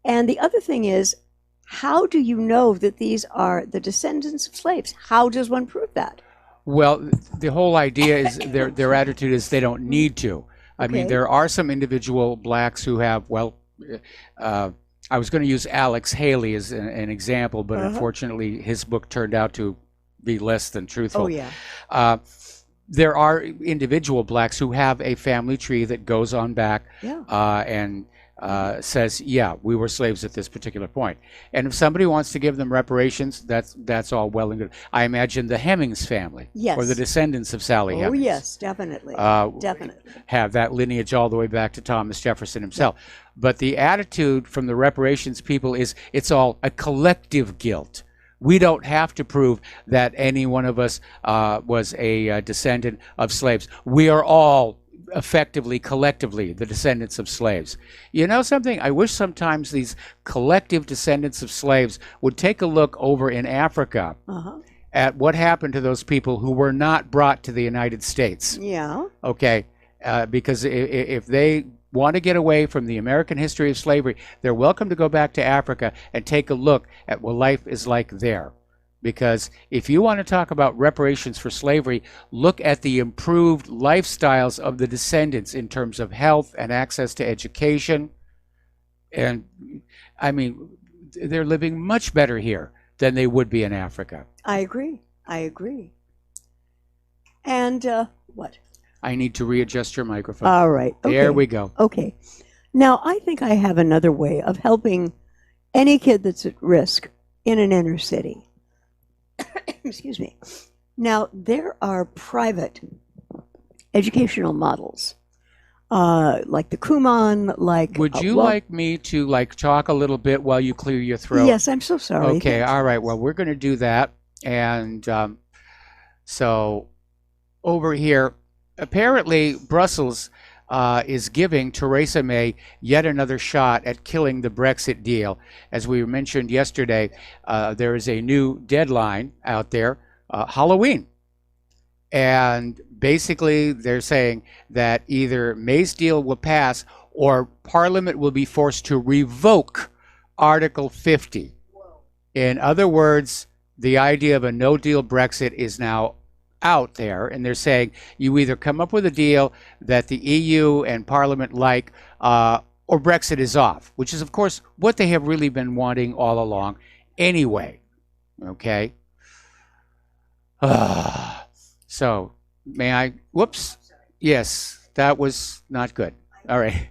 And the other thing is, how do you know that these are the descendants of slaves? How does one prove that? Well, the whole idea is their attitude is they don't need to. I mean, there are some individual blacks who have, I was going to use Alex Haley as an example, but unfortunately his book turned out to be less than truthful. Oh, yeah. There are individual blacks who have a family tree that goes on back and says, yeah, we were slaves at this particular point. And if somebody wants to give them reparations, that's all well and good. I imagine the Hemings family, or the descendants of Sally Hemings. Oh, yes, definitely. Definitely. Have that lineage all the way back to Thomas Jefferson himself. Yeah. But the attitude from the reparations people is it's all a collective guilt. We don't have to prove that any one of us was a descendant of slaves. We are all effectively, collectively, the descendants of slaves. You know something? I wish sometimes these collective descendants of slaves would take a look over in Africa at what happened to those people who were not brought to the United States. Yeah. Okay. Because if they want to get away from the American history of slavery, they're welcome to go back to Africa and take a look at what life is like there. Because if you want to talk about reparations for slavery, look at the improved lifestyles of the descendants in terms of health and access to education. And I mean, they're living much better here than they would be in Africa. I agree. I agree. And what? I need to readjust your microphone. All right. Okay. There we go. Okay. Now, I think I have another way of helping any kid that's at risk in an inner city. Excuse me. Now, there are private educational models, like the Kumon, like... Would you like me to, talk a little bit while you clear your throat? Yes, I'm so sorry. Okay, all right. Well, we're going to do that. And so over here, apparently Brussels is giving Theresa May yet another shot at killing the Brexit deal. As we mentioned yesterday, there is a new deadline out there, Halloween. And basically they're saying that either May's deal will pass or Parliament will be forced to revoke Article 50. In other words, the idea of a no-deal Brexit is now out there, and they're saying you either come up with a deal that the EU and Parliament like, or Brexit is off, which is, of course, what they have really been wanting all along anyway. Okay? So, may I? Whoops. Yes, that was not good. All right.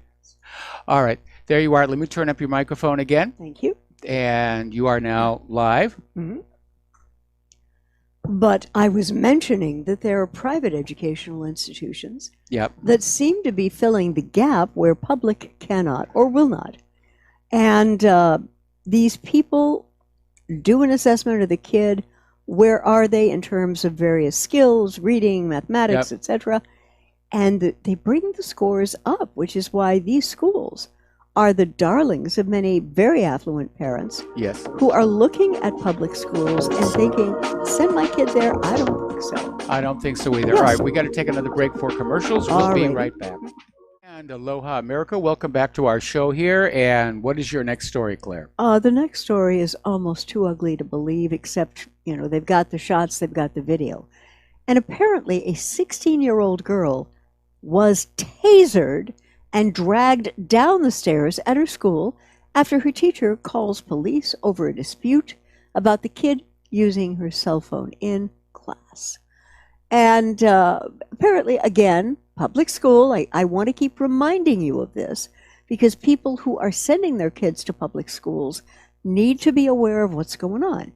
All right. There you are. Let me turn up your microphone again. Thank you. And you are now live. Mm-hmm. But I was mentioning that there are private educational institutions that seem to be filling the gap where public cannot or will not. And these people do an assessment of the kid. Where are they in terms of various skills, reading, mathematics, etc. And they bring the scores up, which is why these schools are the darlings of many very affluent parents who are looking at public schools and thinking, send my kid there? I don't think so. I don't think so either. Yes. All right, we got to take another break for commercials. We'll be right back. And aloha, America. Welcome back to our show here. And what is your next story, Claire? The next story is almost too ugly to believe, except, they've got the shots, they've got the video. And apparently a 16-year-old girl was tasered and dragged down the stairs at her school after her teacher calls police over a dispute about the kid using her cell phone in class. And apparently, again, public school, I want to keep reminding you of this because people who are sending their kids to public schools need to be aware of what's going on.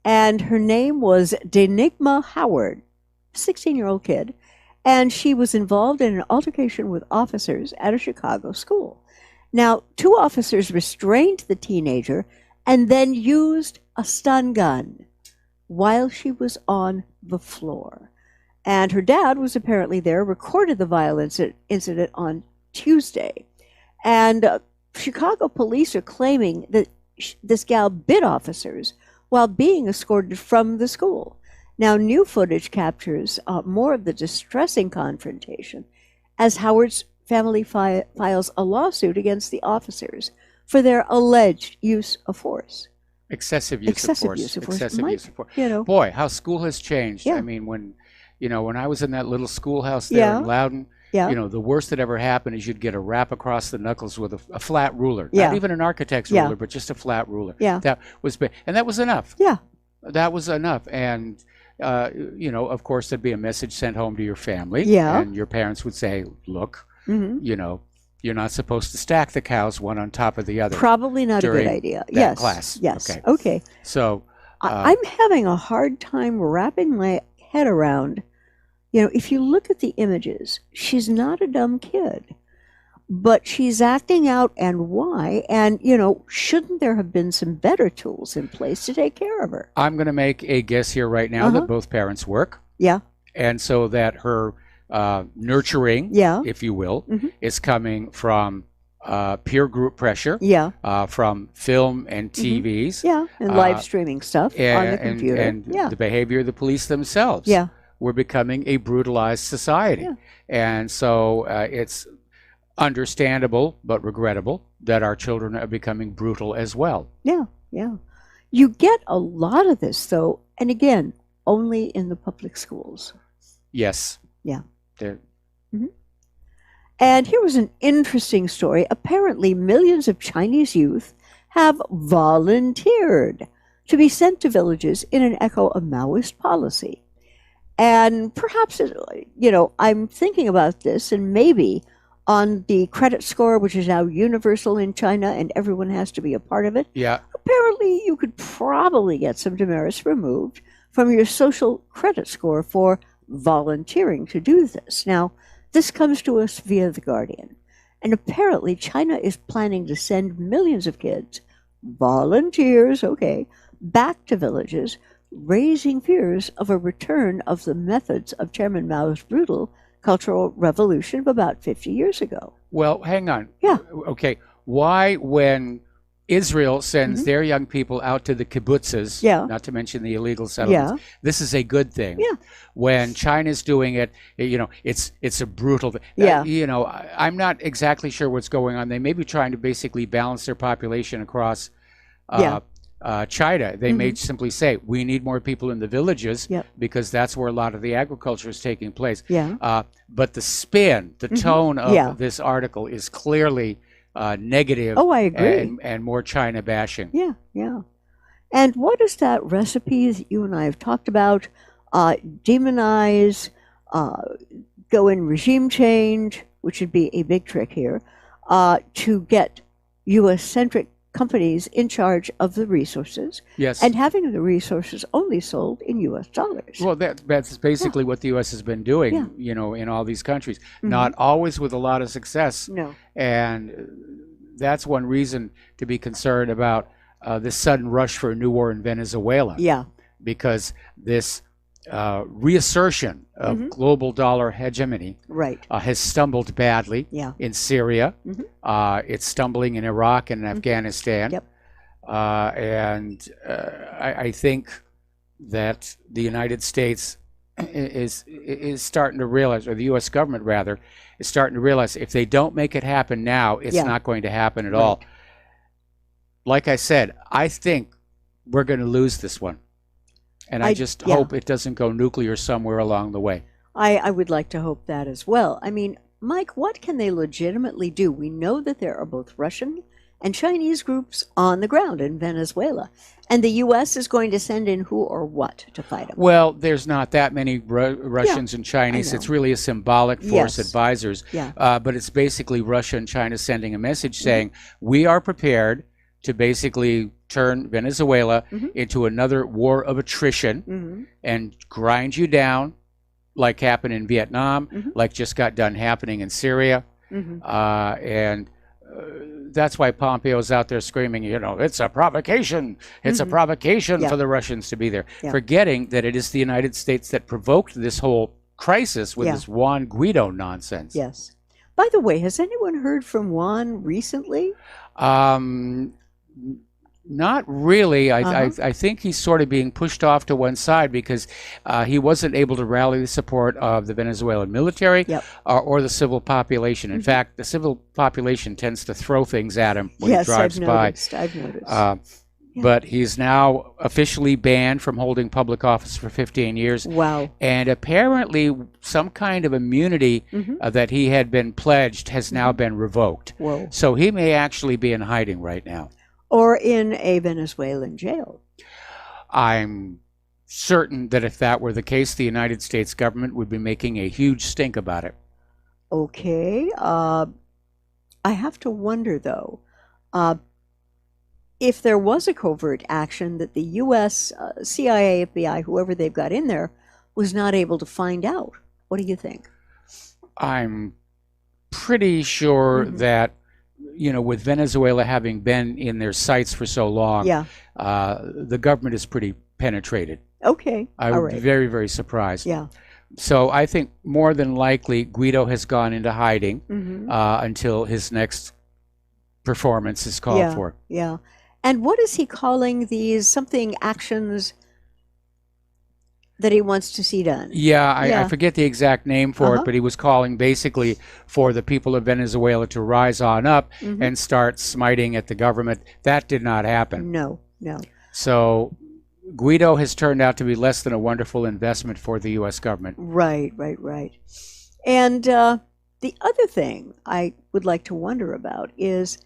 And her name was Denigma Howard, 16-year-old kid, and she was involved in an altercation with officers at a Chicago school. Now, 2 officers restrained the teenager and then used a stun gun while she was on the floor. And her dad was apparently there, recorded the violent incident on Tuesday. And Chicago police are claiming that this gal bit officers while being escorted from the school. Now, new footage captures more of the distressing confrontation as Howard's family files a lawsuit against the officers for their alleged use of force. Excessive use of force. Excessive use of force. You know, boy, how school has changed. Yeah. I mean, when I was in that little schoolhouse there in Loudon, the worst that ever happened is you'd get a rap across the knuckles with a flat ruler. Not even an architect's ruler, but just a flat ruler. That was big. And that was enough. Yeah. That was enough. And, of course, there'd be a message sent home to your family. Yeah. And your parents would say, look, you're not supposed to stack the cows one on top of the other. Probably not a good idea. Yes. Class. Yes. Okay. So I'm having a hard time wrapping my head around, if you look at the images, she's not a dumb kid, but she's acting out, and why? And, shouldn't there have been some better tools in place to take care of her? I'm going to make a guess here right now that both parents work. Yeah. And so that her nurturing, if you will, is coming from peer group pressure, from film and TVs, and live streaming stuff on the computer, and the behavior of the police themselves. We're becoming a brutalized society, and so it's understandable but regrettable that our children are becoming brutal as well. Yeah. You get a lot of this, though, and again, only in the public schools. Yes. Yeah. There. And here was an interesting story. Apparently, millions of Chinese youth have volunteered to be sent to villages in an echo of Maoist policy. And perhaps, I'm thinking about this, and maybe on the credit score, which is now universal in China, and everyone has to be a part of it. Yeah. Apparently, you could probably get some demerits removed from your social credit score for volunteering to do this. Now, this comes to us via The Guardian. And apparently, China is planning to send millions of kids, volunteers, back to villages, raising fears of a return of the methods of Chairman Mao's brutal Cultural Revolution of about 50 years ago. Well, hang on. Yeah. Okay. Why, when Israel sends their young people out to the kibbutzes, not to mention the illegal settlements, this is a good thing. Yeah. When China's doing it, it's a brutal thing. I'm not exactly sure what's going on. They may be trying to basically balance their population across China. They may simply say, we need more people in the villages because that's where a lot of the agriculture is taking place. But the spin, the tone of this article is clearly negative. Oh, I agree. And more China bashing. Yeah. And what is that recipe that you and I have talked about? Demonize, go in regime change, which would be a big trick here, to get U.S.-centric companies in charge of the resources, and having the resources only sold in U.S. dollars. Well, that's basically what the U.S. has been doing, in all these countries. Not always with a lot of success. No. And that's one reason to be concerned about this sudden rush for a new war in Venezuela. Yeah. Because this reassertion of global dollar hegemony has stumbled badly in Syria. It's stumbling in Iraq and Afghanistan. And I think that the United States is starting to realize, or the U.S. government rather, is starting to realize if they don't make it happen now, it's not going to happen at all. Like I said, I think we're going to lose this one. And I just hope it doesn't go nuclear somewhere along the way. I would like to hope that as well. I mean, Mike, what can they legitimately do? We know that there are both Russian and Chinese groups on the ground in Venezuela. And the U.S. is going to send in who or what to fight them? Well, there's not that many Russians and Chinese. It's really a symbolic force, advisors. But it's basically Russia and China sending a message saying, we are prepared to basically turn Venezuela into another war of attrition and grind you down, like happened in Vietnam, like just got done happening in Syria. That's why Pompeo's out there screaming, it's a provocation. It's a provocation for the Russians to be there, forgetting that it is the United States that provoked this whole crisis with this Juan Guaido nonsense. Yes. By the way, has anyone heard from Juan recently? Not really. I think he's sort of being pushed off to one side because he wasn't able to rally the support of the Venezuelan military or the civil population. In fact, the civil population tends to throw things at him when he drives by. I've noticed. But he's now officially banned from holding public office for 15 years. Wow. And apparently some kind of immunity that he had been pledged has now been revoked. Whoa. So he may actually be in hiding right now. Or in a Venezuelan jail. I'm certain that if that were the case, the United States government would be making a huge stink about it. Okay. I have to wonder, though, if there was a covert action that the U.S., CIA, FBI, whoever they've got in there, was not able to find out. What do you think? I'm pretty sure that with Venezuela having been in their sights for so long, the government is pretty penetrated. Okay. I would be very, very surprised. Yeah. So I think more than likely Guaido has gone into hiding until his next performance is called for. Yeah. And what is he calling these actions that he wants to see done? I forget the exact name for it, but he was calling basically for the people of Venezuela to rise on up and start smiting at the government. That did not happen. No. So Guaido has turned out to be less than a wonderful investment for the U.S. government. Right. And the other thing I would like to wonder about is,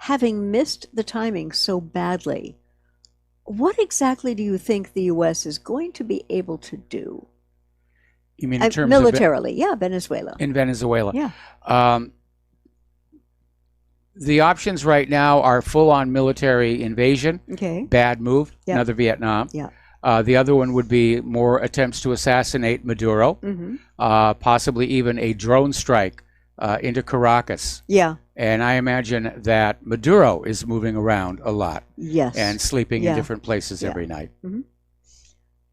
having missed the timing so badly, what exactly do you think the U.S. is going to be able to do? You mean in terms militarily? Venezuela. In Venezuela. Yeah. The options right now are full-on military invasion. Okay. Bad move. Another Vietnam. Yeah. The other one would be more attempts to assassinate Maduro, possibly even a drone strike into Caracas. Yeah. And I imagine that Maduro is moving around a lot. Yes. And sleeping in different places every night.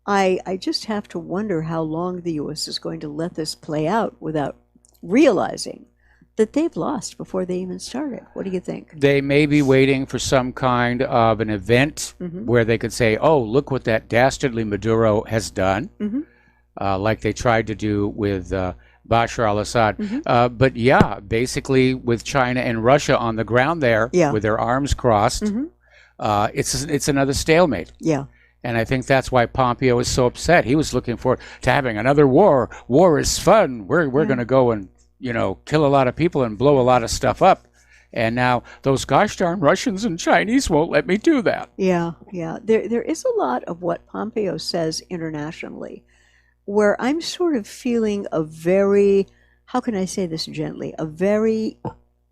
I just have to wonder how long the U.S. is going to let this play out without realizing that they've lost before they even started. What do you think? They may be waiting for some kind of an event where they could say, oh, look what that dastardly Maduro has done, like they tried to do with Bashar al-Assad. But basically with China and Russia on the ground there with their arms crossed, it's another stalemate. Yeah. And I think that's why Pompeo is so upset. He was looking forward to having another war. War is fun. We're going to go and kill a lot of people and blow a lot of stuff up. And now those gosh darn Russians and Chinese won't let me do that. Yeah. There is a lot of what Pompeo says internationally where I'm sort of feeling a very, how can I say this gently, a very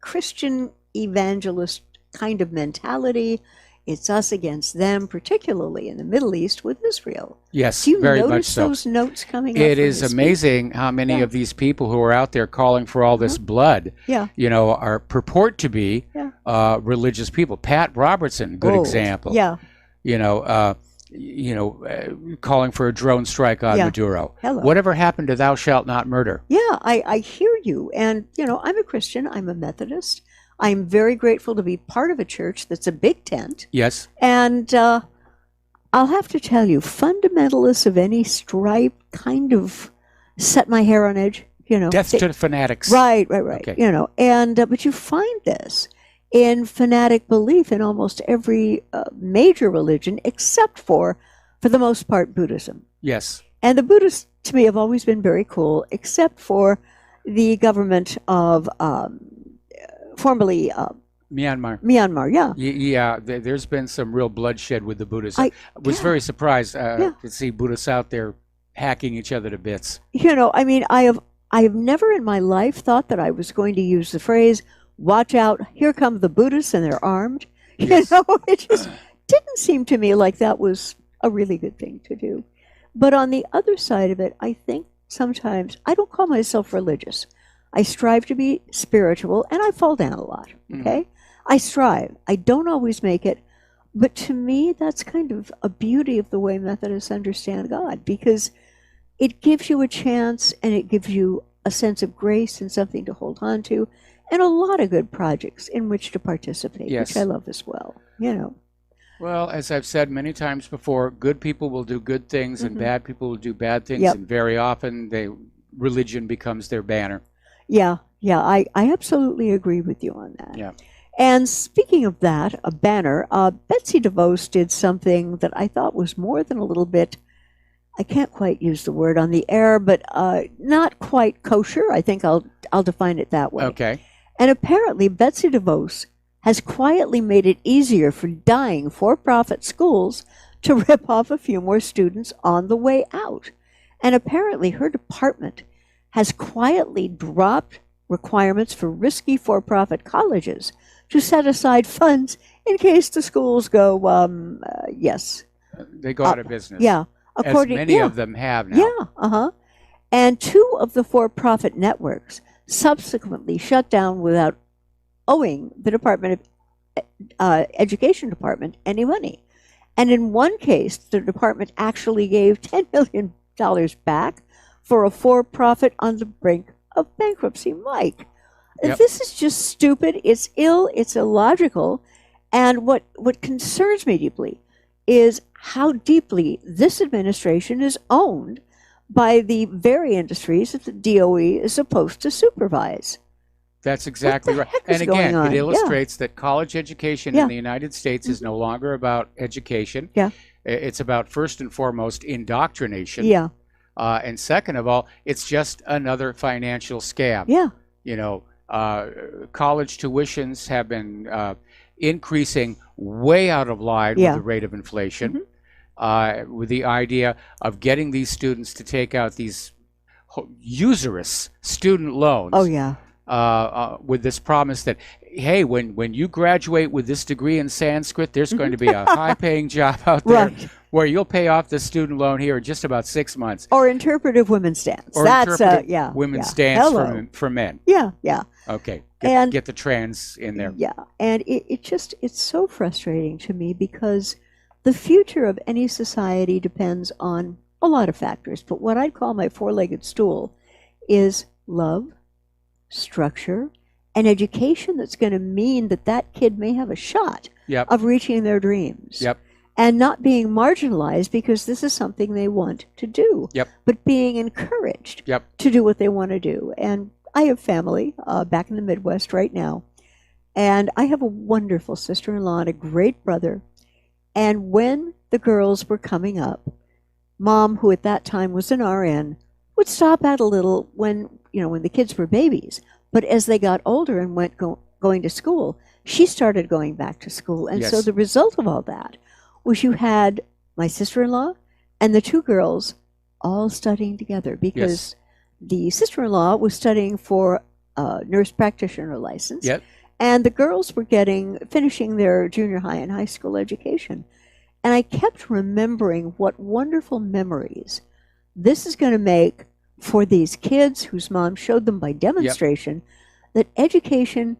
Christian evangelist kind of mentality. It's us against them, particularly in the Middle East with Israel. Yes, Do you very much notice so. those notes coming up? It is amazing how many of these people who are out there calling for all this blood, are purport to be religious people. Pat Robertson, good example. Yeah. Calling for a drone strike on Maduro. Hello. Whatever happened to thou shalt not murder? Yeah, I hear you. And, I'm a Christian. I'm a Methodist. I'm very grateful to be part of a church that's a big tent. Yes. And I'll have to tell you, fundamentalists of any stripe kind of set my hair on edge. Death to the fanatics. Right. Okay. And but you find this in fanatic belief in almost every major religion, except for the most part, Buddhism. Yes. And the Buddhists, to me, have always been very cool, except for the government of formerly Myanmar, yeah. Yeah, there's been some real bloodshed with the Buddhists. I I was yeah, very surprised yeah. to see Buddhists out there hacking each other to bits. I mean, I have never in my life thought that I was going to use the phrase, watch out, here come the Buddhists and they're armed. Yes. It just didn't seem to me like that was a really good thing to do. But on the other side of it, I think sometimes I don't call myself religious. I strive to be spiritual and I fall down a lot, okay? I strive. I don't always make it. But to me, that's kind of a beauty of the way Methodists understand God, because it gives you a chance and it gives you a sense of grace and something to hold on to, and a lot of good projects in which to participate, Yes. which I love as well, Well, as I've said many times before, good people will do good things and bad people will do bad things, Yep. and very often religion becomes their banner. Yeah, I absolutely agree with you on that. Yeah. And speaking of that, a banner, Betsy DeVos did something that I thought was more than a little bit, I can't quite use the word on the air, but not quite kosher. I think I'll define it that way. Okay. And apparently Betsy DeVos has quietly made it easier for dying for-profit schools to rip off a few more students on the way out. And apparently her department has quietly dropped requirements for risky for-profit colleges to set aside funds in case the schools go, yes. They go out of business. Yeah. As many of them have now. Yeah, And two of the for-profit networks subsequently shut down without owing the Department of Education Department any money. And in one case, the department actually gave $10 million back for a for-profit on the brink of bankruptcy. Mike, Yep. this is just stupid. It's ill. It's illogical. And what concerns me deeply is how deeply this administration is owned by the very industries that the DOE is supposed to supervise. That's exactly right. heck And is again, going on? it Yeah. illustrates that college education Yeah. in the United States is no longer about education. Yeah. It's about, first and foremost, indoctrination. Yeah. And second of all, it's just another financial scam. Yeah. College tuitions have been increasing way out of line Yeah. with the rate of inflation, with the idea of getting these students to take out these usurious student loans. Oh, yeah. With this promise that, hey, when you graduate with this degree in Sanskrit, there's going to be a high-paying job out there Right. where you'll pay off the student loan here in just about 6 months. Or interpretive women's dance. Or That's interpretive women's dance Hello. for men. Yeah, yeah. Okay, And- get the trans in there. Yeah, and it's so frustrating to me because the future of any society depends on a lot of factors, but what I'd call my four-legged stool is love, structure, and education that's going to mean that that kid may have a shot Yep. of reaching their dreams. Yep. And not being marginalized because this is something they want to do, Yep. but being encouraged Yep. to do what they want to do. And I have family back in the Midwest right now, and I have a wonderful sister-in-law and a great brother. And when the girls were coming up, Mom, who at that time was an RN, would stop out a little when the kids were babies. But as they got older and went going to school, she started going back to school. And so Yes. the result of all that was you had my sister-in-law and the two girls all studying together because the sister-in-law was studying for a nurse practitioner license. Yep. And the girls were finishing their junior high and high school education. And I kept remembering what wonderful memories this is going to make for these kids whose mom showed them by demonstration that education,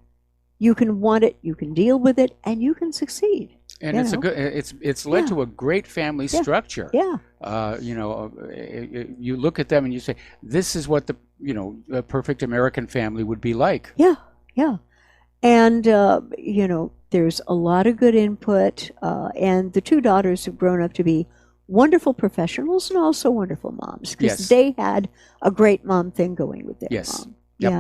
you can want it, you can deal with it, and you can succeed. And it's led to a great family structure. Yeah. You look at them and you say, this is what a perfect American family would be like. Yeah, yeah. And, there's a lot of good input, and the two daughters have grown up to be wonderful professionals and also wonderful moms because Yes. they had a great mom thing going with their Yes. mom. Yep.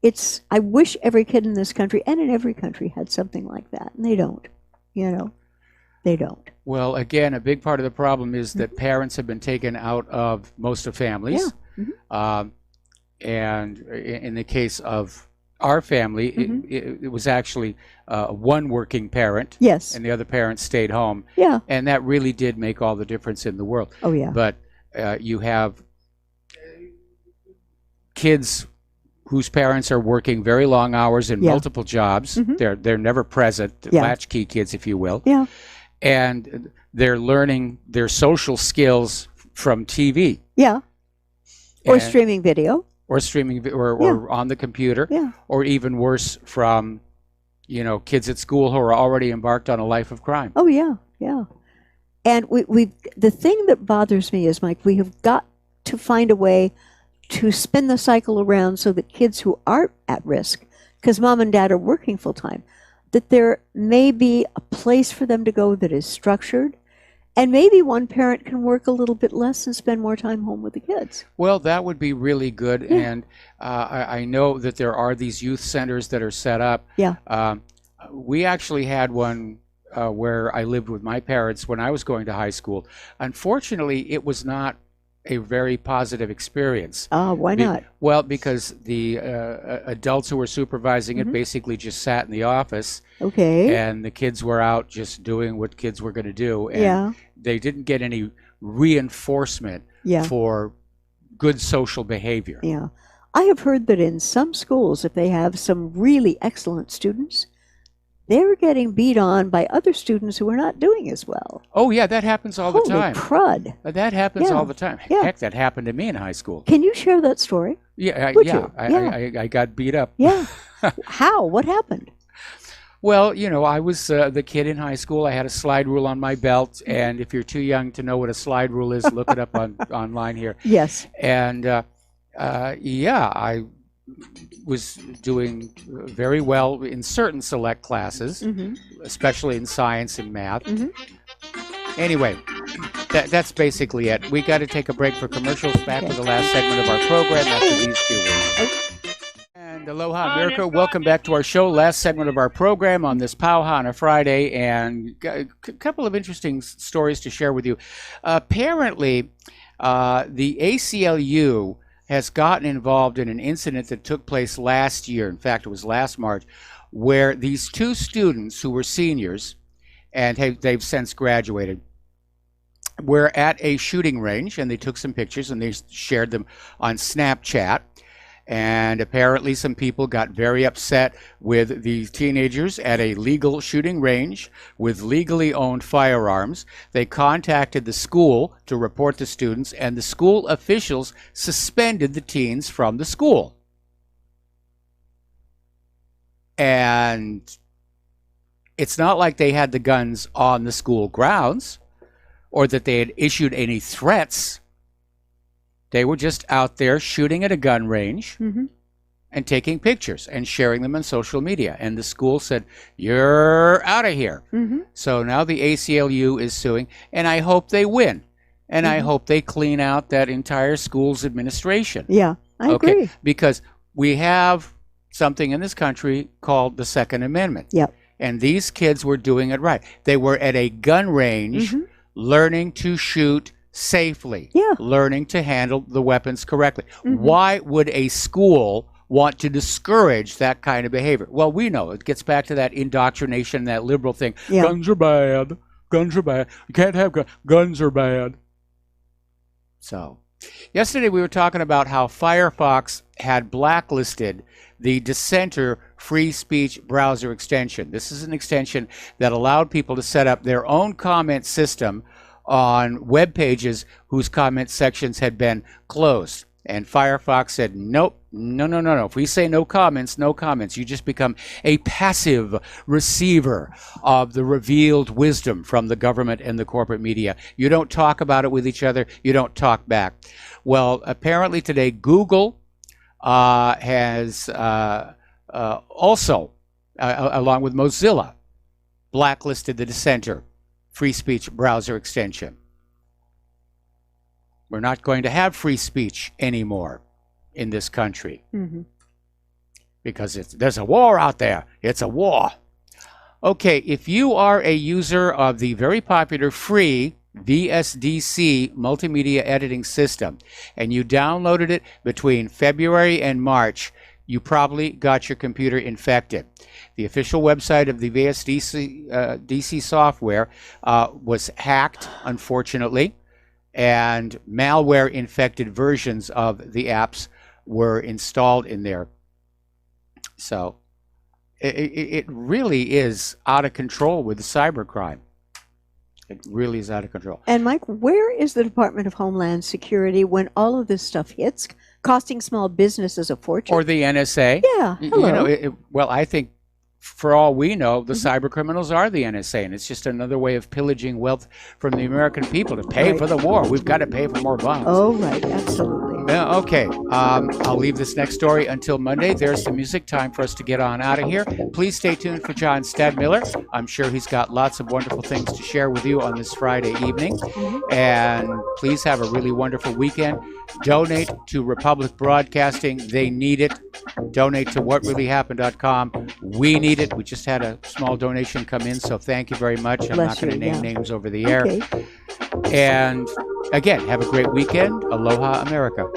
Yeah. I wish every kid in this country and in every country had something like that, and they don't. They don't. Well, again, a big part of the problem is that parents have been taken out of most of families. Yeah. Mhm. And in the case of our family, it was actually one working parent. Yes. And the other parent stayed home. Yeah. And that really did make all the difference in the world. Oh, yeah. But you have kids whose parents are working very long hours in multiple jobs. They're never present, latchkey kids, if you will. Yeah. And they're learning their social skills from TV. Yeah. Or streaming video. Or streaming, or on the computer. Yeah. Or even worse, from, kids at school who are already embarked on a life of crime. Oh, yeah, yeah. And the thing that bothers me is, Mike, we have got to find a way to spin the cycle around so that kids who aren't at risk, because mom and dad are working full time, that there may be a place for them to go that is structured, and maybe one parent can work a little bit less and spend more time home with the kids. Well, that would be really good, and I know that there are these youth centers that are set up. Yeah. We actually had one where I lived with my parents when I was going to high school. Unfortunately, it was not a very positive experience. Why not? Well, because the adults who were supervising it basically just sat in the office. Okay. And the kids were out just doing what kids were going to do. And Yeah. they didn't get any reinforcement for good social behavior. Yeah. I have heard that in some schools, if they have some really excellent students, they're getting beat on by other students who are not doing as well. Oh, yeah, that happens all the time. Holy crud. That happens Yeah. all the time. Yeah. Heck, that happened to me in high school. Can you share that story? Yeah, Would yeah. you? Yeah. I got beat up. Yeah. How? What happened? Well, I was the kid in high school. I had a slide rule on my belt, and if you're too young to know what a slide rule is, look it up online here. Yes. And I was doing very well in certain select classes, especially in science and math. Anyway, that's basically it. We got to take a break for commercials. Back with the last segment of our program after these few words. And aloha, America. Welcome back to our show. Last segment of our program on this Pauha on a Friday, and a couple of interesting stories to share with you. Apparently, the ACLU has gotten involved in an incident that took place last year. In fact, it was last March, where these two students who were seniors, and they've since graduated, were at a shooting range, and they took some pictures and they shared them on Snapchat. And apparently some people got very upset with these teenagers at a legal shooting range with legally owned firearms. They contacted the school to report the students, and the school officials suspended the teens from the school. And it's not like they had the guns on the school grounds or that they had issued any threats. They were just out there shooting at a gun range and taking pictures and sharing them on social media. And the school said, "You're out of here." So now the ACLU is suing, and I hope they win. And I hope they clean out that entire school's administration. Yeah, I agree. Because we have something in this country called the Second Amendment. Yep. And these kids were doing it right. They were at a gun range learning to shoot safely, learning to handle the weapons correctly. Why would a school want to discourage that kind of behavior? Well, we know it gets back to that indoctrination, that liberal thing. Guns are bad. Guns are bad. You can't have guns. Guns are bad. So, yesterday we were talking about how Firefox had blacklisted the Dissenter free speech browser extension. This is an extension that allowed people to set up their own comment system on web pages whose comment sections had been closed. And Firefox said, nope, no. If we say no comments, no comments. You just become a passive receiver of the revealed wisdom from the government and the corporate media. You don't talk about it with each other. You don't talk back. Well, apparently today, Google has also, along with Mozilla, blacklisted the Dissenter free speech browser extension. We're not going to have free speech anymore in this country because there's a war out there. It's a war. Okay, if you are a user of the very popular free VSDC multimedia editing system and you downloaded it between February and March, you probably got your computer infected. The official website of the VSDC software was hacked, unfortunately, and malware-infected versions of the apps were installed in there. So it really is out of control with the cybercrime. It really is out of control. And Mike, where is the Department of Homeland Security when all of this stuff hits, costing small businesses a fortune? Or the NSA. Yeah, hello. You know, well, I think for all we know, the cyber criminals are the NSA, and it's just another way of pillaging wealth from the American people to pay for the war. We've got to pay for more bombs. Oh, right, absolutely. Okay, I'll leave this next story until Monday. There's the music. Time for us to get on out of here. Please stay tuned for John Stadmiller. I'm sure he's got lots of wonderful things to share with you on this Friday evening. And please have a really wonderful weekend. Donate to Republic Broadcasting. They need it. Donate to whatreallyhappened.com. We need it. We just had a small donation come in, so thank you very much. I'm not going to name names over the air. Okay. And again, have a great weekend. Aloha, America.